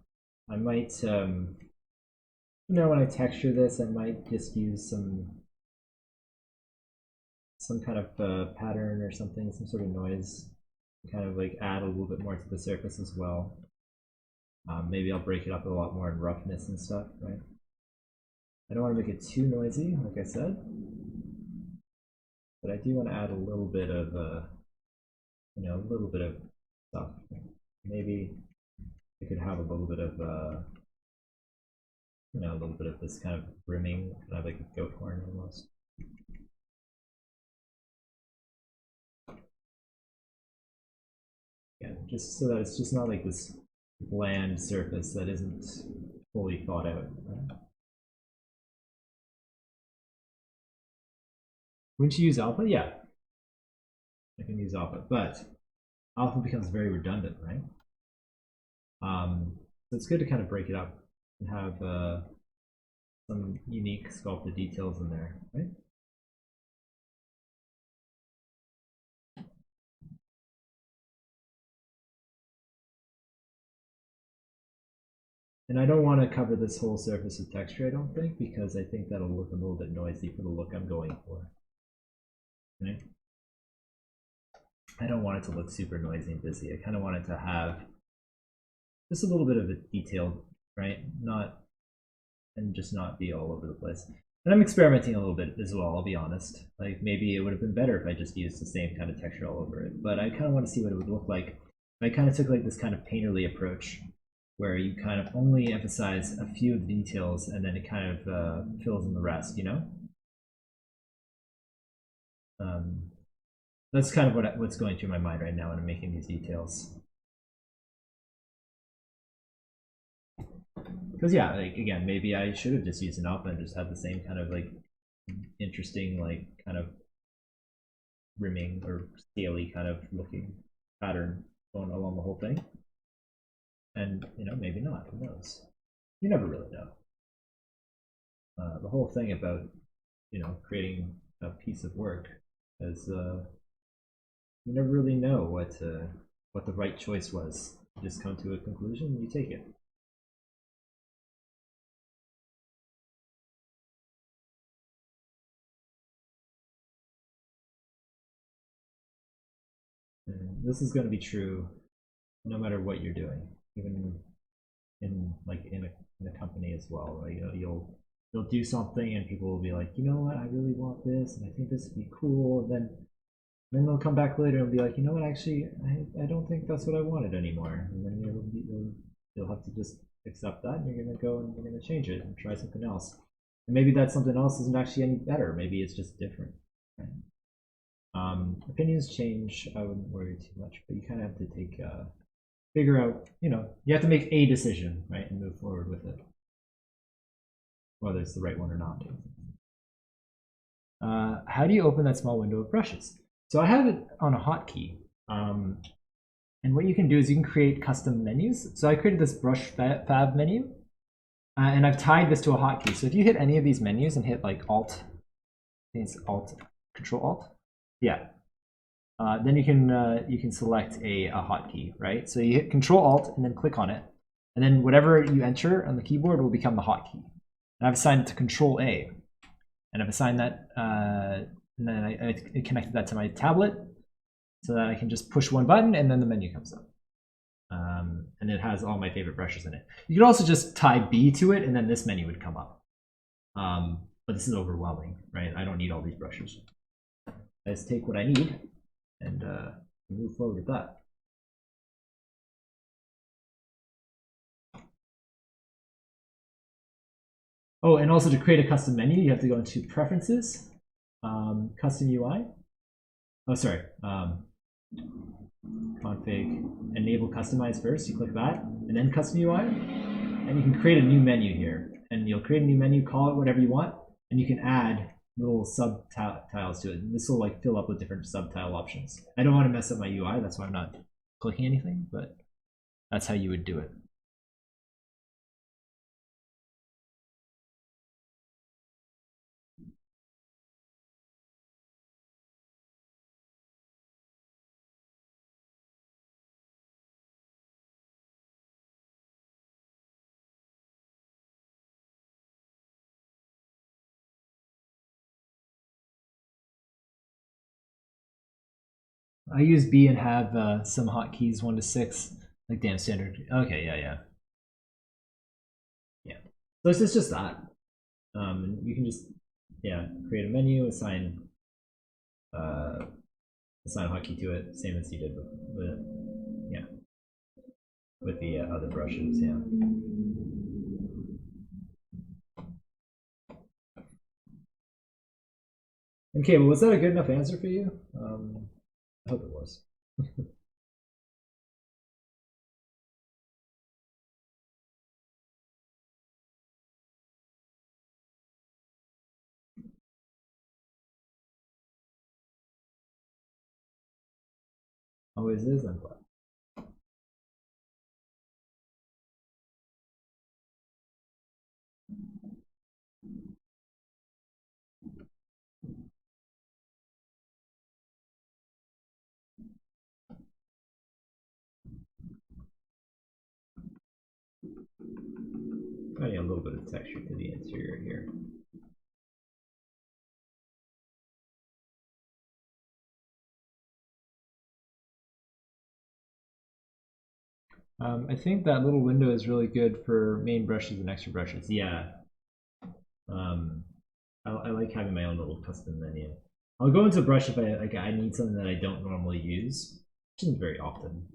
I might, when I texture this, I might just use some kind of pattern or something, some sort of noise, kind of like add a little bit more to the surface as well. Maybe I'll break it up a lot more in roughness and stuff, right? I don't want to make it too noisy, like I said, but I do want to add a little bit of, a little bit of stuff. Maybe I could have a little bit of, a little bit of this kind of rimming, kind of like a goat horn almost. Yeah, just so that it's just not like this bland surface that isn't fully thought out. Right? Wouldn't you use alpha? Yeah, I can use alpha, but alpha becomes very redundant, right? So it's good to kind of break it up and have some unique sculpted details in there, right? And I don't want to cover this whole surface with texture, I don't think, because I think that'll look a little bit noisy for the look I'm going for. Right? I don't want it to look super noisy and busy. I kind of want it to have just a little bit of a detailed, right? And just not be all over the place. And I'm experimenting a little bit as well, I'll be honest. Like maybe it would have been better if I just used the same kind of texture all over it. But I kind of want to see what it would look like. And I kind of took like this kind of painterly approach where you kind of only emphasize a few of the details and then it kind of fills in the rest, you know? That's kind of what's going through my mind right now when I'm making these details. Because yeah, like again, maybe I should have just used an alpha and just had the same kind of like interesting, like kind of rimming or scaly kind of looking pattern going along the whole thing. And maybe not. Who knows? You never really know. The whole thing about creating a piece of work is you never really know what the right choice was. You just come to a conclusion and you take it. And this is going to be true no matter what you're doing, even in a company as well. Right? You'll do something and people will be like, you know what, I really want this and I think this would be cool, and then they'll come back later and be like, you know what, actually, I don't think that's what I wanted anymore. And then you'll have to just accept that, and you're gonna go and you're gonna change it and try something else. And maybe that something else isn't actually any better. Maybe it's just different. Right? Opinions change. I wouldn't worry too much, but you kind of have to figure out. You have to make a decision, right, and move forward with it, whether it's the right one or not. How do you open that small window of brushes? So I have it on a hotkey. And what you can do is you can create custom menus. So I created this brush fab menu, and I've tied this to a hotkey. So if you hit any of these menus and hit like Alt, I think it's Alt, Control Alt, yeah. Then you can select a hotkey, right? So you hit Control Alt and then click on it, and then whatever you enter on the keyboard will become the hotkey. And I've assigned it to Control A, and I've assigned that, and then I connected that to my tablet, so that I can just push one button and then the menu comes up. And it has all my favorite brushes in it. You could also just tie B to it and then this menu would come up. But this is overwhelming, right? I don't need all these brushes. I just take what I need and move forward with that. Oh, and also to create a custom menu, you have to go into Preferences, Custom UI. Oh, sorry. Config, enable customize first. You click that, and then custom UI, and you can create a new menu here. And you'll create a new menu, call it whatever you want, and you can add little subtiles to it. And this will like fill up with different subtile options. I don't want to mess up my UI, that's why I'm not clicking anything, but that's how you would do it. I use B and have some hotkeys 1 to 6, like damn standard. Okay, yeah. So this is just that. You can just create a menu, assign a hotkey to it, same as you did with the other brushes. Yeah. Okay, well, was that a good enough answer for you? I hope it was. Always is, I'm glad. Adding a little bit of texture to the interior here. I think that little window is really good for main brushes and extra brushes. Yeah. I like having my own little custom menu. I'll go into brush if I need something that I don't normally use, which isn't very often.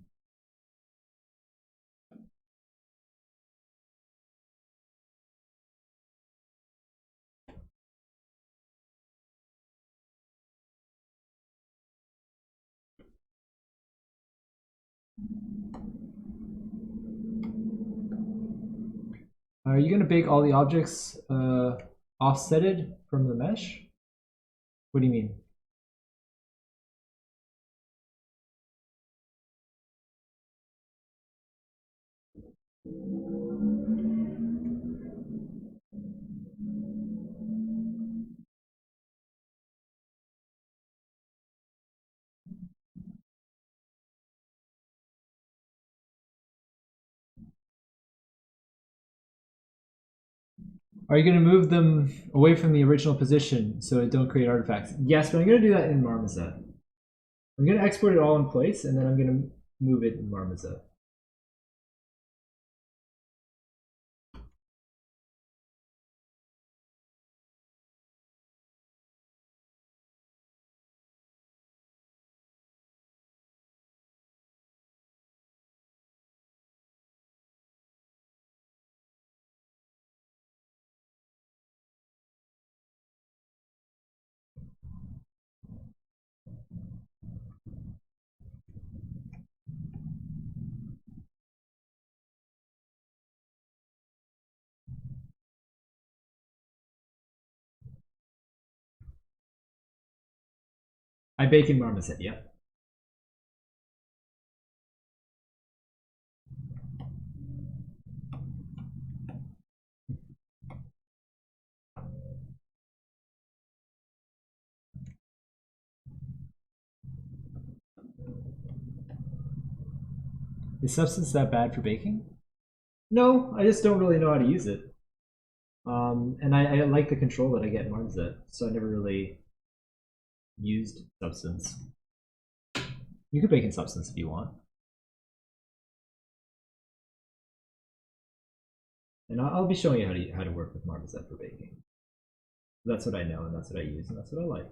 Are you going to bake all the objects offsetted from the mesh? What do you mean? Are you going to move them away from the original position so it don't create artifacts? Yes, but I'm going to do that in Marmoset. I'm going to export it all in place, and then I'm going to move it in Marmoset. I bake in Marmoset, yep. Is substance that bad for baking? No, I just don't really know how to use it. And I like the control that I get in Marmoset, so I never really used substance. You could bake in substance if you want. And I'll be showing you how to work with Marmoset for baking. That's what I know, and that's what I use, and that's what I like.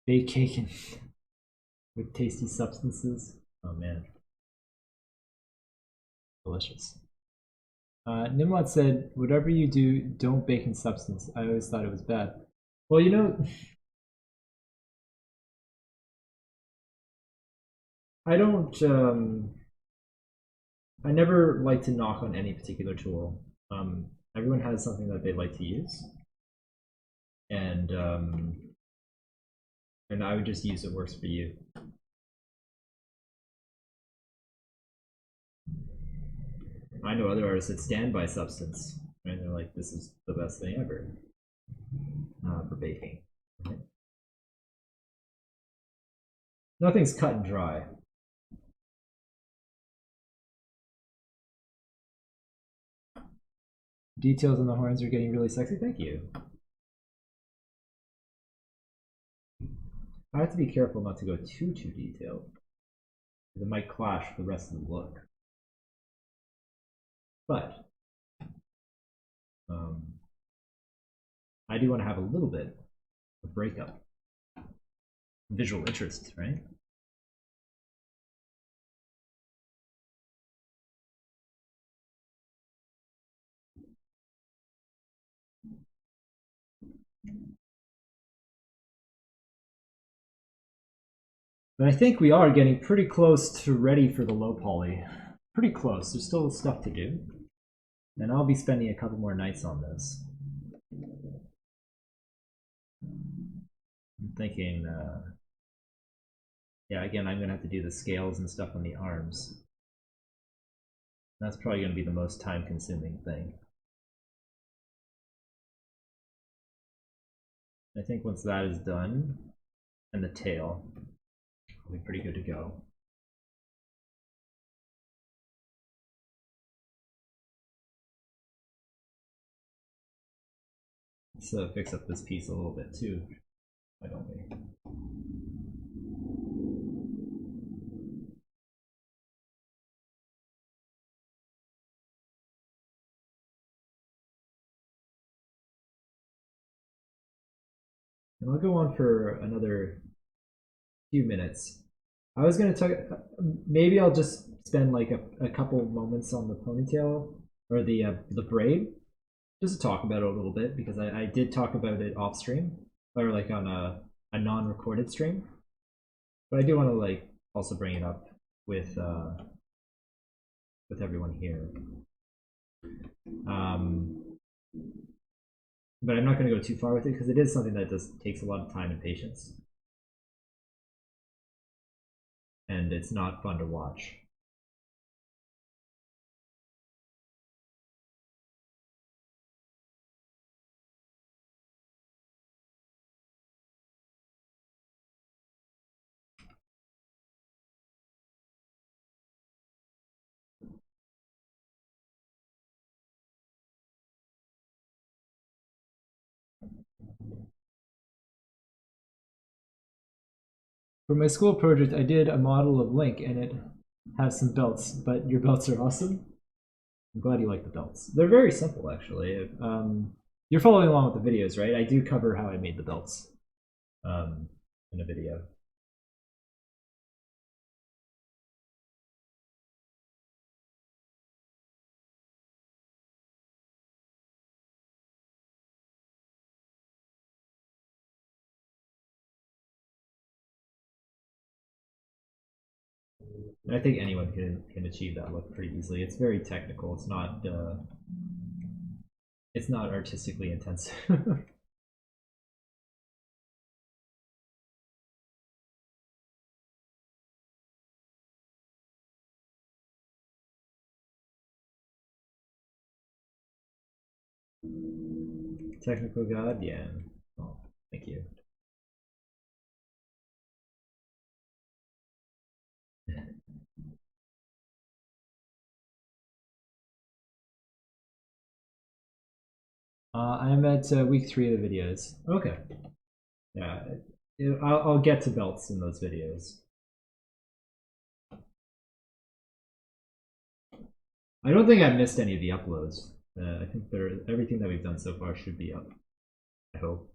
Bake cake with tasty substances. Oh man, delicious. Nimrod said, "Whatever you do, don't bake in substance. I always thought it was bad." Well, you know, I don't. I never like to knock on any particular tool. Everyone has something that they like to use, and I would just use what works for you. I know other artists that stand by substance, and they're like, "This is the best thing ever for baking." Right? Nothing's cut and dry. Details on the horns are getting really sexy. Thank you. I have to be careful not to go too detailed. It might clash with the rest of the look. But I do want to have a little bit of breakup. Visual interest, right? But I think we are getting pretty close to ready for the low poly. Pretty close. There's still stuff to do. And I'll be spending a couple more nights on this. I'm thinking, yeah, again, I'm going to have to do the scales and stuff on the arms. That's probably going to be the most time-consuming thing. I think once that is done, and the tail, will be pretty good to go. Let's fix up this piece a little bit too. Why don't we? And I'll go on for another few minutes. I was gonna talk. Maybe I'll just spend like a couple moments on the ponytail or the braid, just to talk about it a little bit because I did talk about it off stream or like on a non-recorded stream, but I do want to like also bring it up with everyone here. Um, but I'm not going to go too far with it because it is something that takes a lot of time and patience, and it's not fun to watch. For my school project, I did a model of Link, and it has some belts. But your belts are awesome. I'm glad you like the belts. They're very simple, actually. You're following along with the videos, right? I do cover how I made the belts in a video. And I think anyone can achieve that look pretty easily. It's very technical. It's not artistically intensive. Technical god, yeah. Oh, thank you. I'm at week 3 of the videos. Okay. Yeah, I'll get to belts in those videos. I don't think I've missed any of the uploads. I think everything that we've done so far should be up. I hope.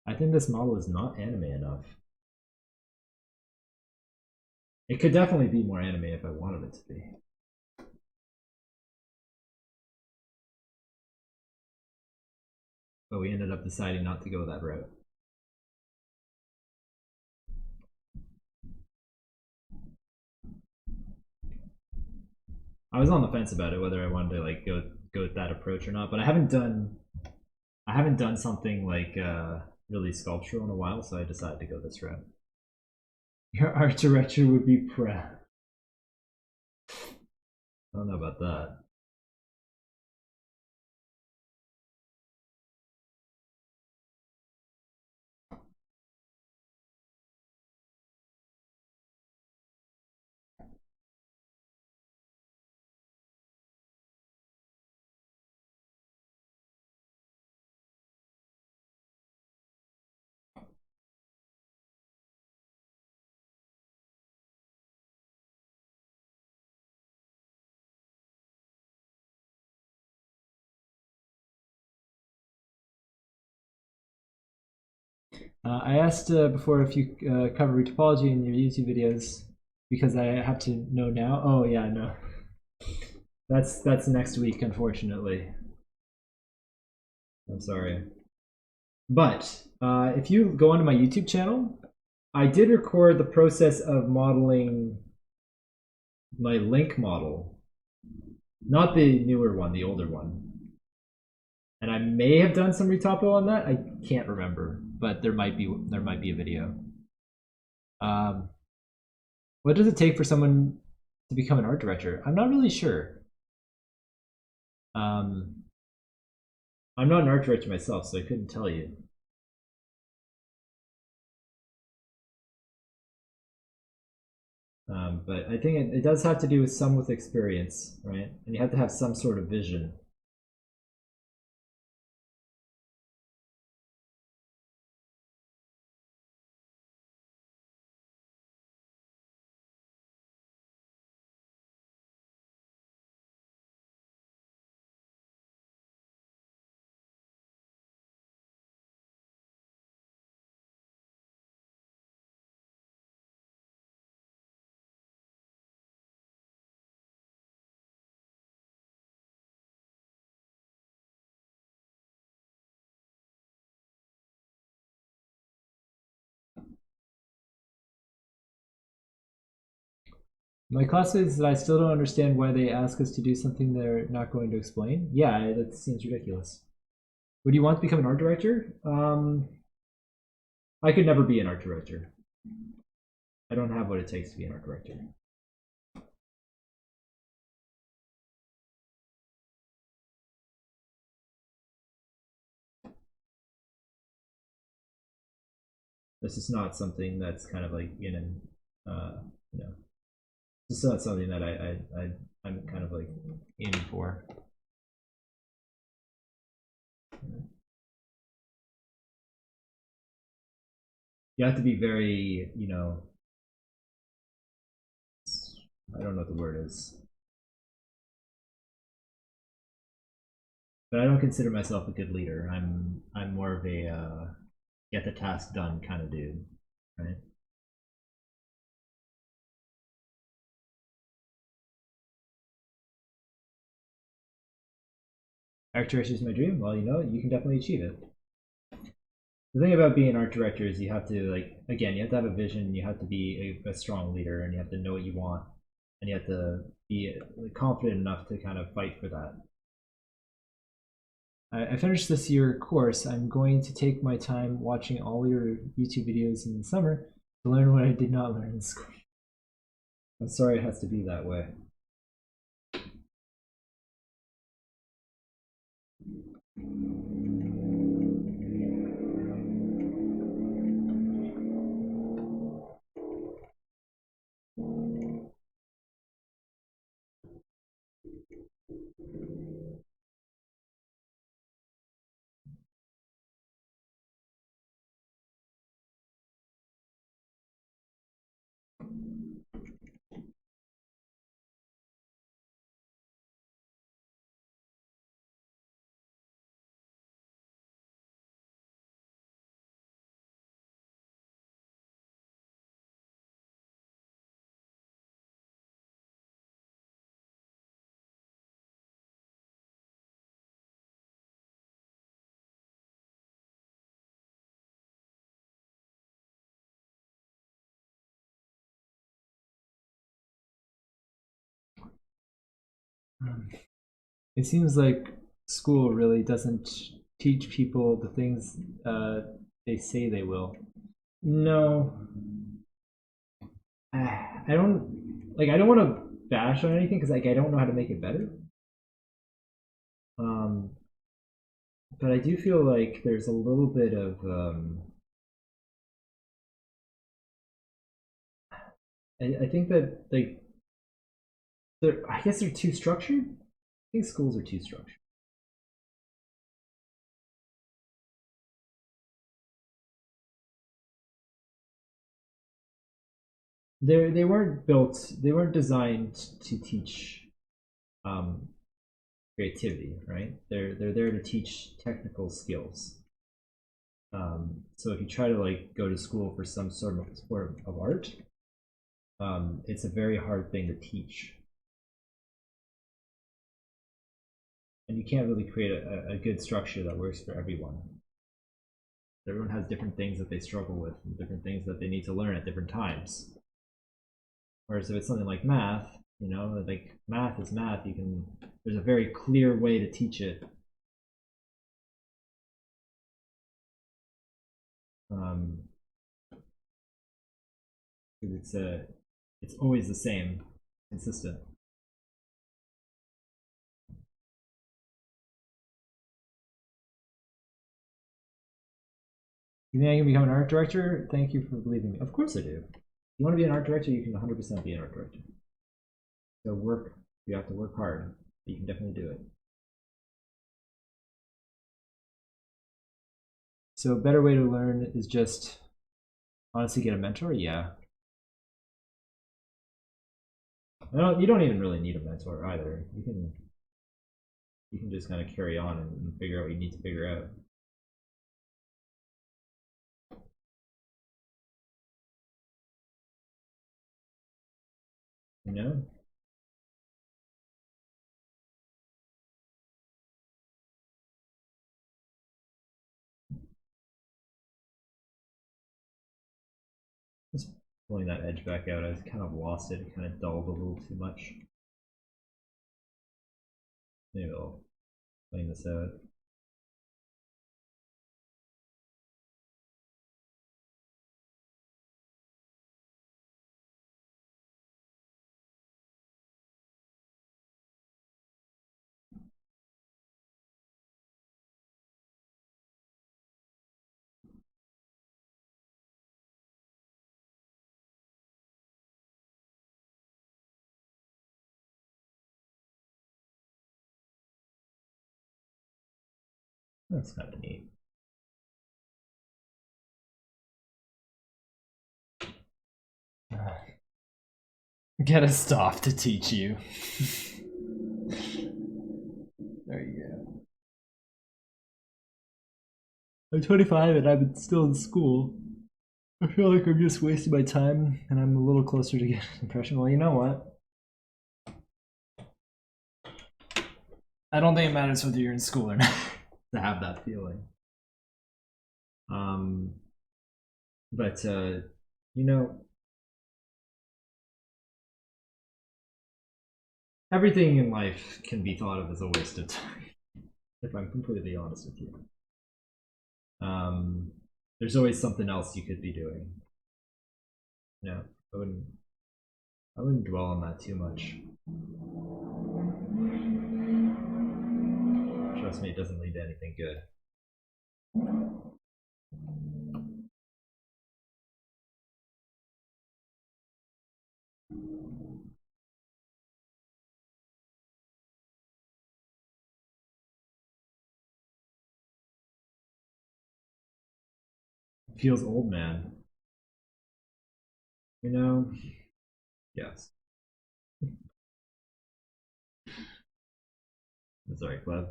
I think this model is not anime enough. It could definitely be more anime if I wanted it to be. But we ended up deciding not to go that route. I was on the fence about it whether I wanted to like go with that approach or not, but I haven't done something like really sculptural in a while, so I decided to go this route. Your art director would be proud. I don't know about that. I asked before if you cover retopology in your YouTube videos because I have to know now. Oh yeah, no. That's next week, unfortunately. I'm sorry. But if you go onto my YouTube channel, I did record the process of modeling my Link model, not the newer one, the older one. And I may have done some retopo on that. I can't remember, but there might be a video. What does it take for someone to become an art director? I'm not really sure. I'm not an art director myself, so I couldn't tell you. But I think it does have to do with some with experience, right? And you have to have some sort of vision. My classmates that I still don't understand why they ask us to do something they're not going to explain. Yeah, that seems ridiculous. Would you want to become an art director? I could never be an art director. I don't have what it takes to be an art director. This is not something that's kind of like you know, it's not something that I'm kind of like aiming for. You have to be very, I don't know what the word is, but I don't consider myself a good leader. I'm more of a get the task done kind of dude, right? Art director is my dream. Well, you can definitely achieve it. The thing about being an art director is you have to you have to have a vision, you have to be a strong leader, and you have to know what you want, and you have to be confident enough to kind of fight for that. I finished this year course. I'm going to take my time watching all your YouTube videos in the summer to learn what I did not learn in school. I'm sorry it has to be that way. It seems like school really doesn't teach people the things they say they will. No, I don't I don't want to bash on anything because I don't know how to make it better. Um, but I do feel like there's a little bit of I think that I guess they're too structured. I think schools are too structured. They weren't built. They weren't designed to teach um, creativity, right? They're there to teach technical skills. So if you try to go to school for some sort of art, it's a very hard thing to teach, and you can't really create a good structure that works for everyone. Everyone has different things that they struggle with, and different things that they need to learn at different times. Whereas if it's something like math, like math is math. There's a very clear way to teach it. Um, it's always the same, consistent. You think I can become an art director? Thank you for believing me. Of course I do. If you want to be an art director, you can 100% be an art director. So work. You have to work hard. But you can definitely do it. So a better way to learn is just honestly get a mentor. Yeah. You don't even really need a mentor either. You can just kind of carry on and figure out what you need to figure out. You know? pulling that edge back out. I kind of lost it. It kind of dulled a little too much. Maybe I'll clean this out. That's kind of neat. Get a staff to teach you. There you go. I'm 25 and I'm still in school. I feel like I'm just wasting my time and I'm a little closer to getting an impression. Well, you know what? I don't think it matters whether you're in school or not to have that feeling. But you know, everything in life can be thought of as a waste of time, if I'm completely honest with you. There's always something else you could be doing. Yeah, I wouldn't dwell on that too much. Trust me, it doesn't lead to anything good. It feels old, man. You know? Yes. Sorry, Cleb.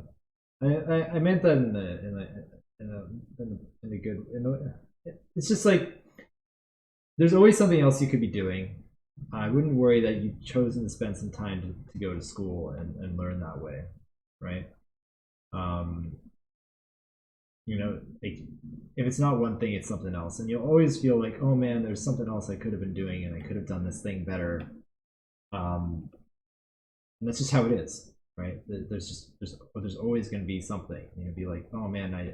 I meant that in a good. It's just like there's always something else you could be doing. I wouldn't worry that you've chosen to spend some time to go to school and learn that way, right? Um, you know, like, if it's not one thing, it's something else, and you'll always feel like, oh man, there's something else I could have been doing, and I could have done this thing better. And that's just how it is, right? There's always going to be something. You know, be like, oh man, I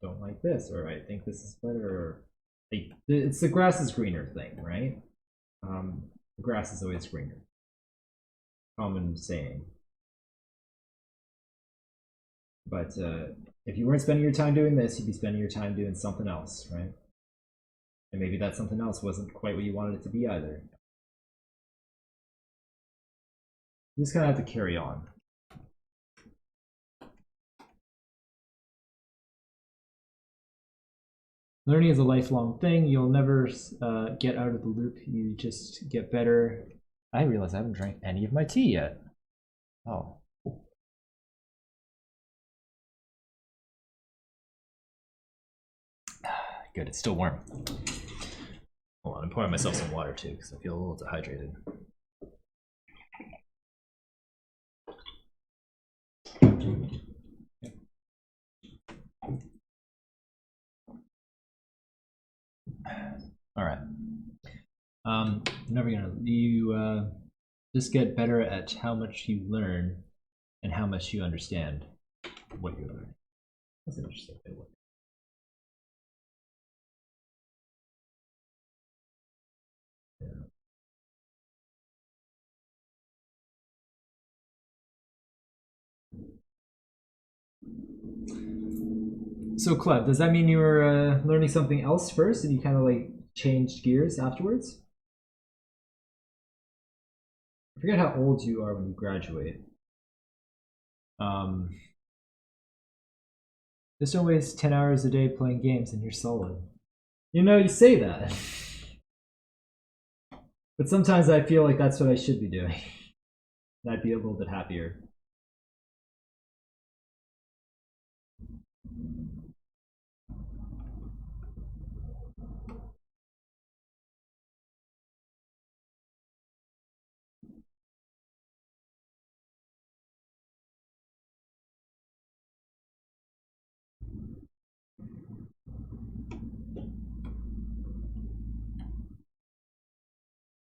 don't like this, or I think this is better. Or, like, it's the grass is greener thing, right? The grass is always greener. Common saying. But if you weren't spending your time doing this, you'd be spending your time doing something else, right? And maybe that something else wasn't quite what you wanted it to be either. You just kind of have to carry on. Learning is a lifelong thing. You'll never get out of the loop. You just get better. I realize I haven't drank any of my tea yet. Oh. Good, it's still warm. Hold on, I'm pouring myself some water too because I feel a little dehydrated. All right. Never gonna. You just get better at how much you learn and how much you understand what you're learning. That's an interesting way to look. Yeah. So, Cleb, does that mean you were learning something else first, and you kind of like changed gears afterwards? I forget how old you are when you graduate. Um, just don't waste 10 hours a day playing games, and you're solid. You know, you say that, but sometimes I feel like that's what I should be doing. I'd be a little bit happier.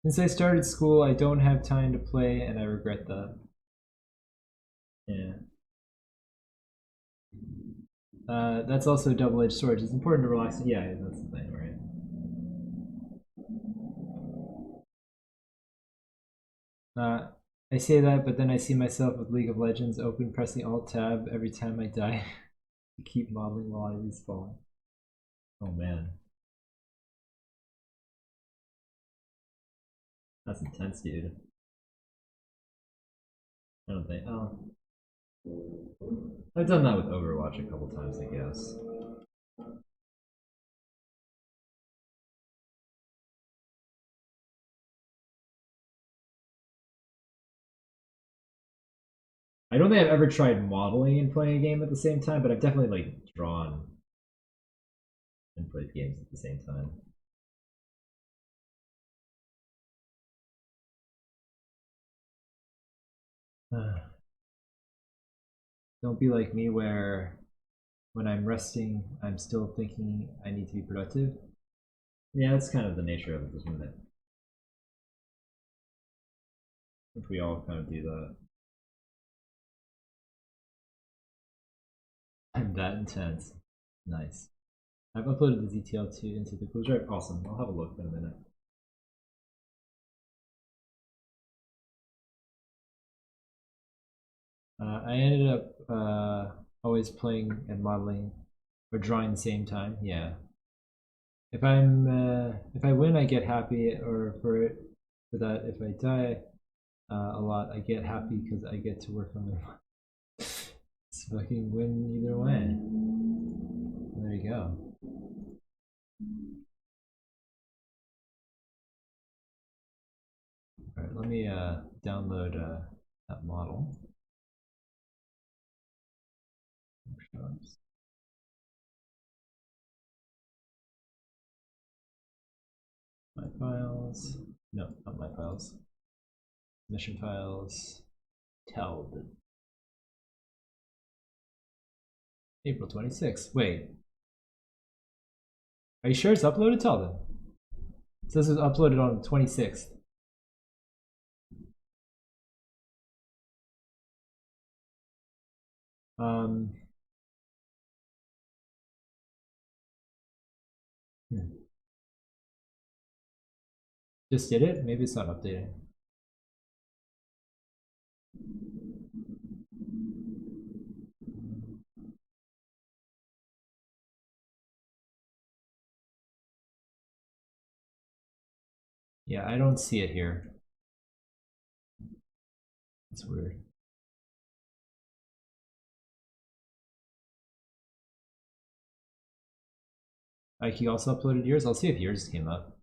Since I started school, I don't have time to play, and I regret that. Yeah. That's also a double-edged sword. It's important to relax. Yeah, that's the thing, right? I say that, but then I see myself with League of Legends open, pressing Alt Tab every time I die to keep modeling while I respawn. Oh man. That's intense, dude. I don't think. Oh. I've done that with Overwatch a couple times, I guess. I don't think I've ever tried modeling and playing a game at the same time, but I've definitely like drawn and played games at the same time. Don't be like me where when I'm resting, I'm still thinking I need to be productive. Yeah, that's kind of the nature of it, isn't it? I think we all kind of do that. I'm that intense. Nice. I've uploaded the ZTL2 into the Google Drive. Awesome. I'll have a look in a minute. I ended up always playing and modeling or drawing at the same time. Yeah. If I win, I get happy, or for that, if I die a lot, I get happy because I get to work on my. It's fucking win either way. There you go. All right, let me download that model. My files. No, not my files. Mission files. Teld. April 26th. Wait. Are you sure it's uploaded? Tell them. It says it was uploaded on the 26th. Um. Just did it? Maybe it's not updating. Yeah, I don't see it here. It's weird. Ike, you also uploaded yours? I'll see if yours came up.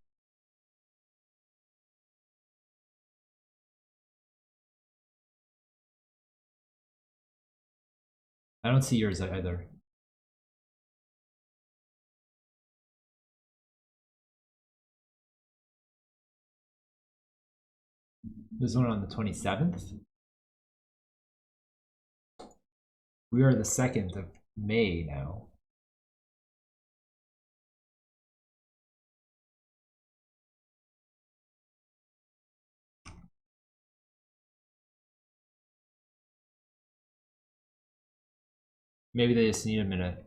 I don't see yours either. There's one on the 27th. We are the 2nd of May now. Maybe they just need a minute.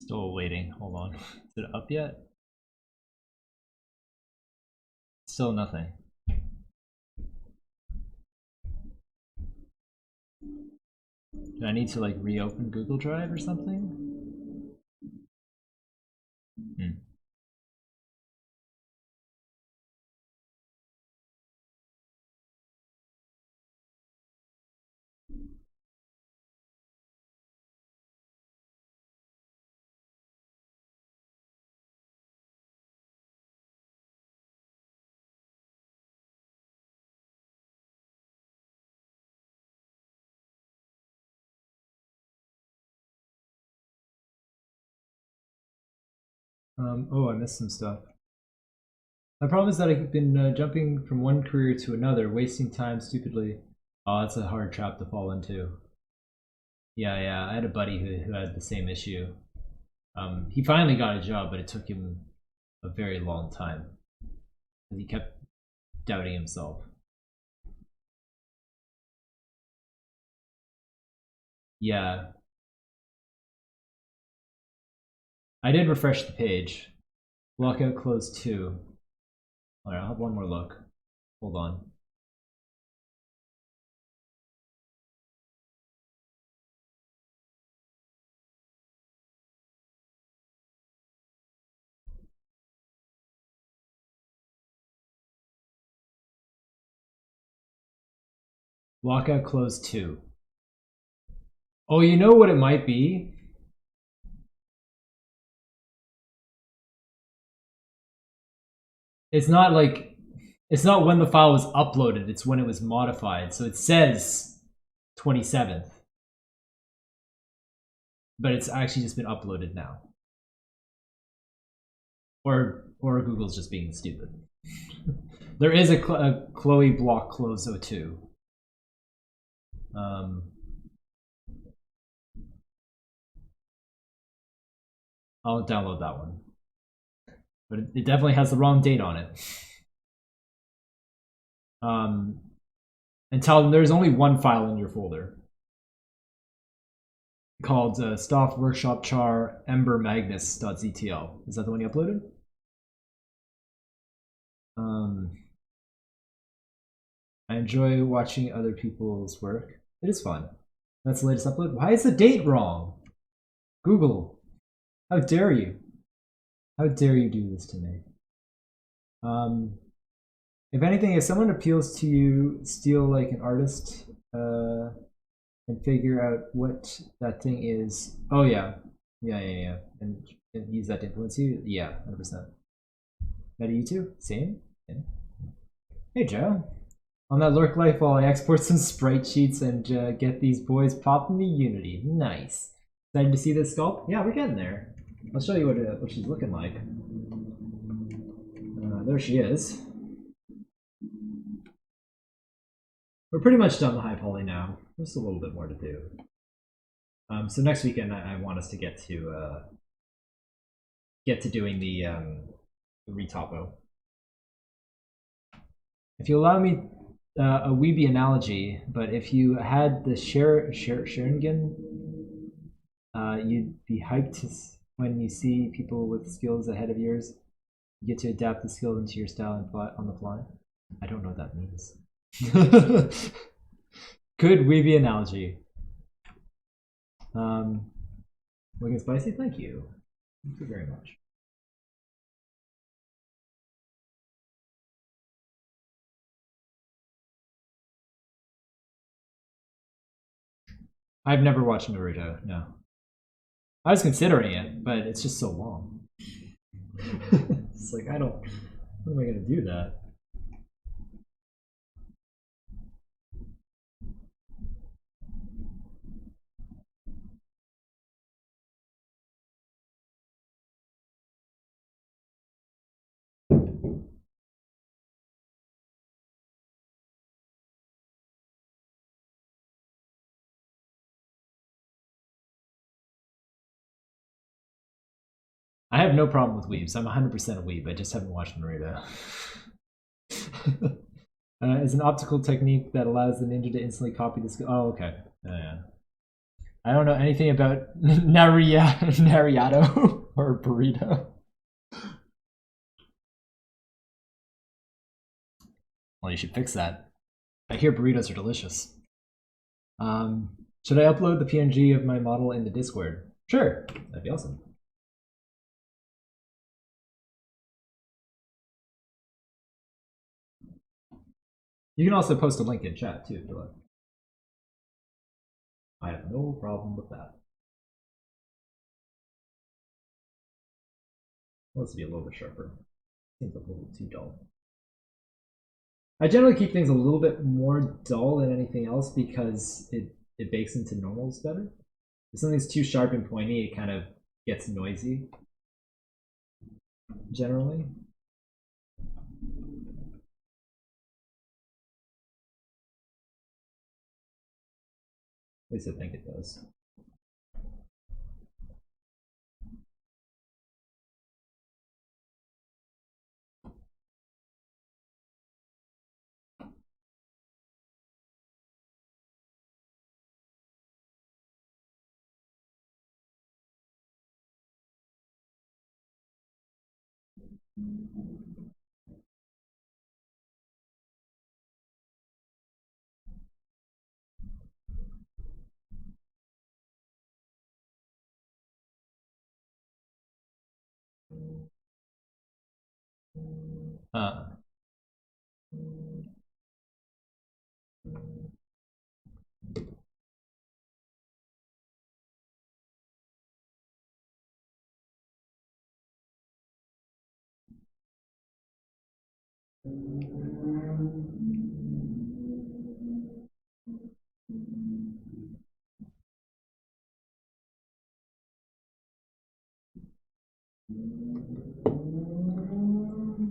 Still waiting. Hold on. Is it up yet? Still nothing. Do I need to like reopen Google Drive or something? Oh, I missed some stuff. My problem is that I've been jumping from one career to another, wasting time stupidly. Oh, that's a hard trap to fall into. Yeah, I had a buddy who had the same issue. He finally got a job, but it took him a very long time. He kept doubting himself. Yeah. I did refresh the page. Lockout closed 2. Alright, I'll have one more look. Hold on. Lockout closed 2. Oh, you know what it might be? It's not like, it's not when the file was uploaded, it's when it was modified. So it says 27th, but it's actually just been uploaded now. Or Google's just being stupid. There is a Chloe block close 02. I'll download that one. But it definitely has the wrong date on it. And tell them there's only one file in your folder called Stoff Workshop Char Ember Magnus.ztl. Is that the one you uploaded? I enjoy watching other people's work. It is fun. That's the latest upload. Why is the date wrong? Google, how dare you? How dare you do this to me? If anything, if someone appeals to you, steal like an artist and figure out what that thing is. Oh yeah, and use that to influence you. Yeah, 100%. Meta you too? Same. Yeah. Hey Joe. On that lurk life while I export some sprite sheets and get these boys popping the Unity. Nice. Excited to see this sculpt? Yeah, we're getting there. I'll show you what she's looking like. There she is. We're pretty much done the high poly now. There's a little bit more to do. So next weekend I want us to get to doing the retopo. If you allow me a weeby analogy, but if you had the Sharingan, you'd be hyped when you see people with skills ahead of yours. You get to adapt the skill into your style and on the fly. I don't know what that means. Good weeby analogy. Looking spicy? Thank you. Thank you very much. I've never watched Naruto, no. I was considering it, but it's just so long. It's like, I don't, when am I gonna do that? I have no problem with weebs. I'm 100% a weeb. I just haven't watched Naruto. It's an optical technique that allows the ninja to instantly copy the skill. Oh, okay. Yeah. I don't know anything about Nariato or burrito. Well, you should fix that. I hear burritos are delicious. Should I upload the PNG of my model in the Discord? Sure, that'd be awesome. You can also post a link in chat too if you like. I have no problem with that. Let's be a little bit sharper. Seems a little too dull. I generally keep things a little bit more dull than anything else because it bakes into normals better. If something's too sharp and pointy, it kind of gets noisy. generally. At least I think it does.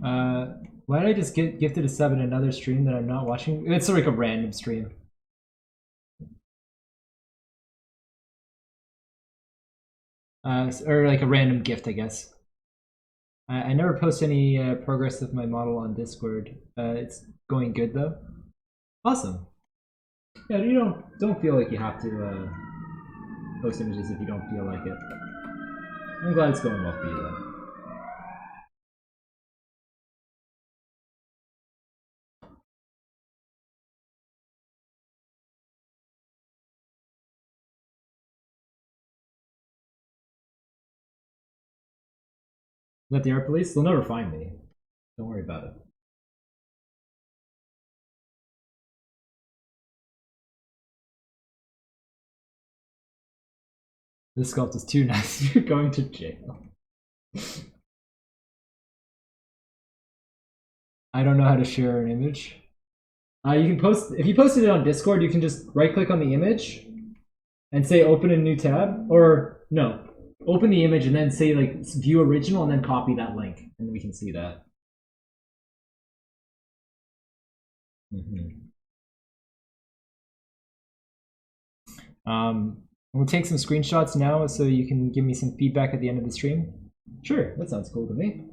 Uh, why did I just get gifted a sub in another stream that I'm not watching? It's like a random stream. Or like a random gift, I guess. I never post any progress of my model on Discord. It's going good though. Awesome. Yeah, you don't feel like you have to post images if you don't feel like it. I'm glad it's going well for you though. Let the art police? They'll never find me. Don't worry about it. This sculpt is too nice. You're going to jail. I don't know how to share an image. You can post, if you posted it on Discord, you can just right click on the image and say open a new tab. Or no, open the image and then say like view original and then copy that link and we can see that. We'll take some screenshots now so you can give me some feedback at the end of the stream. Sure, that sounds cool to me.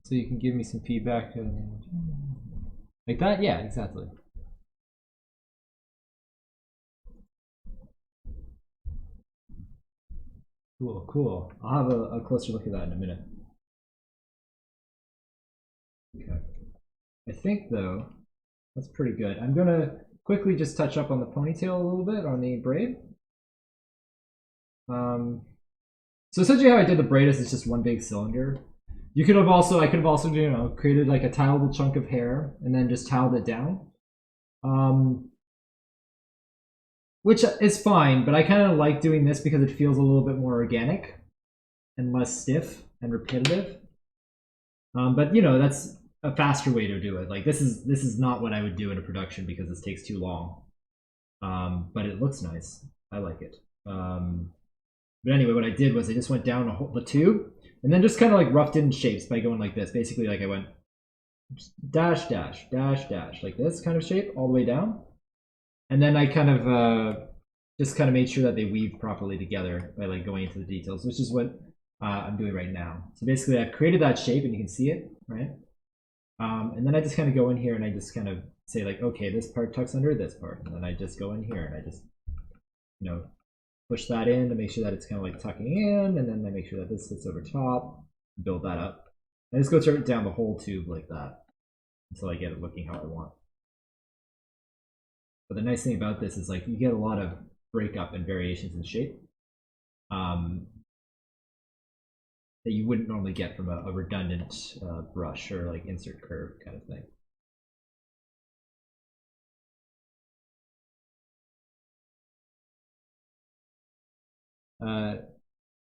So you can give me some feedback. Like that? Yeah, exactly. Cool, cool. I'll have a closer look at that in a minute. Okay. I think though, that's pretty good. I'm gonna quickly just touch up on the ponytail a little bit on the braid. So essentially how I did the braid is it's just one big cylinder. You could have also, I could have also, you know, created like a tileable chunk of hair and then just tiled it down. which is fine, but I kind of like doing this because it feels a little bit more organic and less stiff and repetitive. But you know, that's a faster way to do it. Like this is not what I would do in a production because this takes too long. But it looks nice. I like it. But anyway, what I did was I just went down the tube and then just kind of like roughed in shapes by going like this. Basically, like I went dash, dash, dash, dash, like this kind of shape all the way down. And then I kind of just kind of made sure that they weave properly together by like going into the details, which is what I'm doing right now. So basically I've created that shape and you can see it, right? And then I just kind of go in here and I just kind of say like, okay, this part tucks under this part. And then I just go in here and I just, you know, push that in to make sure that it's kind of like tucking in. And then I make sure that this sits over top, build that up. I just go down the whole tube like that until I get it looking how I want. But the nice thing about this is like you get a lot of breakup and variations in shape that you wouldn't normally get from a redundant brush or like insert curve kind of thing.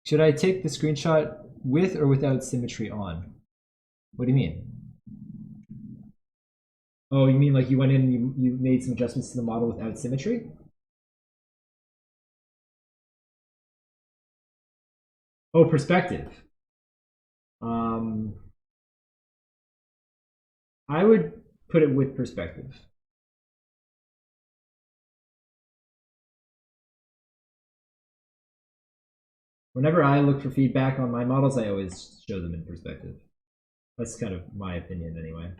Should I take the screenshot with or without symmetry on? What do you mean? Oh, you mean like you went in and you made some adjustments to the model without symmetry? Oh, perspective. I would put it with perspective. Whenever I look for feedback on my models, I always show them in perspective. That's kind of my opinion anyway.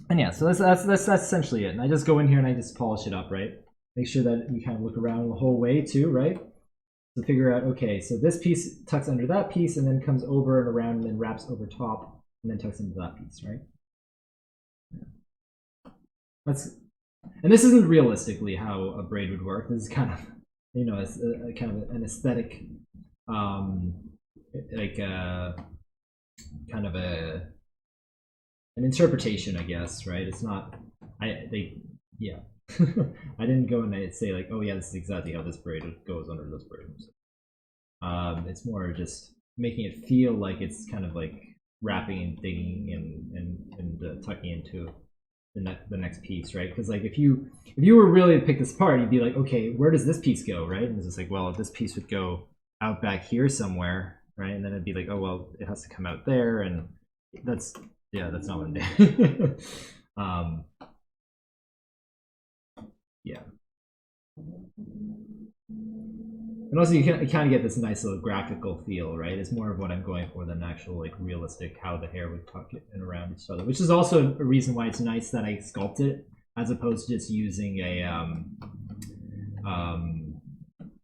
And yeah, so that's essentially it. And I just go in here and I just polish it up, right? Make sure that you kind of look around the whole way too, right? To figure out, okay, so this piece tucks under that piece and then comes over and around and then wraps over top and then tucks into that piece, right? That's, and this isn't realistically how a braid would work. This is kind of, you know, it's a kind of an aesthetic, like kind of an interpretation, I guess, right? It's not, yeah. I didn't go and say like, oh yeah, this is exactly how this braid goes under this braid. It's more just making it feel like it's kind of like wrapping and digging and tucking into the next piece, right? Because like if you were really to pick this apart, you'd be like, okay, where does this piece go, right? And it's just like, well, this piece would go out back here somewhere, right? And then it'd be like, oh well, it has to come out there, and that's not what I'm doing. Yeah. And also you kind of get this nice little graphical feel, right? It's more of what I'm going for than actual like realistic how the hair would tuck it and around each other, which is also a reason why it's nice that I sculpt it as opposed to just using a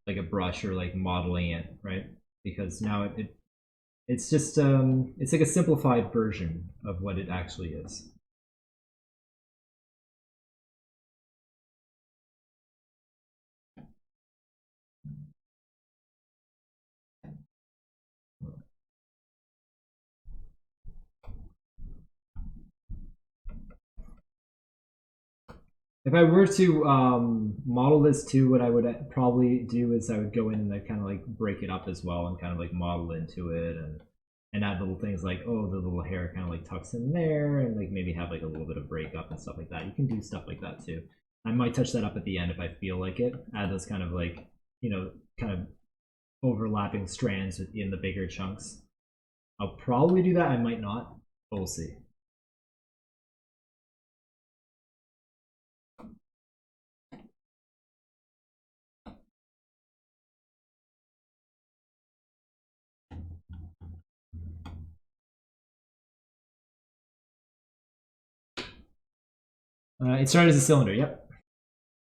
like a brush or like modeling it, right? Because now it's just it's like a simplified version of what it actually is. If I were to model this too, what I would probably do is I would go in and I kind of like break it up as well and kind of like model into it and add little things like, oh, the little hair kind of like tucks in there and like maybe have like a little bit of breakup and stuff like that. You can do stuff like that too. I might touch that up at the end if I feel like it. Add those kind of like, kind of overlapping strands in the bigger chunks. I'll probably do that. I might not, but we'll see. It started as a cylinder. Yep,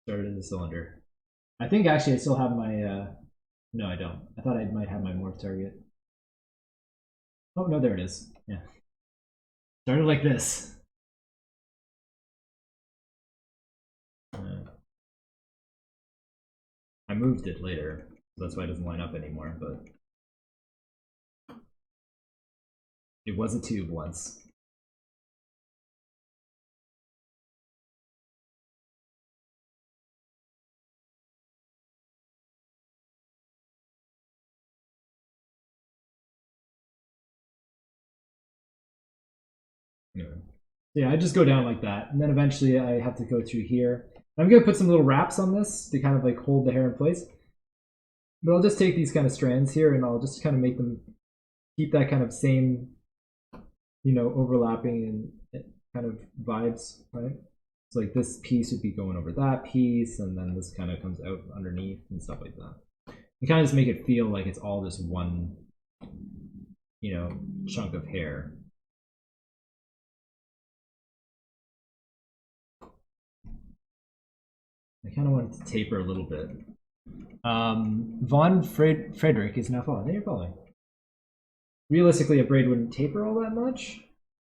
started as a cylinder. I think actually I still have my. No, I don't. I thought I might have my morph target. Oh no, there it is. Yeah, started like this. I moved it later, so that's why it doesn't line up anymore. But it was a tube once. Anyway. Yeah, I just go down like that, and then eventually I have to go through here. I'm gonna put some little wraps on this to kind of like hold the hair in place. But I'll just take these kind of strands here, and I'll just kind of make them keep that kind of same, overlapping and kind of vibes, right? So like this piece would be going over that piece, and then this kind of comes out underneath and stuff like that. You kind of just make it feel like it's all this one, chunk of hair. I kind of want it to taper a little bit. Frederick is now following. There you're following. Realistically, a braid wouldn't taper all that much,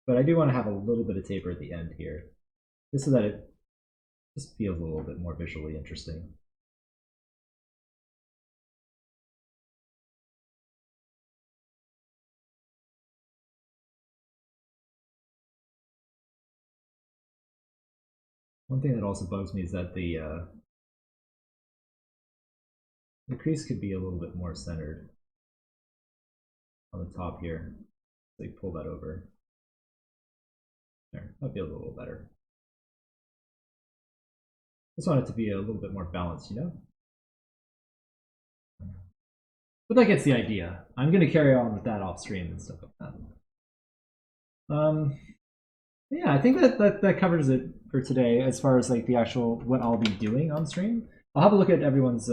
but I do want to have a little bit of taper at the end here, just so that it just feels a little bit more visually interesting. One thing that also bugs me is that the crease could be a little bit more centered on the top here. So you pull that over. There, that feels a little better. Just want it to be a little bit more balanced, But that gets the idea. I'm going to carry on with that off stream and stuff like that. Yeah, I think that covers it for today as far as like the actual what I'll be doing on stream. I'll have a look at everyone's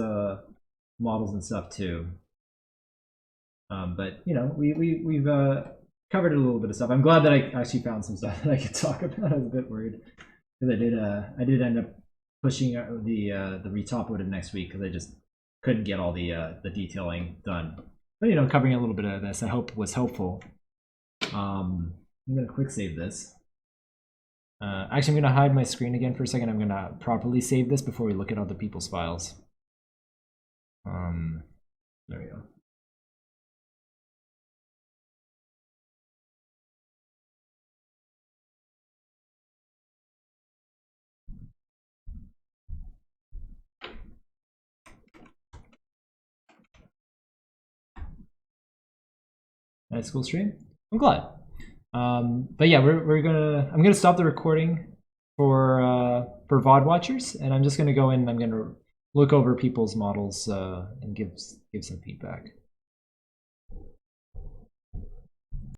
models and stuff too. But we've covered a little bit of stuff. I'm glad that I actually found some stuff that I could talk about. I was a bit worried because I did end up pushing the retop wood next week because I just couldn't get all the detailing done. But covering a little bit of this I hope was helpful. I'm gonna quick save this. Actually, I'm gonna hide my screen again for a second. I'm gonna properly save this before we look at other people's files. There we go. Nice cool stream. I'm glad. But yeah, I'm gonna stop the recording for VOD watchers, and I'm just gonna go in and I'm gonna look over people's models and give some feedback.